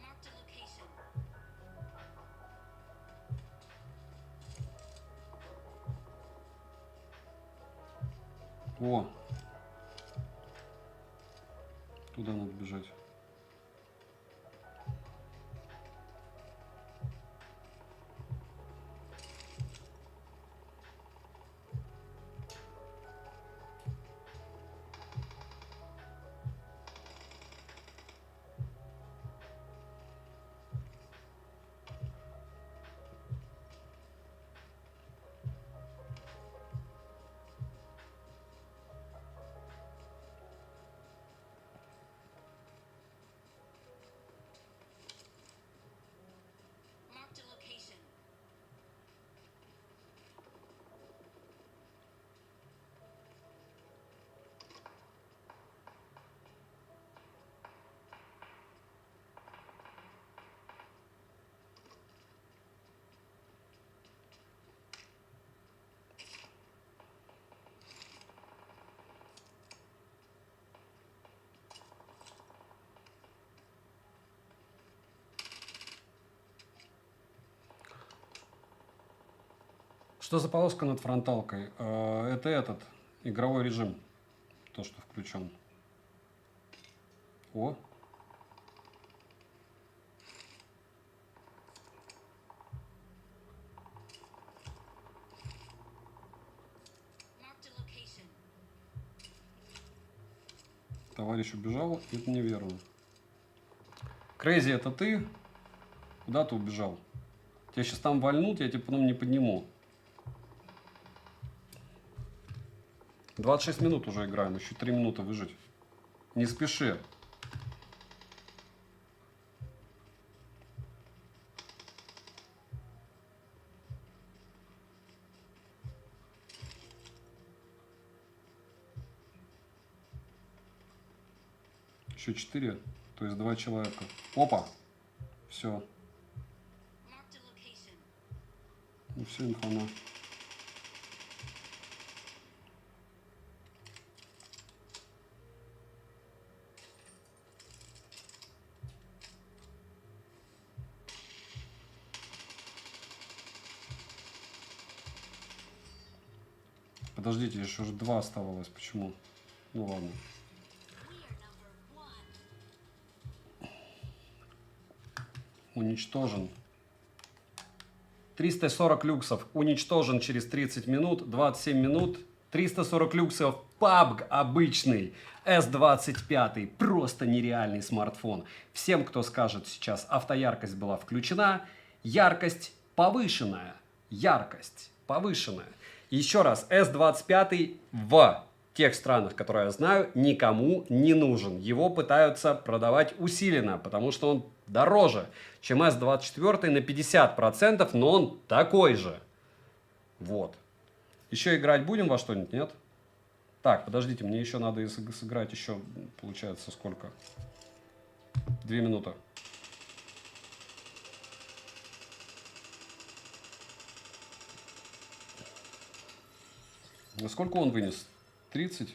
Marked a location. О! Туда надо бежать. Marked a location. Что за полоска над фронталкой? Это этот игровой режим. То, что включен. О! Marked a location. Товарищ убежал, это неверно. Крейзи, это ты? Куда ты убежал? Тебя сейчас там вальнут, я тебя потом не подниму. 26 минут уже играем, еще 3 минуты выжить. Не спеши. Еще 4, то есть 2 человека. Опа! Все. Marked a location. Ну все, инфана. Подождите, еще же 2 оставалось. Почему? Ну ладно. We are number one. Уничтожен. 340 люксов уничтожен через 30 минут, 27 минут. 340 люксов PUBG обычный, S25, просто нереальный смартфон. Всем, кто скажет сейчас, автояркость была включена, яркость повышенная. Яркость повышенная. Еще раз, S25 в тех странах, которые я знаю, никому не нужен. Его пытаются продавать усиленно, потому что он дороже, чем S24 на 50%, но он такой же. Вот. Еще играть будем во что-нибудь, нет? Так, подождите, мне еще надо сыграть еще, получается, сколько? 2 минуты. А сколько он вынес? 30?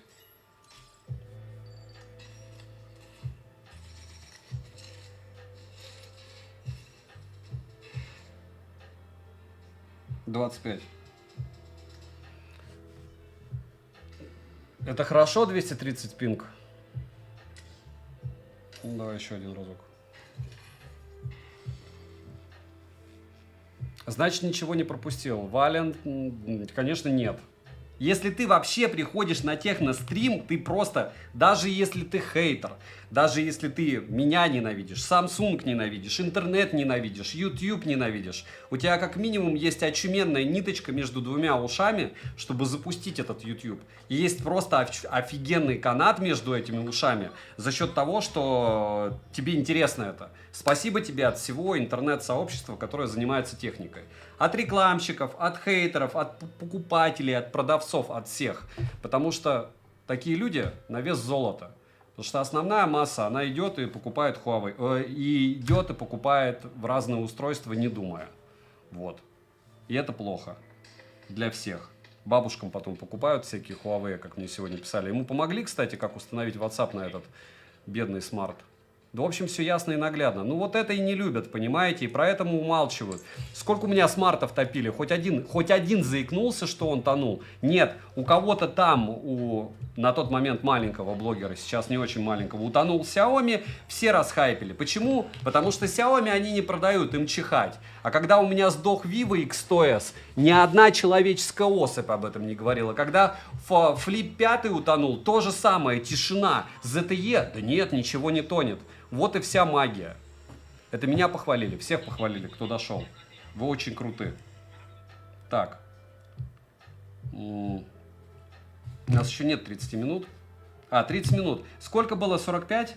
$25. Это хорошо, 230 пинг? Ну, давай еще один разок. Значит, ничего не пропустил. Валент, конечно, нет. Если ты вообще приходишь на техно-стрим, ты просто, даже если ты хейтер, даже если ты меня ненавидишь, Samsung ненавидишь, интернет ненавидишь, YouTube ненавидишь, у тебя как минимум есть очуменная ниточка между двумя ушами, чтобы запустить этот YouTube. И есть просто офигенный канат между этими ушами за счет того, что тебе интересно это. Спасибо тебе от всего интернет-сообщества, которое занимается техникой. От рекламщиков, от хейтеров, от покупателей, от продавцов, от всех. Потому что такие люди на вес золота. Потому что основная масса, она идет и покупает Huawei. И идет и покупает в разные устройства, не думая. Вот. И это плохо. Для всех. Бабушкам потом покупают всякие Huawei, как мне сегодня писали. Ему помогли, кстати, как установить WhatsApp на этот бедный смарт. Да, в общем, все ясно и наглядно. Ну, вот это и не любят, понимаете, и про это умалчивают. Сколько у меня смартов топили? Хоть один заикнулся, что он тонул? Нет, у кого-то там, на тот момент маленького блогера, сейчас не очень маленького, утонул Xiaomi, все расхайпили. Почему? Потому что Xiaomi они не продают, им чихать. А когда у меня сдох Vivo X100S, ни одна человеческая особь об этом не говорила. Когда Flip 5 утонул, то же самое, тишина. ZTE, да нет, ничего не тонет. Вот и вся магия. Это меня похвалили, всех похвалили, кто дошел. Вы очень круты. Так. У нас еще нет 30 минут. 30 минут. Сколько было? 45?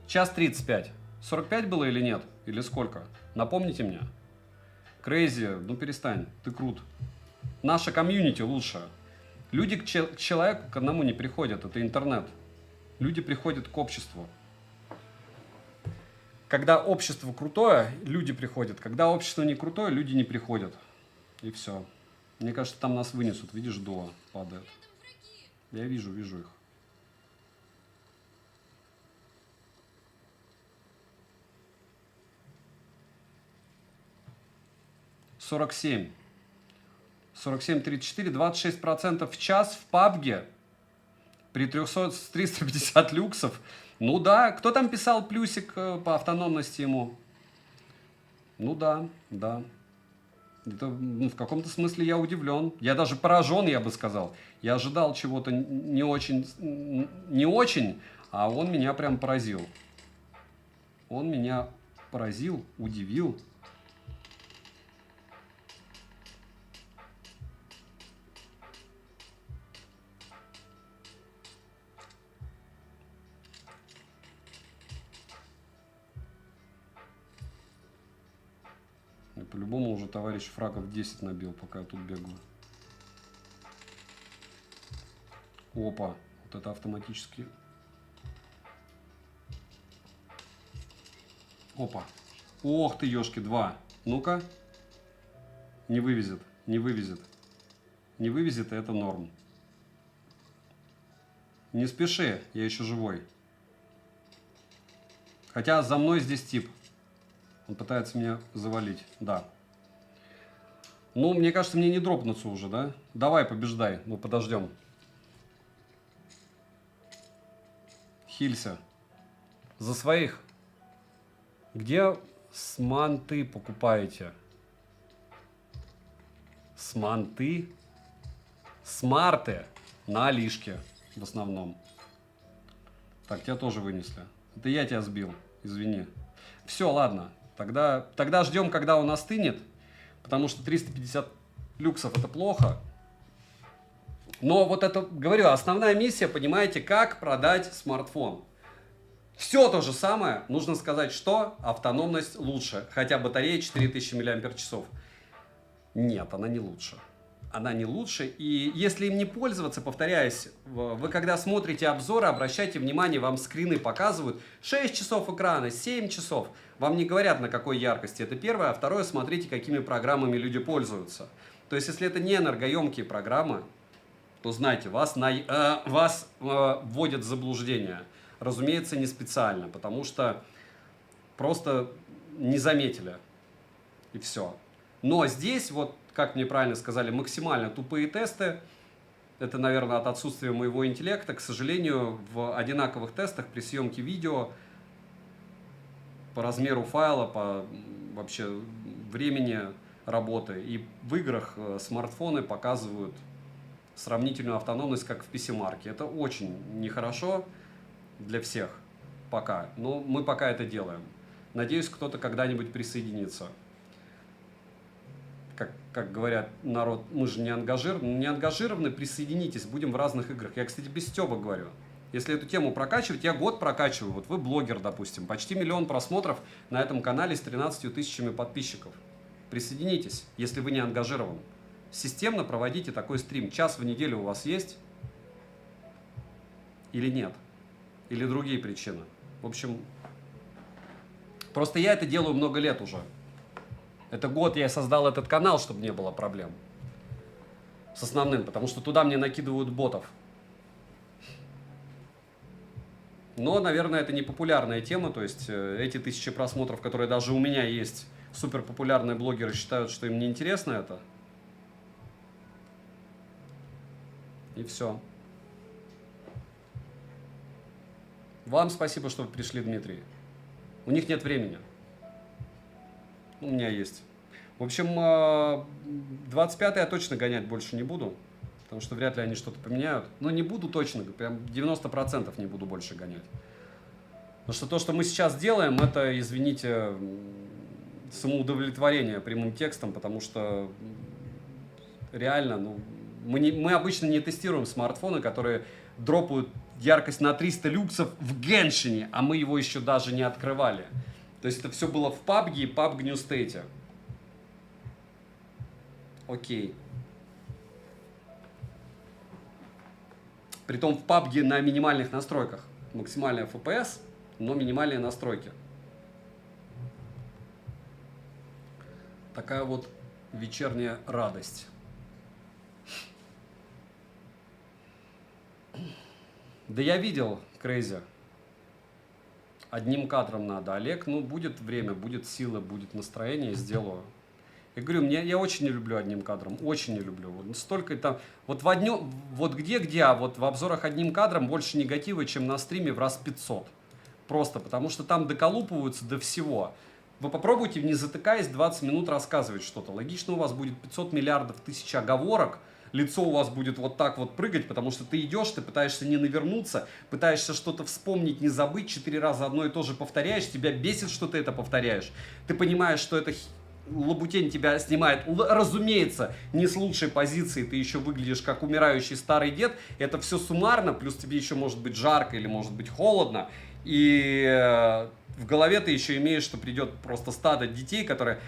Час 35. 45 было или нет? Или сколько? Напомните мне. Крейзи, ну перестань, ты крут. Наша комьюнити лучше. Люди к человеку, к одному не приходят, это интернет. Люди приходят к обществу. Когда общество крутое, люди приходят. Когда общество не крутое, люди не приходят. И все. Мне кажется, там нас вынесут. Видишь, дуа падает. Я вижу их. $47. 47,34, 26% в час в PUBG при 350 люксов. Ну да, кто там писал плюсик по автономности ему? Ну да. Это, в каком-то смысле я удивлен. Я даже поражен, я бы сказал. Я ожидал чего-то не очень, а он меня прям поразил. Он меня поразил, удивил. По-любому уже товарищ фрагов 10 набил, пока я тут бегаю. Опа, вот это автоматически. Опа. Ох ты, ёшки, 2. Ну-ка. Не вывезет, не вывезет. Не вывезет, и это норм. Не спеши, я еще живой. Хотя за мной здесь тип. Он пытается меня завалить, да. Ну, мне кажется, мне не дропнуться уже, да? Давай, побеждай, ну подождем. Хилься. За своих. Где сманты покупаете? Сманты? Смарты на Алишке в основном. Так, тебя тоже вынесли. Это я тебя сбил, извини. Все, ладно. Тогда ждем, когда он остынет, потому что 350 люксов это плохо. Но вот это, говорю, основная миссия, понимаете, как продать смартфон. Все то же самое, нужно сказать, что автономность лучше, хотя батарея 4000 мАч. Нет, она не лучше. Она не лучше, и если им не пользоваться, повторяюсь, вы когда смотрите обзоры, обращайте внимание, вам скрины показывают 6 часов экрана, 7 часов. Вам не говорят, на какой яркости, это первое. А второе, смотрите, какими программами люди пользуются. То есть, если это не энергоемкие программы, то знайте, вас вводят в заблуждение. Разумеется, не специально, потому что просто не заметили. И все. Но здесь, вот, как мне правильно сказали, максимально тупые тесты. Это, наверное, от отсутствия моего интеллекта. К сожалению, в одинаковых тестах при съемке видео по размеру файла, по вообще времени работы и в играх смартфоны показывают сравнительную автономность, как в PC-марке. Это очень нехорошо для всех пока, но мы пока это делаем. Надеюсь, кто-то когда-нибудь присоединится. Как говорят народ, мы же не ангажированы, присоединитесь, будем в разных играх. Я, кстати, без стёба говорю. Если эту тему прокачивать, я год прокачиваю. Вот вы блогер, допустим, почти 1 миллион просмотров на этом канале с 13 тысячами подписчиков. Присоединитесь, если вы не ангажирован. Системно проводите такой стрим. Час в неделю у вас есть? Или нет? Или другие причины? В общем, просто я это делаю много лет уже. Это год я создал этот канал, чтобы не было проблем с основным, потому что туда мне накидывают ботов. Но, наверное, это не популярная тема, то есть эти 1000 просмотров, которые даже у меня есть, супер популярные блогеры считают, что им не интересно это. И все. Вам спасибо, что вы пришли, Дмитрий. У них нет времени. У меня есть. В общем, 25-й я точно гонять больше не буду, потому что вряд ли они что-то поменяют. Но не буду точно, прям 90% не буду больше гонять. Потому что то, что мы сейчас делаем, это, извините, самоудовлетворение прямым текстом, потому что реально, ну, мы обычно не тестируем смартфоны, которые дропают яркость на 300 люксов в Геншине, а мы его еще даже не открывали. То есть это все было в PUBG и PUBG New State. Окей. Притом в PUBG на минимальных настройках. Максимальная FPS, но минимальные настройки. Такая вот вечерняя радость. Да я видел, Крейзи. Одним кадром надо. Олег, ну, будет время, будет сила, будет настроение, сделаю. Я говорю, я очень не люблю одним кадром, очень не люблю. Вот столько там, вот вот где, а вот в обзорах одним кадром больше негатива, чем на стриме в раз 500. Просто потому что там доколупываются до всего. Вы попробуйте, не затыкаясь, 20 минут рассказывать что-то. Логично, у вас будет 500 миллиардов тысяч оговорок, лицо у вас будет вот так вот прыгать, потому что ты идешь, ты пытаешься не навернуться, пытаешься что-то вспомнить, не забыть, 4 раза одно и то же повторяешь, тебя бесит, что ты это повторяешь. Ты понимаешь, что это лабутень тебя снимает, разумеется, не с лучшей позиции, ты еще выглядишь как умирающий старый дед, это все суммарно, плюс тебе еще может быть жарко или может быть холодно, и в голове ты еще имеешь, что придет просто стадо детей, которые,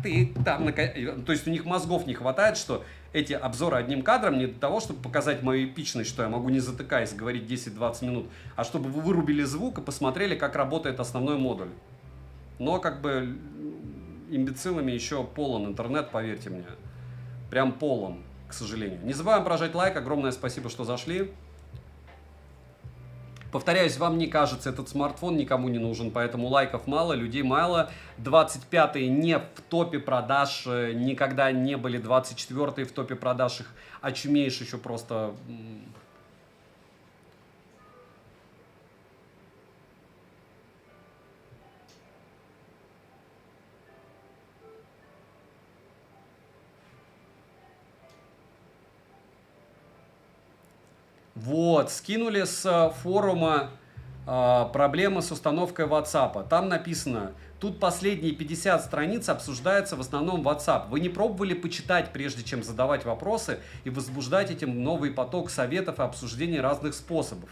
ты там, то есть у них мозгов не хватает, что эти обзоры одним кадром не для того, чтобы показать мою эпичность, что я могу не затыкаясь говорить 10-20 минут, а чтобы вы вырубили звук и посмотрели, как работает основной модуль. Но как бы имбецилами еще полон интернет, поверьте мне. Прям полон, к сожалению. Не забываем прожать лайк. Огромное спасибо, что зашли. Повторяюсь, вам не кажется, этот смартфон никому не нужен, поэтому лайков мало, людей мало. 25-е не в топе продаж, никогда не были 24-е в топе продаж, их очумеешь еще просто... Вот, скинули с форума проблемы с установкой WhatsApp. Там написано, Тут последние 50 страниц обсуждается в основном WhatsApp. Вы не пробовали почитать, прежде чем задавать вопросы и возбуждать этим новый поток советов и обсуждений разных способов?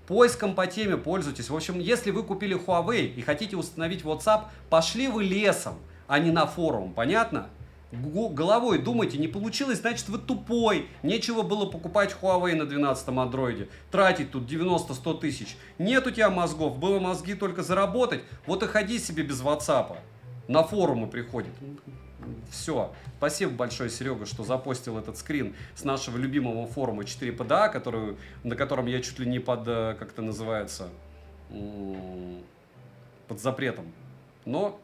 Поиском по теме пользуйтесь. В общем, если вы купили Huawei и хотите установить WhatsApp, пошли вы лесом, а не на форум. Понятно? Головой думайте, не получилось, значит вы тупой. Нечего было покупать Huawei на 12-м андроиде. Тратить тут 90-100 тысяч. Нет у тебя мозгов, было мозги только заработать. Вот и ходи себе без WhatsApp. На форумы приходит. Все. Спасибо большое, Серега, что запостил этот скрин с нашего любимого форума 4PDA, на котором я чуть ли не под, как это называется, под запретом. Но...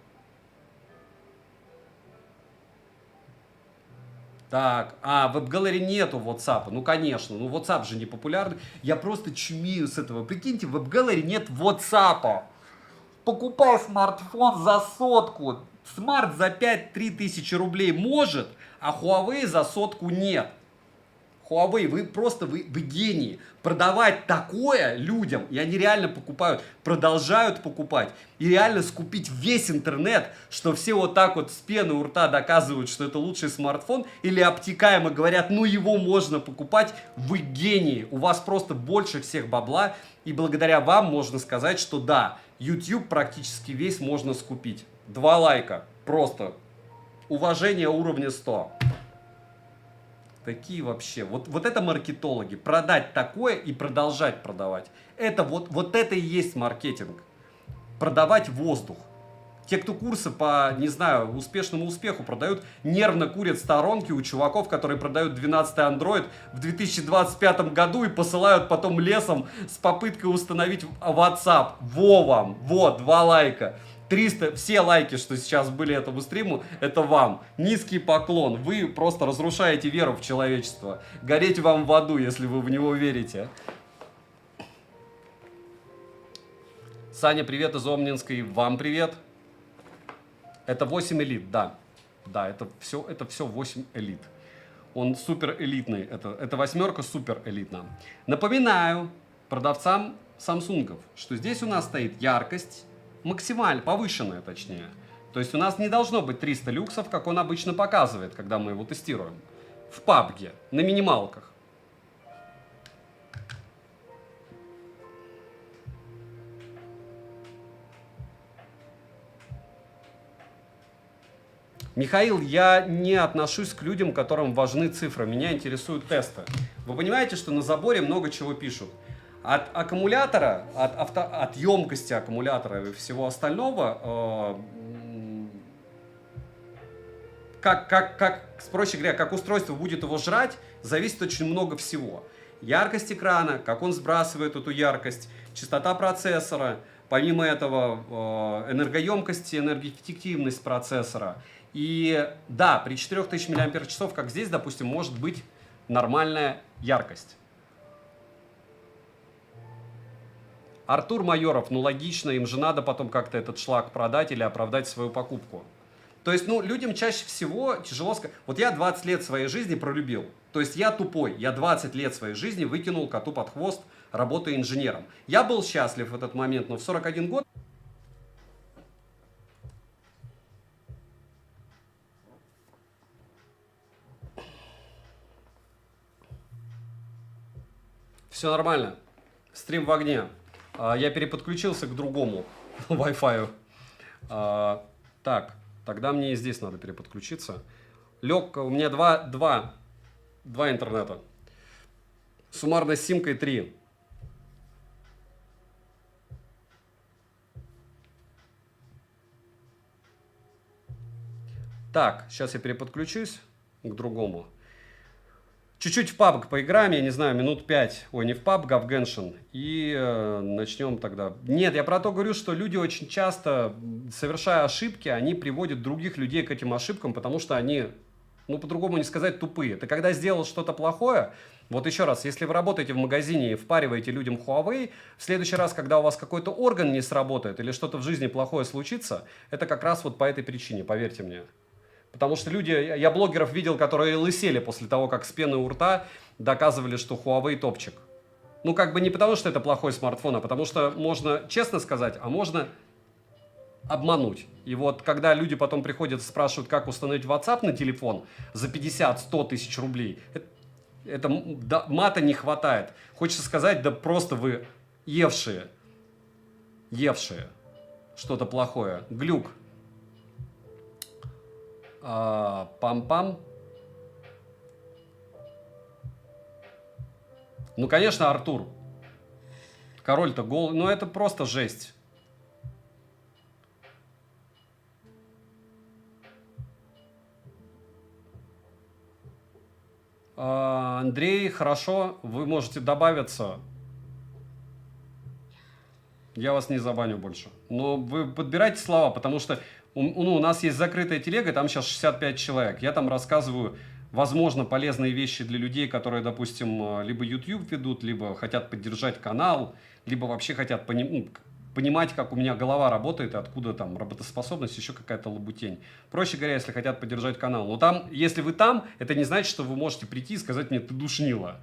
Так, в WebGallery нету WhatsApp. Ну, конечно, ну WhatsApp же не популярный. Я просто чумею с этого. Прикиньте, в WebGallery нет WhatsApp. Покупай смартфон за 100. Смарт за 5-3 тысячи рублей может, а Huawei за 100 нет. Huawei, вы гении. Продавать такое людям, и они реально покупают, продолжают покупать, и реально скупить весь интернет, что все вот так вот с пены у рта доказывают, что это лучший смартфон, или обтекаемо говорят, ну его можно покупать, вы гении. У вас просто больше всех бабла, и благодаря вам можно сказать, что да, YouTube практически весь можно скупить. 2 лайка. Просто уважение уровня 100. Такие вообще. Вот это маркетологи. Продать такое и продолжать продавать. Это вот это и есть маркетинг. Продавать воздух. Те, кто курсы по, не знаю, успешному успеху продают, нервно курят сторонки у чуваков, которые продают 12-й Android в 2025 году и посылают потом лесом с попыткой установить WhatsApp. Во вам. Вот, 2 лайка. 300, все лайки, что сейчас были этому стриму, это вам. Низкий поклон. Вы просто разрушаете веру в человечество. Гореть вам в аду, если вы в него верите. Саня, привет из Омнинской. Вам привет. Это 8 элит, да. Да, это все 8 элит. Он супер элитный. Это 8 супер элитна. Напоминаю продавцам самсунгов, что здесь у нас стоит яркость, максимально повышенная, точнее. То есть у нас не должно быть 300 люксов, как он обычно показывает, когда мы его тестируем. В PUBG, на минималках. Михаил, я не отношусь к людям, которым важны цифры. Меня интересуют тесты. Вы понимаете, что на заборе много чего пишут. От аккумулятора, от емкости аккумулятора и всего остального, проще говоря, как устройство будет его жрать, зависит очень много всего. Яркость экрана, как он сбрасывает эту яркость, частота процессора, помимо этого энергоемкость и энергоэффективность процессора. И да, при 4000 мАч, как здесь, допустим, может быть нормальная яркость. Артур Майоров, ну логично, им же надо потом как-то этот шлак продать или оправдать свою покупку. То есть, ну, людям чаще всего тяжело сказать. Вот я 20 лет своей жизни пролюбил. То есть я тупой. Я 20 лет своей жизни выкинул коту под хвост, работая инженером. Я был счастлив в этот момент, но в 41 год... Все нормально. Стрим в огне. Я переподключился к другому Wi-Fi. Так, тогда мне и здесь надо переподключиться. Лег, у меня два интернета. Суммарно с симкой 3. Так, сейчас я переподключусь к другому. Чуть-чуть в PUBG поиграем, я не знаю, минут 5. Ой, не в PUBG, а в Genshin. И начнем тогда. Нет, я про то говорю, что люди очень часто, совершая ошибки, они приводят других людей к этим ошибкам, потому что они, ну, по-другому не сказать, тупые. Ты когда сделал что-то плохое, вот еще раз, если вы работаете в магазине и впариваете людям Huawei, в следующий раз, когда у вас какой-то орган не сработает или что-то в жизни плохое случится, это как раз вот по этой причине, поверьте мне. Потому что люди, я блогеров видел, которые лысели после того, как с пены у рта доказывали, что Huawei топчик. Ну, как бы не потому, что это плохой смартфон, а потому что можно честно сказать, а можно обмануть. И вот когда люди потом приходят и спрашивают, как установить WhatsApp на телефон за 50-100 тысяч рублей, это да, мата не хватает. Хочется сказать, да просто вы евшие. Что-то плохое. Глюк. Пам-пам. Ну, конечно, Артур. Король-то голый. Ну, это просто жесть. Андрей, хорошо, вы можете добавиться. Я вас не забаню больше. Но вы подбирайте слова, потому что у нас есть закрытая телега, там сейчас 65 человек. Я там рассказываю, возможно, полезные вещи для людей, которые, допустим, либо YouTube ведут, либо хотят поддержать канал, либо вообще хотят понимать, как у меня голова работает, и откуда там работоспособность, еще какая-то лабутень. Проще говоря, если хотят поддержать канал. Но там, если вы там, это не значит, что вы можете прийти и сказать мне: ты душнила.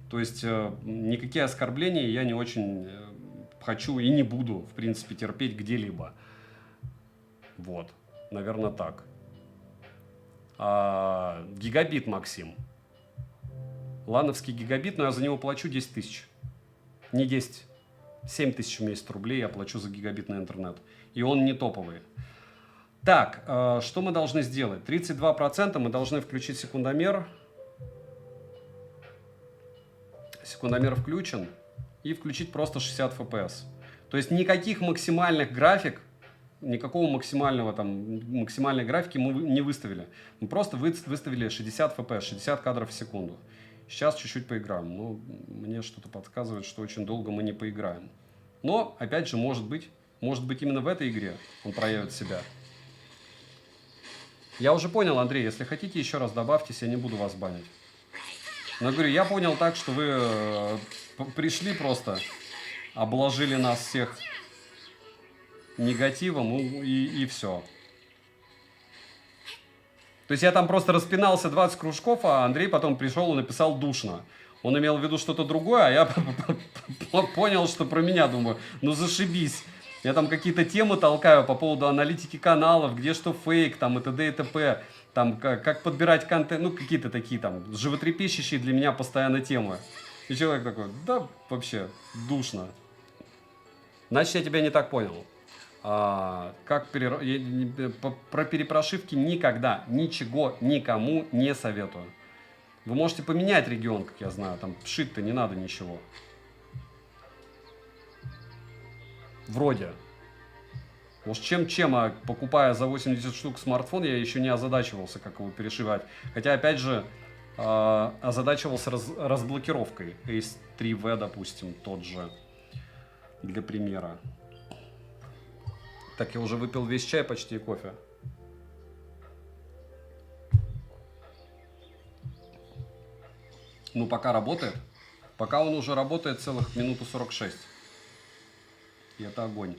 То есть никакие оскорбления я не очень хочу и не буду, в принципе, терпеть где-либо. Вот, наверное, так. Гигабит, Максим. Лановский гигабит, но я за него плачу 10 тысяч. Не 10. 7 тысяч в месяц рублей я плачу за гигабитный интернет. И он не топовый. Так, что мы должны сделать? 32% мы должны включить секундомер. Секундомер включен. И включить просто 60 FPS. То есть никаких максимальных график, никакой максимальной графики мы не выставили. Мы просто выставили 60 FPS, 60 кадров в секунду. Сейчас чуть-чуть поиграем. Но мне что-то подсказывает, что очень долго мы не поиграем. Но, опять же, может быть именно в этой игре он проявит себя. Я уже понял, Андрей, если хотите, еще раз добавьтесь, я не буду вас банить. Но говорю, я понял так, что вы пришли просто, обложили нас всех негативом и все. То есть я там просто распинался 20 кружков, а Андрей потом пришел и написал душно. Он имел в виду что-то другое, а я понял, что про меня думаю. Ну зашибись. Я там какие-то темы толкаю по поводу аналитики каналов, где что фейк, там и т.д. и т.п. Там как подбирать контент, ну какие-то такие там животрепещущие для меня постоянно темы. И человек такой: да вообще душно. Значит, я тебя не так понял. Про перепрошивки никогда ничего никому не советую. Вы можете поменять регион, как я знаю, там шить-то не надо ничего. Вроде. Может, чем, а покупая за 80 штук смартфон, я еще не озадачивался, как его перешивать. Хотя, опять же, озадачивался разблокировкой. Ace 3V, допустим, тот же, для примера. Так, я уже выпил весь чай почти и кофе. Ну, пока работает. Пока он уже работает целых минуту 46. И это огонь.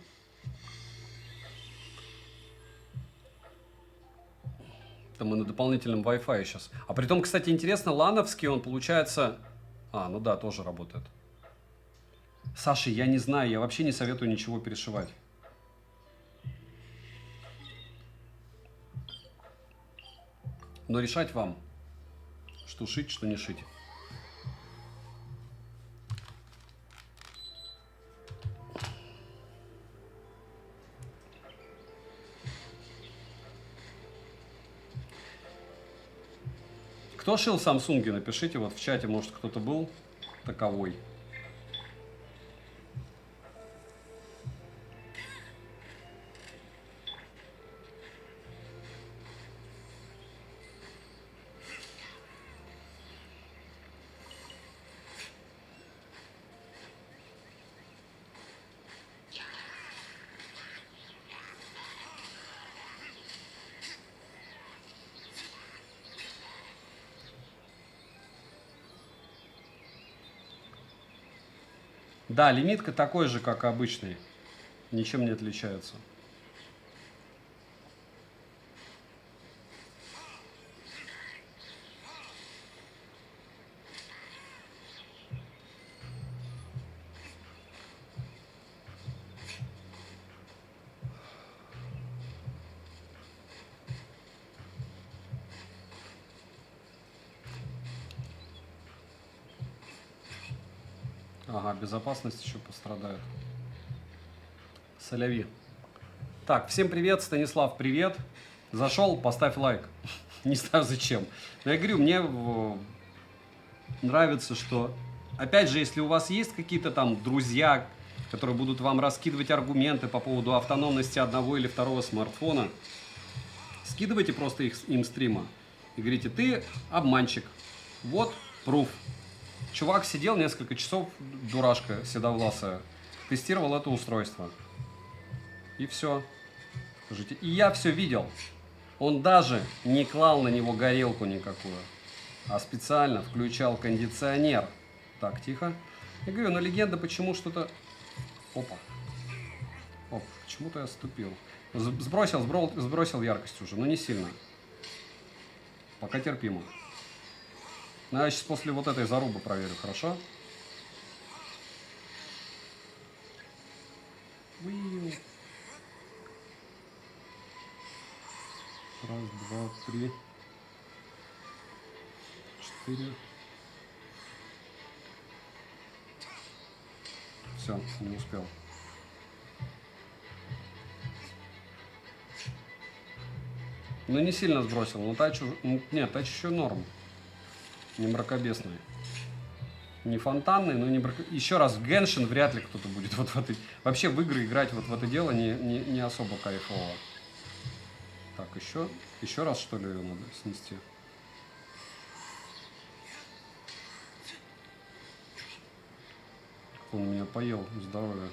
Это мы на дополнительном Wi-Fi сейчас. А при том, кстати, интересно, лановский он получается... ну да, тоже работает. Саша, я не знаю, я вообще не советую ничего перешивать. Но решать вам, что шить, что не шить. Кто шил Samsung? Напишите вот в чате, может кто-то был таковой. Да, лимитка такой же, как обычный. Ничем не отличается. Ага, безопасность еще пострадает. Соляви. Так, всем привет, Станислав, привет. Зашел, поставь лайк. Не знаю зачем. Но я говорю, мне нравится, что... Опять же, если у вас есть какие-то там друзья, которые будут вам раскидывать аргументы по поводу автономности одного или второго смартфона, скидывайте просто им стрима и говорите, ты обманщик. Вот пруф. Чувак сидел несколько часов, дурашка седовласая, тестировал это устройство. И все. Скажите, и я все видел. Он даже не клал на него горелку никакую, а специально включал кондиционер. Так, тихо. Я говорю, но легенда почему что-то... Опа. Оп, почему-то я ступил. Сбросил яркость уже, но не сильно. Пока терпимо. Ну, я сейчас после вот этой зарубы проверю, хорошо? Раз, два, три, 4. Все, не успел. Ну, не сильно сбросил, но тач... Нет, тач еще норм. Не мракобесный. Не фонтанный, но не мракобесный. Еще раз, в Геншин вряд ли кто-то будет вот в этой... Вообще в игры играть вот в это дело не особо кайфово. Так, еще раз, что ли, ее надо снести? Он меня поел, здоровье.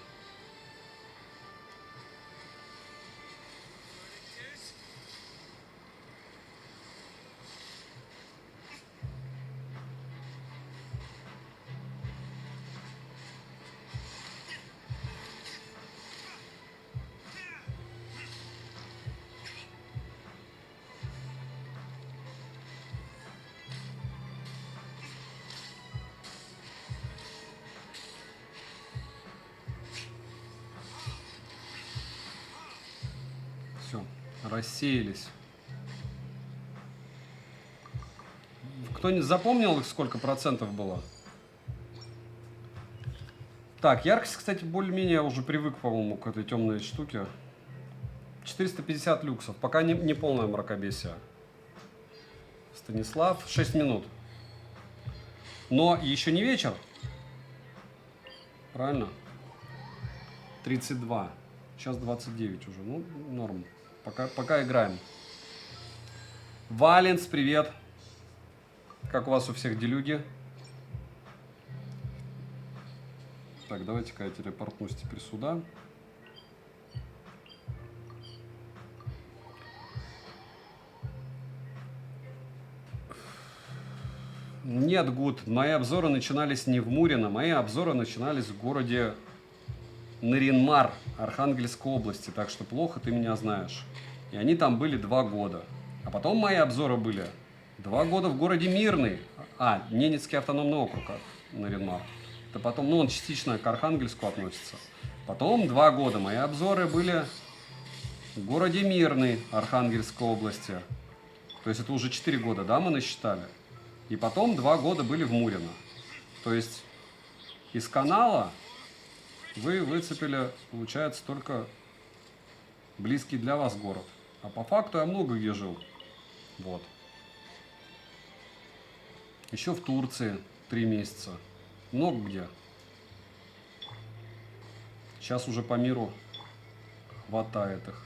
Все, рассеялись. Кто-нибудь запомнил, сколько процентов было? Так, яркость, кстати, более-менее уже привык, по-моему, к этой темной штуке. 450 люксов. Пока не полное мракобесие. Станислав, 6 минут. Но еще не вечер. Правильно? 32. Сейчас 29 уже. Ну, норм. Пока играем. Валенс, привет. Как у вас у всех делюги? Так, давайте-ка я телепортнусь теперь сюда. Нет, Гуд, мои обзоры начинались не в Мурино, мои обзоры начинались в городе Наринмар, Архангельской области, так что плохо ты меня знаешь. И они там были 2 года. А потом мои обзоры были 2 года в городе Мирный, Ненецкий автономный округ, Наринмар. Это потом, он частично к Архангельску относится. Потом 2 года мои обзоры были в городе Мирный, Архангельской области. То есть это уже 4 года, да, мы насчитали? И потом 2 года были в Мурино. То есть из канала вы выцепили, получается, только близкий для вас город. А по факту я много где жил. Вот. Еще в Турции 3 месяца. Много где. Сейчас уже по миру хватает их.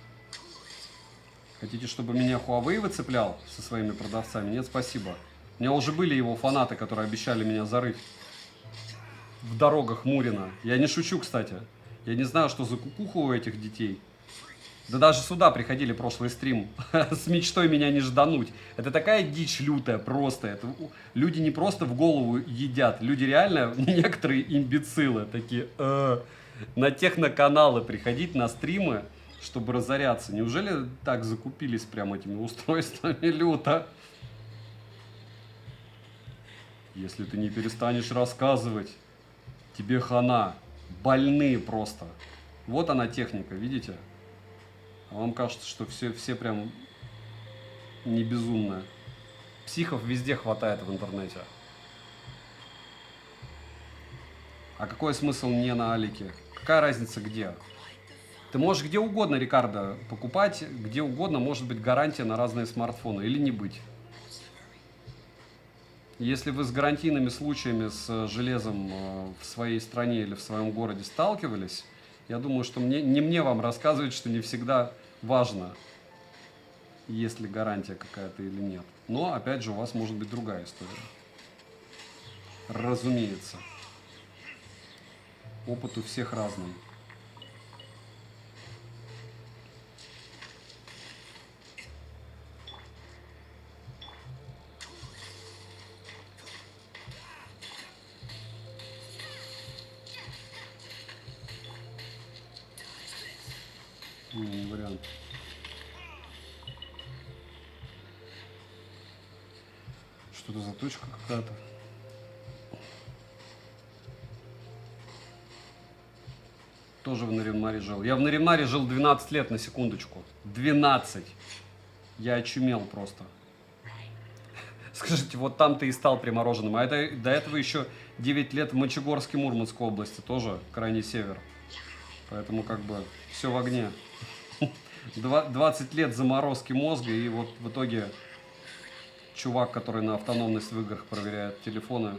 Хотите, чтобы меня Huawei выцеплял со своими продавцами? Нет, спасибо. У меня уже были его фанаты, которые обещали меня зарыть в дорогах Мурино. Я не шучу, кстати. Я не знаю, что за кукуха у этих детей. Да даже сюда приходили прошлый стрим с мечтой меня не ждануть. Это такая дичь лютая просто. Это люди не просто в голову едят. Люди реально, некоторые имбецилы такие, на техноканалы приходить на стримы, чтобы разоряться. Неужели так закупились прям этими устройствами люто? Если ты не перестанешь рассказывать, тебе хана. Больные просто. Вот она техника, видите? А вам кажется, что все прям не безумные. Психов везде хватает в интернете. А какой смысл не на Алике? Какая разница где? Ты можешь где угодно, Рикардо, покупать, где угодно может быть гарантия на разные смартфоны или не быть. Если вы с гарантийными случаями с железом в своей стране или в своем городе сталкивались, я думаю, что не мне вам рассказывать, что не всегда важно, есть ли гарантия какая-то или нет. Но, опять же, у вас может быть другая история. Разумеется. Опыт у всех разный. Не вариант. Что-то за точка какая-то. Тоже в Наринмаре жил. Я в Наринмаре жил 12 лет, на секундочку. 12. Я очумел просто. Скажите, вот там ты и стал примороженным. А это до этого еще 9 лет в Мочегорске, Мурманской области. Тоже крайний север. Поэтому как бы все в огне. 20 лет заморозки мозга, и вот в итоге чувак, который на автономность в играх проверяет телефоны,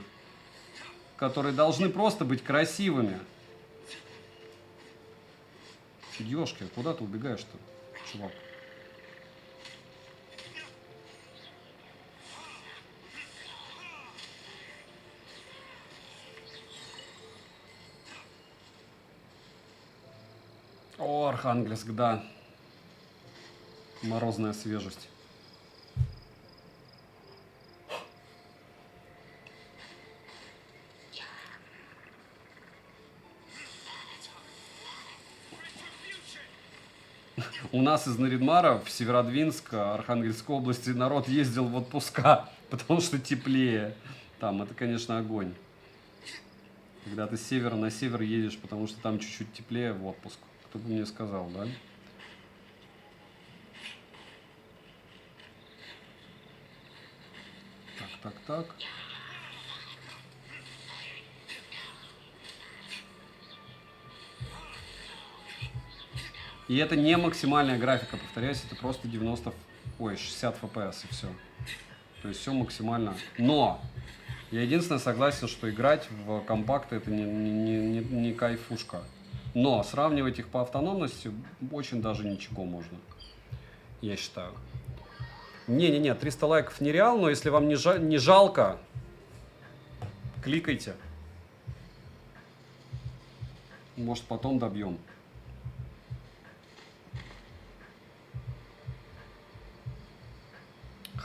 которые должны просто быть красивыми. Ёшки, куда ты убегаешь-то, чувак? О, Архангельск, да. Морозная свежесть. У нас из Наринмара в Северодвинск, Архангельской области народ ездил в отпуска, потому что теплее. Там это, конечно, огонь. Когда ты с севера на север едешь, потому что там чуть-чуть теплее в отпуск. Кто бы мне сказал, да? Так. И это не максимальная графика, повторяюсь, это просто 60 FPS и все. То есть все максимально. Но я единственное согласен, что играть в компакты это не кайфушка. Но сравнивать их по автономности очень даже ничего можно, я считаю. Не-не-не, 300 лайков нереал, но если вам не жалко, кликайте. Может, потом добьем.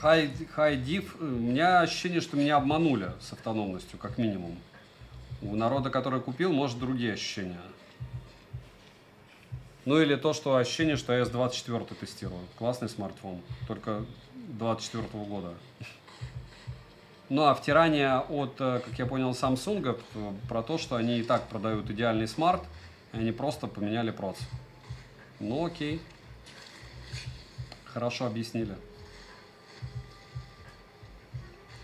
High diff, у меня ощущение, что меня обманули с автономностью, как минимум. У народа, который купил, может, другие ощущения. Ну или то, что ощущение, что я S24 тестирую. Классный смартфон, только 24 года. Ну а втирание от, как я понял, Samsung про то, что они и так продают идеальный смарт, и они просто поменяли проц. Ну окей. Хорошо объяснили.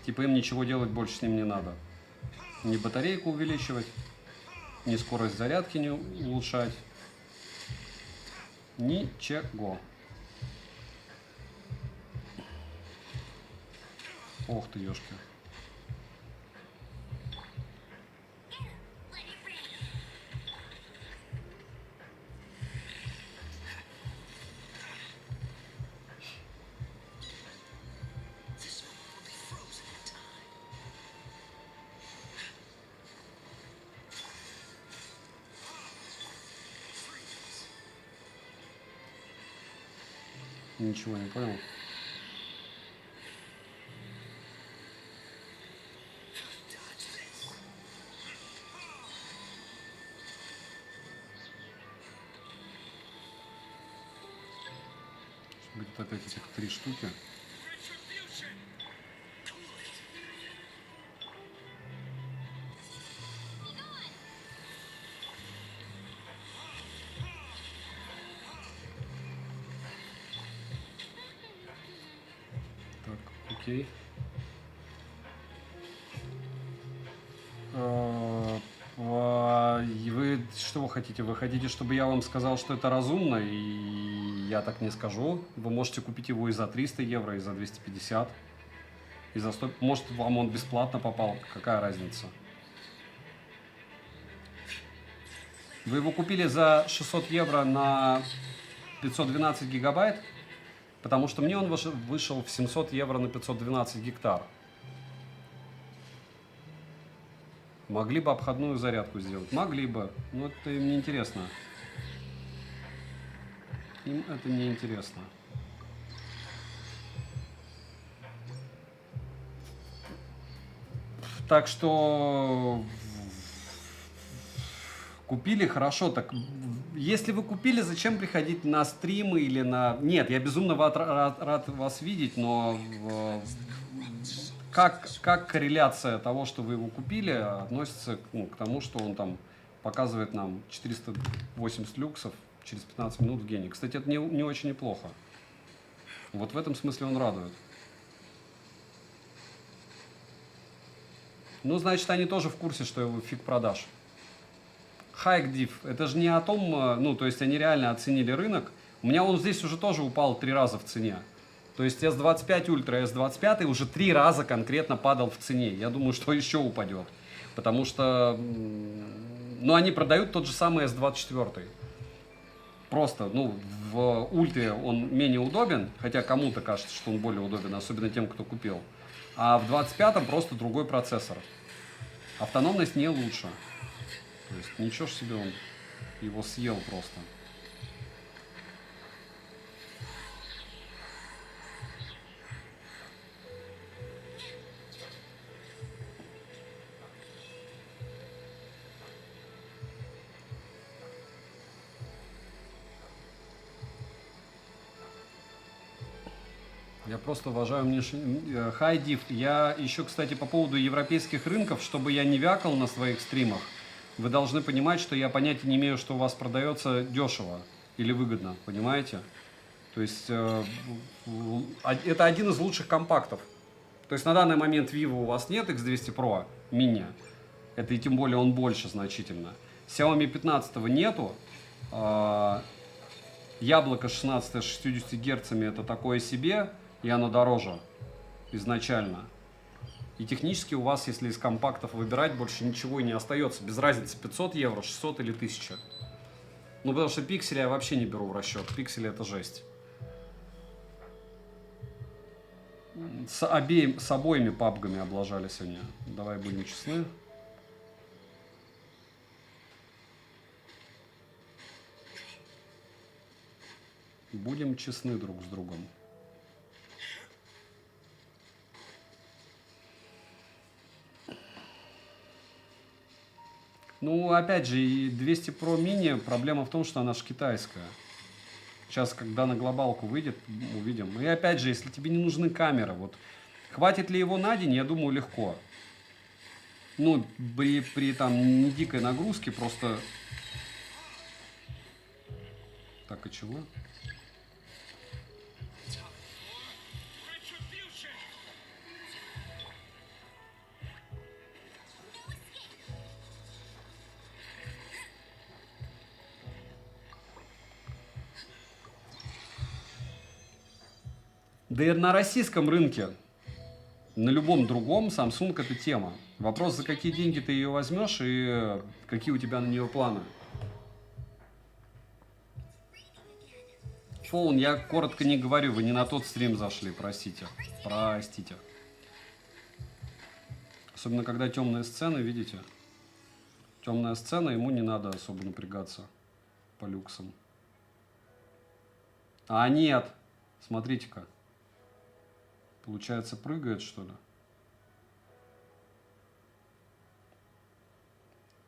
Типа им ничего делать больше с ним не надо. Ни батарейку увеличивать, ни скорость зарядки не улучшать. Ничего. Ох ты, ёшки. Ничего не понял. Будет опять этих 3 штуки. Так, окей. И вы что вы хотите? Вы хотите, чтобы я вам сказал, что это разумно? И я так не скажу. Вы можете купить его и за 300 евро, и за 250, и за 100. Может, вам он бесплатно попал. Какая разница? Вы его купили за 600 евро на 512 гигабайт, потому что мне он вышел в 700 евро на 512 гектар. Могли бы обходную зарядку сделать? Могли бы, но это им не интересно. Им это не интересно. Так что купили, хорошо. Так если вы купили, зачем приходить на стримы или на... Нет, я безумно рад вас видеть, но как корреляция того, что вы его купили, относится к тому, что он там показывает нам 480 люксов через 15 минут в гене. Кстати, это не очень неплохо. Вот в этом смысле он радует. Ну, значит, они тоже в курсе, что его фиг продашь. Хайк Див, это же не о том, ну, то есть они реально оценили рынок. У меня он здесь уже тоже упал 3 раза в цене. То есть S25 Ultra, S25 уже 3 раза конкретно падал в цене. Я думаю, что еще упадет. Потому что, ну, они продают тот же самый S24. Просто, ну, в Ультре он менее удобен, хотя кому-то кажется, что он более удобен, особенно тем, кто купил. А в 25-м просто другой процессор. Автономность не лучше. То есть ничего ж себе, он его съел просто. Я просто уважаю Хайдив. Я еще, кстати, по поводу европейских рынков, чтобы я не вякал на своих стримах, вы должны понимать, что я понятия не имею, что у вас продается дешево или выгодно, понимаете? То есть это один из лучших компактов. То есть на данный момент Vivo у вас нет X200 Pro Mini, это и тем более он больше значительно. Xiaomi 15 нету. Яблоко 16 с 60 герцами это такое себе, и оно дороже изначально. И технически у вас, если из компактов выбирать, больше ничего и не остается. Без разницы 500 евро, 600 или 1000. Ну, потому что пиксели я вообще не беру в расчет. Пиксели это жесть. С обоими пабгами облажали сегодня. Давай будем честны. Будем честны друг с другом. Ну, опять же, и 200 Pro Mini, проблема в том, что она же китайская. Сейчас, когда на глобалку выйдет, увидим. И опять же, если тебе не нужны камеры, вот хватит ли его на день, я думаю, легко. Ну, при там не дикой нагрузке, просто... Так, и чего? Да и на российском рынке, на любом другом, Samsung это тема. Вопрос, за какие деньги ты ее возьмешь и какие у тебя на нее планы. Фоун, я коротко не говорю, вы не на тот стрим зашли, простите. Простите. Особенно, когда темные сцены, видите? Темная сцена, ему не надо особо напрягаться по люксам. А нет, смотрите-ка. Получается, прыгает, что ли?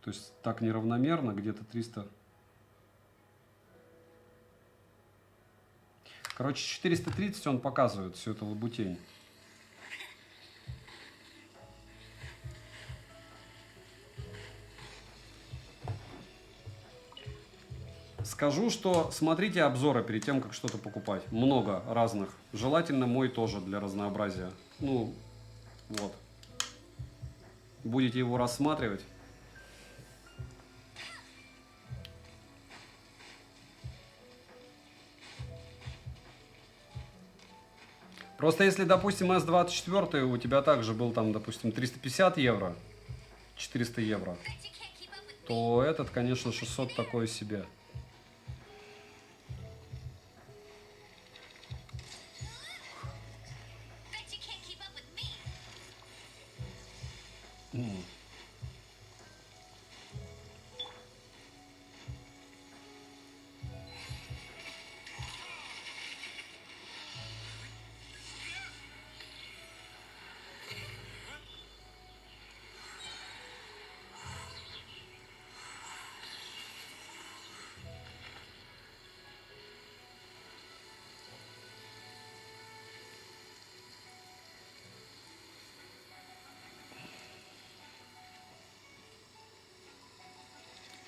То есть так неравномерно, где-то 300. Короче, 430 он показывает всю эту лабутень. Скажу, что смотрите обзоры перед тем, как что-то покупать. Много разных. Желательно мой тоже для разнообразия. Ну, вот. Будете его рассматривать. Просто если, допустим, S24 у тебя также был там, допустим, 350 евро, 400 евро, Bet you can't keep up with me. то этот, конечно, 600 такое себе. Bet you can't keep up with me.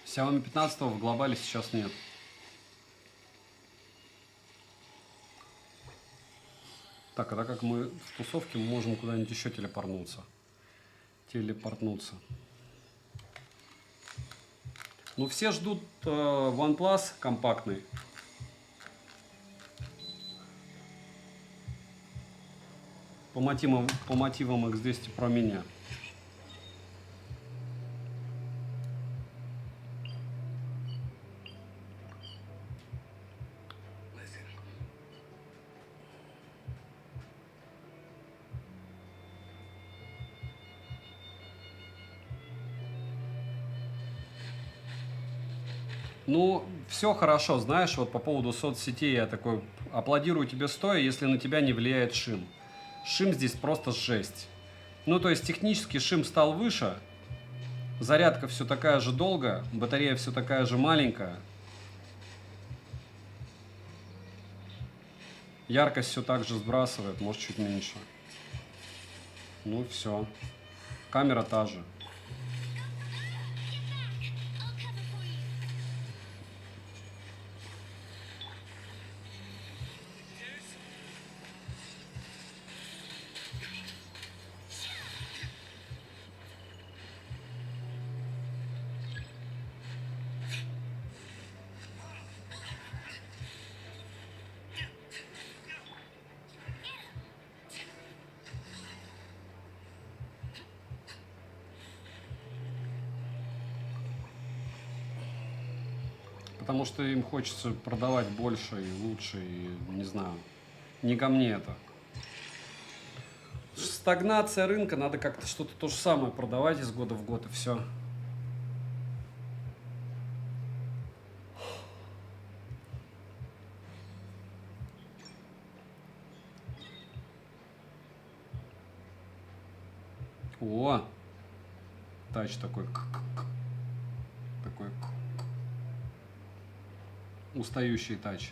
Xiaomi 15 в глобале сейчас нет. Так, а так как мы в тусовке, мы можем куда-нибудь еще телепортнуться. Ну, все ждут OnePlus компактный. По мотивам X200 Pro Mini. Ну, все хорошо, знаешь, вот по поводу соцсетей я такой аплодирую тебе стоя, если на тебя не влияет шим. Шим здесь просто жесть. Ну, то есть технически шим стал выше, зарядка все такая же долгая, батарея все такая же маленькая. Яркость все так же сбрасывает, может чуть меньше. Ну, все. Камера та же. I'll cover for you. Потому что им хочется продавать больше и лучше, и не знаю. Не ко мне это. Стагнация рынка, надо как-то что-то то же самое продавать из года в год, и все. О! Тач такой. Такой. Устающий тач.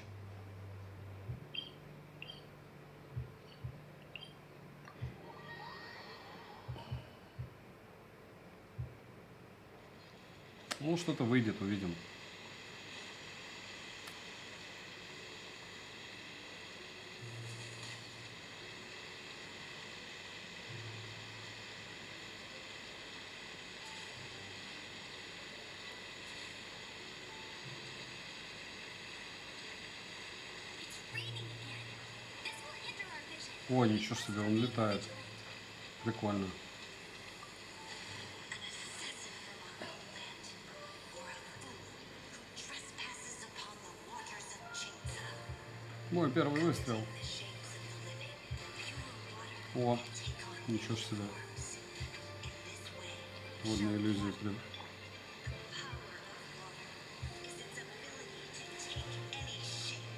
Ну, что-то выйдет, увидим. It's raining again. This will hinder our vision. О, ничего себе, он летает. Прикольно. An assassin from our homeland, or a fool who trespasses upon the waters of Chainsa. Мой первый выстрел. The shapes of the living, pure water О, take on ничего себе. forms. In this way, Водные иллюзии. the power of water is its ability to take any shape.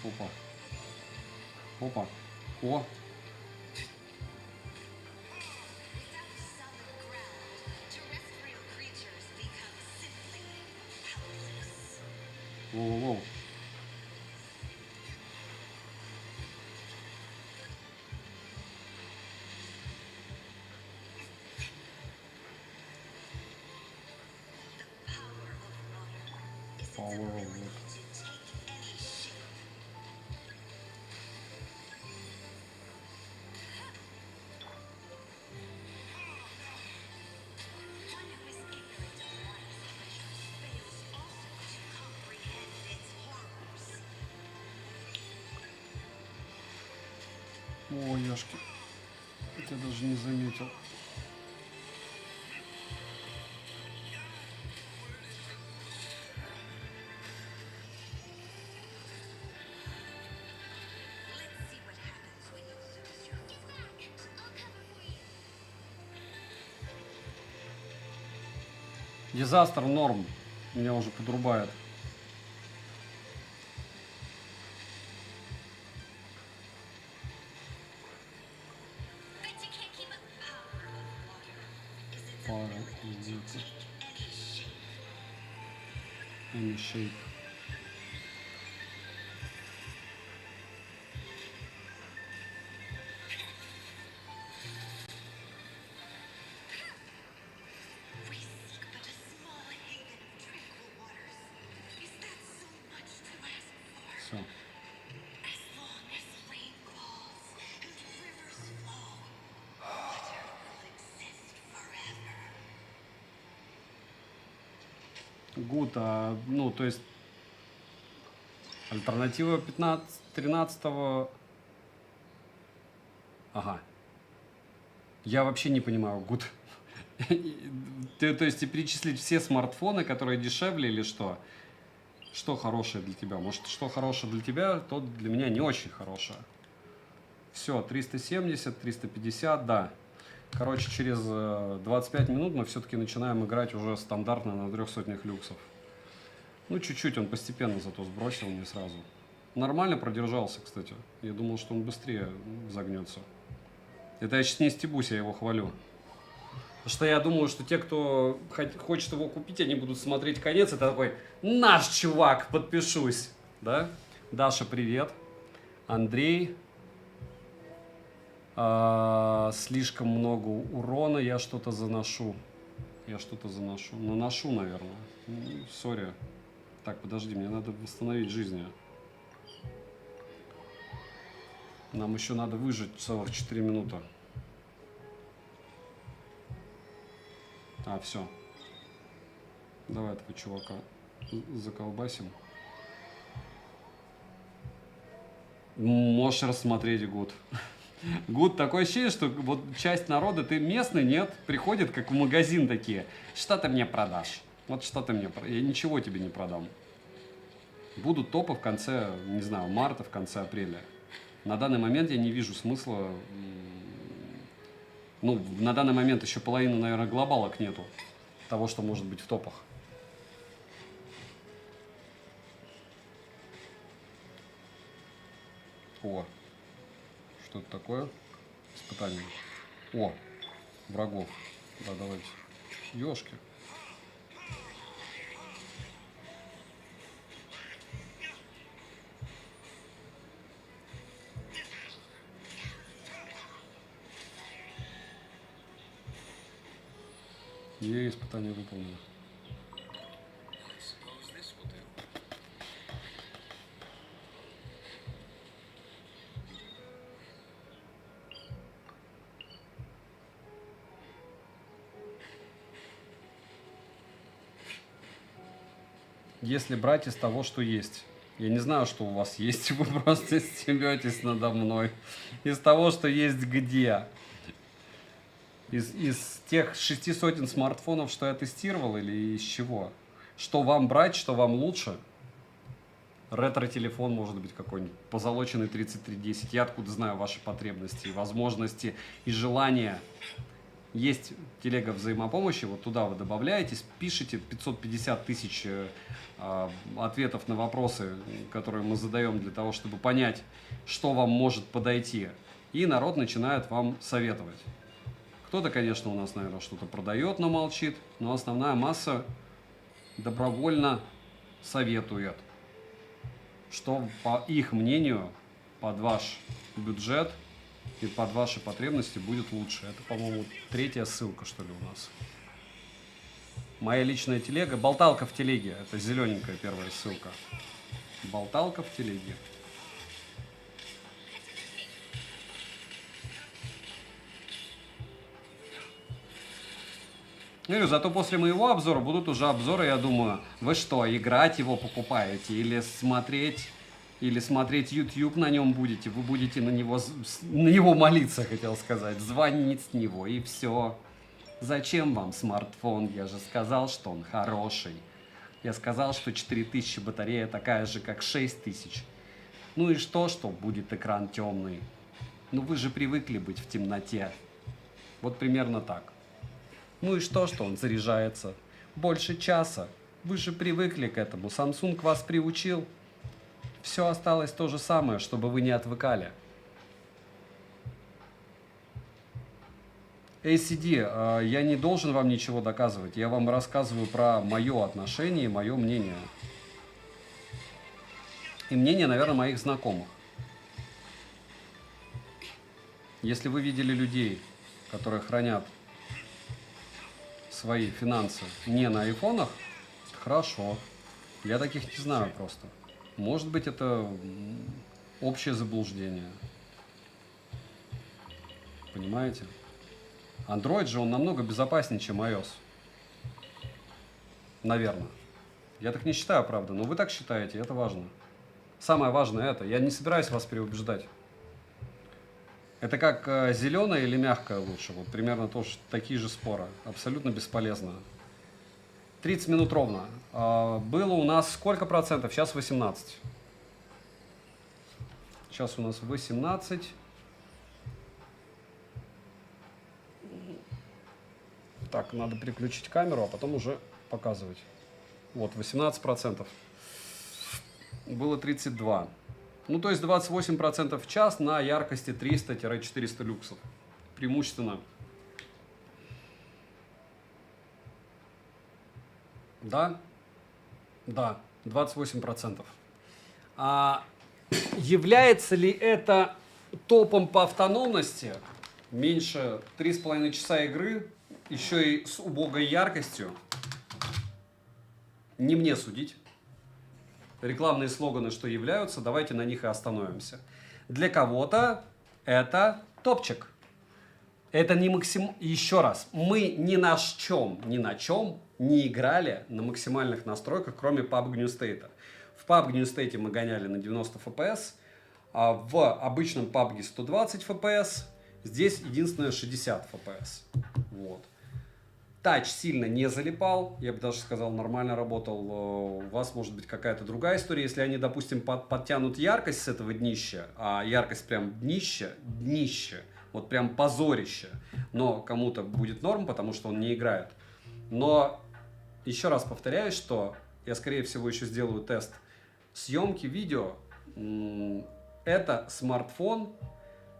Опа. Опа. О, Without solid ground, terrestrial creatures become simply helpless. воу-воу. Power of water is its Power of ability water. to take any shape. One who is ignorant of water's pleasures fails also to comprehend its О, яшки. Я даже не заметил. Let's see what happens when you lose your food. Дизастер норм. Меня уже подрубает. Bet you can't keep it. Power of water is its Пара, ability to идёт. take any shape. Any shape. We seek but a small haven of tranquil waters. Is that so much to ask for? Все. As long as rain falls and rivers flow, water will exist forever. Гуд, ну, то есть альтернатива 13-го. Ага. Я вообще не понимаю, Гуд. То есть и перечислить все смартфоны, которые дешевле или что? Что хорошее для тебя? Может, что хорошее для тебя, то для меня не очень хорошее. Все, 370, 350, да. Короче, через 25 минут мы все-таки начинаем играть уже стандартно на 300 люксов. Ну, чуть-чуть он постепенно зато сбросил, не сразу. Нормально продержался, кстати. Я думал, что он быстрее загнется. Это я сейчас не стебусь, я его хвалю. Потому что я думаю, что те, кто хочет его купить, они будут смотреть конец. Это такой, наш чувак, подпишусь. Да? Даша, привет. Андрей. Слишком много урона, я что-то заношу. Наношу, наверное. Сори. Так, подожди, мне надо восстановить жизнь. Нам еще надо выжить целых 4 минуты. Все. Давай этого чувака заколбасим. Можешь рассмотреть Гуд. Гуд, такое ощущение, что вот часть народа, ты местный, нет, приходит как в магазин такие. Что ты мне продашь? Вот что ты мне продашь? Я ничего тебе не продам. Будут топы в конце, не знаю, марта, в конце апреля. На данный момент я не вижу смысла. Ну, на данный момент еще половины, наверное, глобалок нету того, что может быть в топах. О, что это такое? Испытание. О, врагов. Да, давайте. Ёшки. Испытание выполнено. Если брать из того, что есть. Я не знаю, что у вас есть, вы просто стебетесь надо мной. Из того, что есть где? Из тех 600 смартфонов, что я тестировал, или из чего? Что вам брать, что вам лучше? Ретро-телефон, может быть, какой-нибудь позолоченный 3310. Я откуда знаю ваши потребности, возможности и желания. Есть телега взаимопомощи, вот туда вы добавляетесь, пишите 550 тысяч ответов на вопросы, которые мы задаем для того, чтобы понять, что вам может подойти. И народ начинает вам советовать. Кто-то, конечно, у нас, наверное, что-то продает, но молчит, но основная масса добровольно советует, что, по их мнению, под ваш бюджет и под ваши потребности будет лучше. Это, по-моему, 3-я ссылка, что ли, у нас. Моя личная телега. Болталка в телеге. Это зелененькая первая ссылка. Болталка в телеге. Говорю, зато после моего обзора будут уже обзоры, я думаю, вы что, играть его покупаете или смотреть Или смотреть YouTube на нем будете, вы будете на него молиться, хотел сказать, звонить с него, и все. Зачем вам смартфон? Я же сказал, что он хороший. Я сказал, что 4000 батарея такая же, как 6000. Ну и что будет экран темный? Ну вы же привыкли быть в темноте. Вот примерно так. Ну и что он заряжается больше часа? Вы же привыкли к этому. Samsung вас приучил. Все осталось то же самое, чтобы вы не отвыкали. ACD, я не должен вам ничего доказывать. Я вам рассказываю про мое отношение и мое мнение. И мнение, наверное, моих знакомых. Если вы видели людей, которые хранят свои финансы не на айфонах, хорошо. Я таких не знаю просто. Может быть, это общее заблуждение. Понимаете? Android же, он намного безопаснее, чем iOS. Наверное. Я так не считаю, правда, но вы так считаете, это важно. Самое важное это. Я не собираюсь вас переубеждать. Это как зеленое или мягкое лучше. Вот примерно тоже такие же споры. Абсолютно бесполезно. 30 минут ровно. Было у нас сколько процентов? Сейчас 18. Сейчас у нас 18. Так, надо переключить камеру, а потом уже показывать. Вот, 18%. Было 32. Ну, то есть 28% в час на яркости 300-400 люксов. Преимущественно. Да? Да, 28%. Является ли это топом по автономности? Меньше 3,5 часа игры, еще и с убогой яркостью. Не мне судить. Рекламные слоганы, что являются, давайте на них и остановимся. Для кого-то это топчик. Это не максим... Еще раз, мы ни на чем не играли на максимальных настройках, кроме PUBG New State. В PUBG New State мы гоняли на 90 FPS, а в обычном PUBG 120 FPS, здесь единственное 60 FPS. Вот. Тач сильно не залипал, я бы даже сказал, нормально работал. У вас может быть какая-то другая история, если они, допустим, подтянут яркость с этого днища, а яркость прям днище, вот прям позорище, но кому-то будет норм, потому что он не играет. Но еще раз повторяю, что я, скорее всего, еще сделаю тест съемки видео. Это смартфон,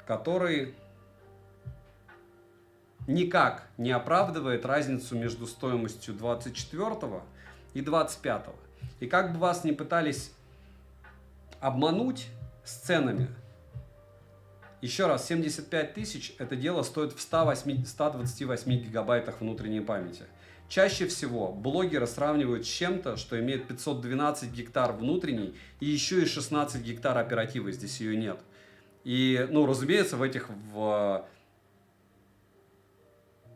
который никак не оправдывает разницу между стоимостью 24 и 25. И как бы вас ни пытались обмануть с ценами, еще раз, 75 тысяч это дело стоит в 128 гигабайтах внутренней памяти. Чаще всего блогеры сравнивают с чем-то, что имеет 512 гектар внутренней и еще и 16 гектар оперативы, здесь ее нет. И, ну, разумеется,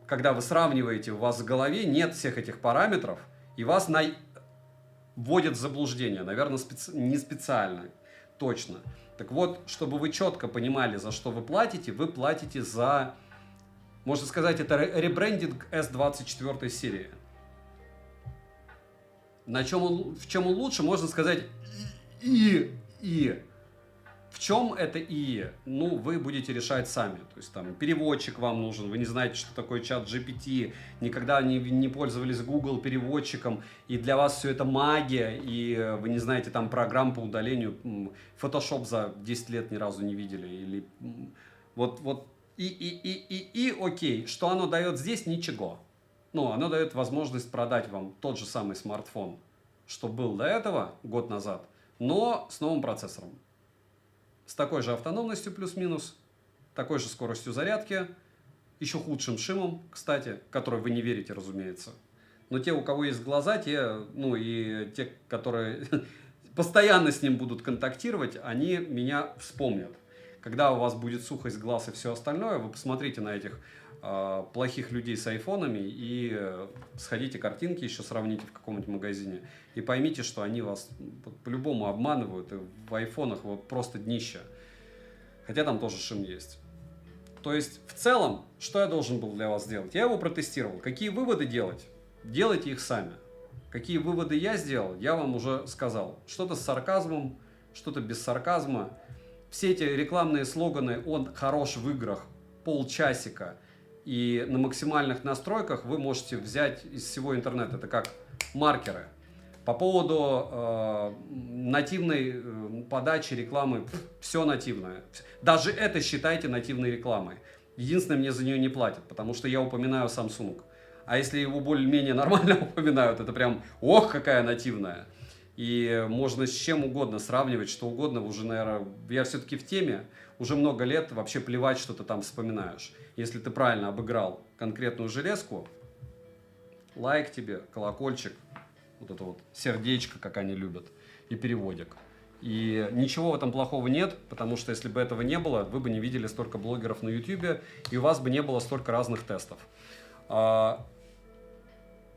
когда вы сравниваете, у вас в голове нет всех этих параметров, и вас вводят в заблуждение. Наверное, не специально, точно. Так вот, чтобы вы четко понимали, за что вы платите за, можно сказать, это ребрендинг S24 серии. В чем он лучше, можно сказать, в чем это ну, вы будете решать сами. То есть там переводчик вам нужен, вы не знаете, что такое чат GPT, никогда не пользовались Google переводчиком, и для вас все это магия, и вы не знаете там программ по удалению, Photoshop за 10 лет ни разу не видели. Или окей, что оно дает здесь? Ничего. Ну, оно дает возможность продать вам тот же самый смартфон, что был до этого, год назад, но с новым процессором. С такой же автономностью плюс-минус, такой же скоростью зарядки, еще худшим шимом, кстати, который вы не верите, разумеется. Но те, у кого есть глаза, те, которые постоянно с ним будут контактировать, они меня вспомнят. Когда у вас будет сухость глаз и все остальное, вы посмотрите на этих плохих людей с айфонами и сходите картинки еще сравните в каком-нибудь магазине и поймите, что они вас по-любому обманывают, и в айфонах вот просто днище. Хотя там тоже шим есть. То есть, в целом, что я должен был для вас сделать? Я его протестировал. Какие выводы делать? Делайте их сами. Какие выводы я сделал, я вам уже сказал. Что-то с сарказмом, что-то без сарказма. Все эти рекламные слоганы, он хорош в играх, полчасика. И на максимальных настройках вы можете взять из всего интернета. Это как маркеры. По поводу нативной подачи рекламы, все нативное. Даже это считайте нативной рекламой. Единственное, мне за нее не платят, потому что я упоминаю Samsung. А если его более-менее нормально упоминают, это прям, ох, какая нативная. И можно с чем угодно сравнивать, что угодно. Уже, наверное, я все-таки в теме. Уже много лет вообще плевать, что ты там вспоминаешь. Если ты правильно обыграл конкретную железку, лайк тебе, колокольчик, вот это вот сердечко, как они любят, и переводик. И ничего в этом плохого нет, потому что если бы этого не было, вы бы не видели столько блогеров на YouTube, и у вас бы не было столько разных тестов.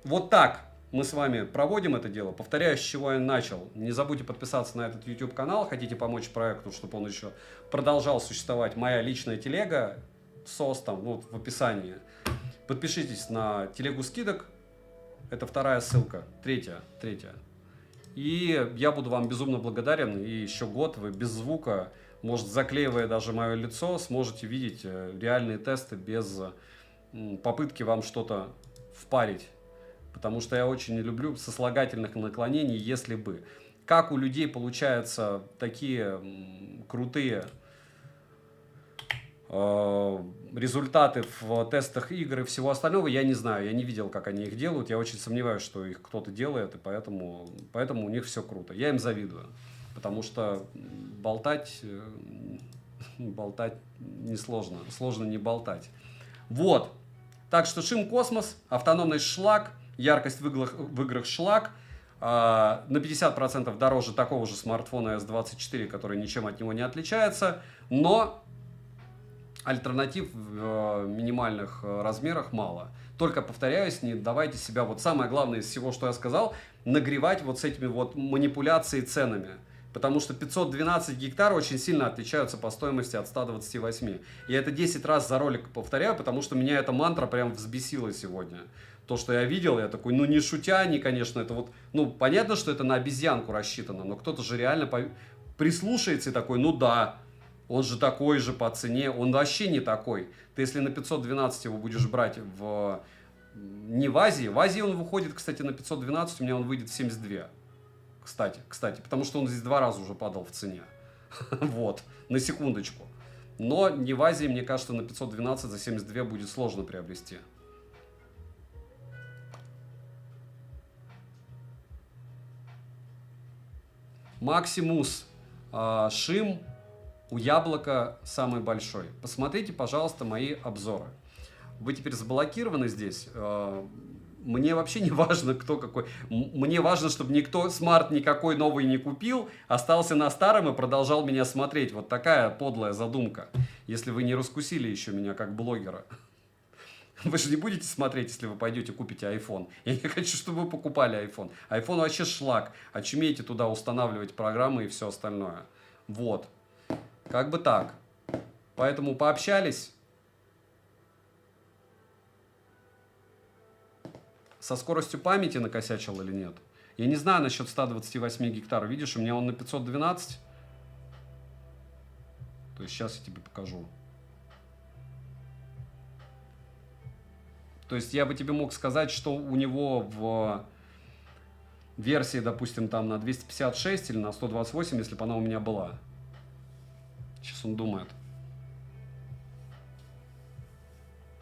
Вот так мы с вами проводим это дело. Повторяю, с чего я начал. Не забудьте подписаться на этот YouTube канал. Хотите помочь проекту, чтобы он еще продолжал существовать. Моя личная телега, СОС там, вот в описании. Подпишитесь на телегу скидок. Это вторая ссылка. Третья. И я буду вам безумно благодарен. И еще год вы без звука, может, заклеивая даже мое лицо, сможете видеть реальные тесты без попытки вам что-то впарить. Потому что я очень не люблю сослагательных наклонений, если бы. Как у людей получаются такие крутые результаты в тестах игр и всего остального, я не знаю. Я не видел, как они их делают. Я очень сомневаюсь, что их кто-то делает, и поэтому у них все круто. Я им завидую. Потому что болтать несложно. Сложно не болтать. Вот. Так что шим космос, автономность шлак, яркость в играх шлак, на 50% дороже такого же смартфона S24, который ничем от него не отличается, но альтернатив в минимальных размерах мало. Только, повторяюсь, не давайте себя, вот самое главное из всего, что я сказал, нагревать вот с этими вот манипуляциями ценами. Потому что 512 гектар очень сильно отличаются по стоимости от 128. Я это 10 раз за ролик повторяю, потому что меня эта мантра прям взбесила сегодня. То, что я видел, я такой, ну не шутя они, конечно, это вот, ну понятно, что это на обезьянку рассчитано, но кто-то же реально прислушается и такой, ну да, он же такой же по цене, он вообще не такой. Ты если на 512 его будешь брать не в Азии он выходит, кстати, на 512, у меня он выйдет в 72. Кстати, потому что он здесь 2 раза уже падал в цене. Вот, на секундочку. Но не в Азии, мне кажется, на 512 за 72 будет сложно приобрести. Максимус шим у Яблока самый большой. Посмотрите, пожалуйста, мои обзоры. Вы теперь заблокированы здесь. Мне вообще не важно, кто какой. Мне важно, чтобы никто смарт никакой новый не купил, остался на старом и продолжал меня смотреть. Вот такая подлая задумка. Если вы не раскусили еще меня как блогера. Вы же не будете смотреть, если вы пойдете купите iPhone. Я не хочу, чтобы вы покупали iPhone. iPhone вообще шлак. Очумейте туда устанавливать программы и все остальное. Вот. Как бы так. Поэтому пообщались. Со скоростью памяти накосячил или нет? Я не знаю насчет 128 гектар. Видишь, у меня он на 512. То есть сейчас я тебе покажу. То есть я бы тебе мог сказать, что у него в версии, допустим, там на 256 или на 128, если бы она у меня была. Сейчас он думает.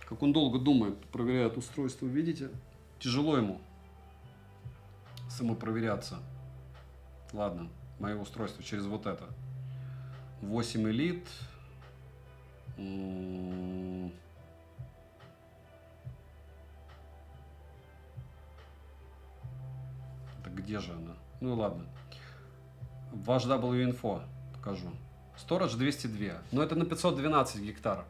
Как он долго думает, проверяет устройство, видите? Тяжело ему самопроверяться. Ладно, мое устройство через вот это. 8 элит. Это где же она? Ну ладно. Ваш W-Info покажу. Storage 202. Но это на 512 гектар.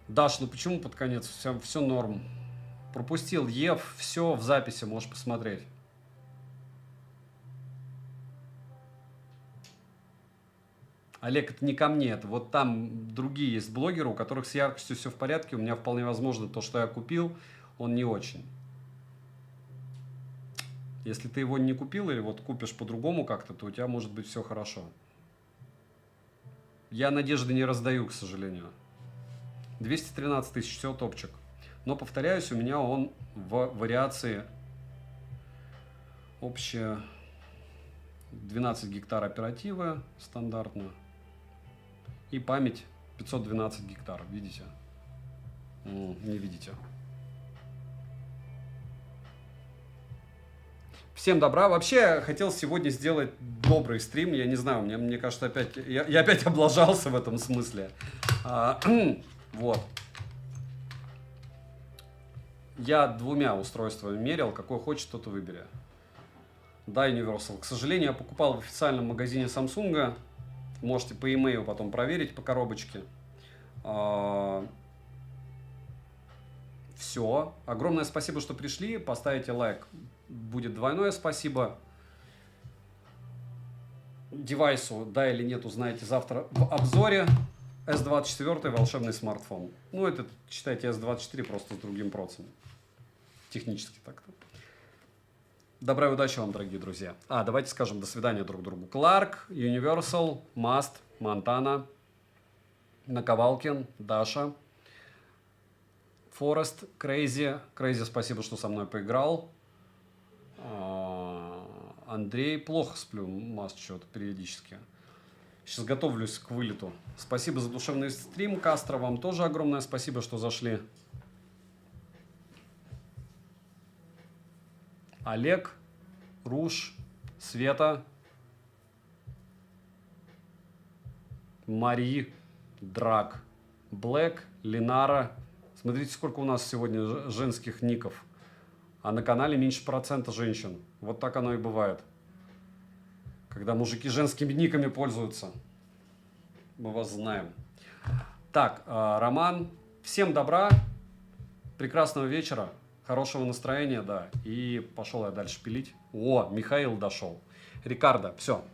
Даш, ну почему под конец? Все норм. Пропустил Ев, все в записи, можешь посмотреть. Олег, это не ко мне, это вот там другие есть блогеры, у которых с яркостью все в порядке. У меня вполне возможно то, что я купил, он не очень. Если ты его не купил или вот купишь по-другому как-то, то у тебя может быть все хорошо. Я надежды не раздаю, к сожалению. 213 тысяч, все топчик. Но, повторяюсь, у меня он в вариации общая 12 гектар оперативы стандартно. И память 512 гектар. Видите? Не видите. Всем добра. Вообще, хотел сегодня сделать добрый стрим. Я не знаю, мне кажется, опять я опять облажался в этом смысле. Вот. Я двумя устройствами мерил. Какой хочешь, тот и выбери. Да, Universal. К сожалению, я покупал в официальном магазине Samsung. Можете по e-mail потом проверить по коробочке. Все. Огромное спасибо, что пришли. Поставите лайк. Будет двойное спасибо. Девайсу, да или нет, узнаете завтра в обзоре. S24 волшебный смартфон. Ну, это, считайте, S24 просто с другим процессом. Технически так-то. Добра и удачи вам, дорогие друзья. Давайте скажем до свидания друг другу. Кларк, Universal, Маст, Монтана, Наковалкин, Даша, Форест, Крейзи. Крейзи, спасибо, что со мной поиграл. Андрей, плохо сплю, Маст, что-то периодически. Сейчас готовлюсь к вылету. Спасибо за душевный стрим. Кастро, вам тоже огромное спасибо, что зашли. Олег, Руш, Света, Мари, Драк, Блэк, Линара. Смотрите, сколько у нас сегодня женских ников. А на канале меньше процента женщин. Вот так оно и бывает. Когда мужики женскими никами пользуются. Мы вас знаем. Так, Роман. Всем добра. Прекрасного вечера. Хорошего настроения, да. И пошел я дальше пилить. О, Михаил дошел. Рикардо, все.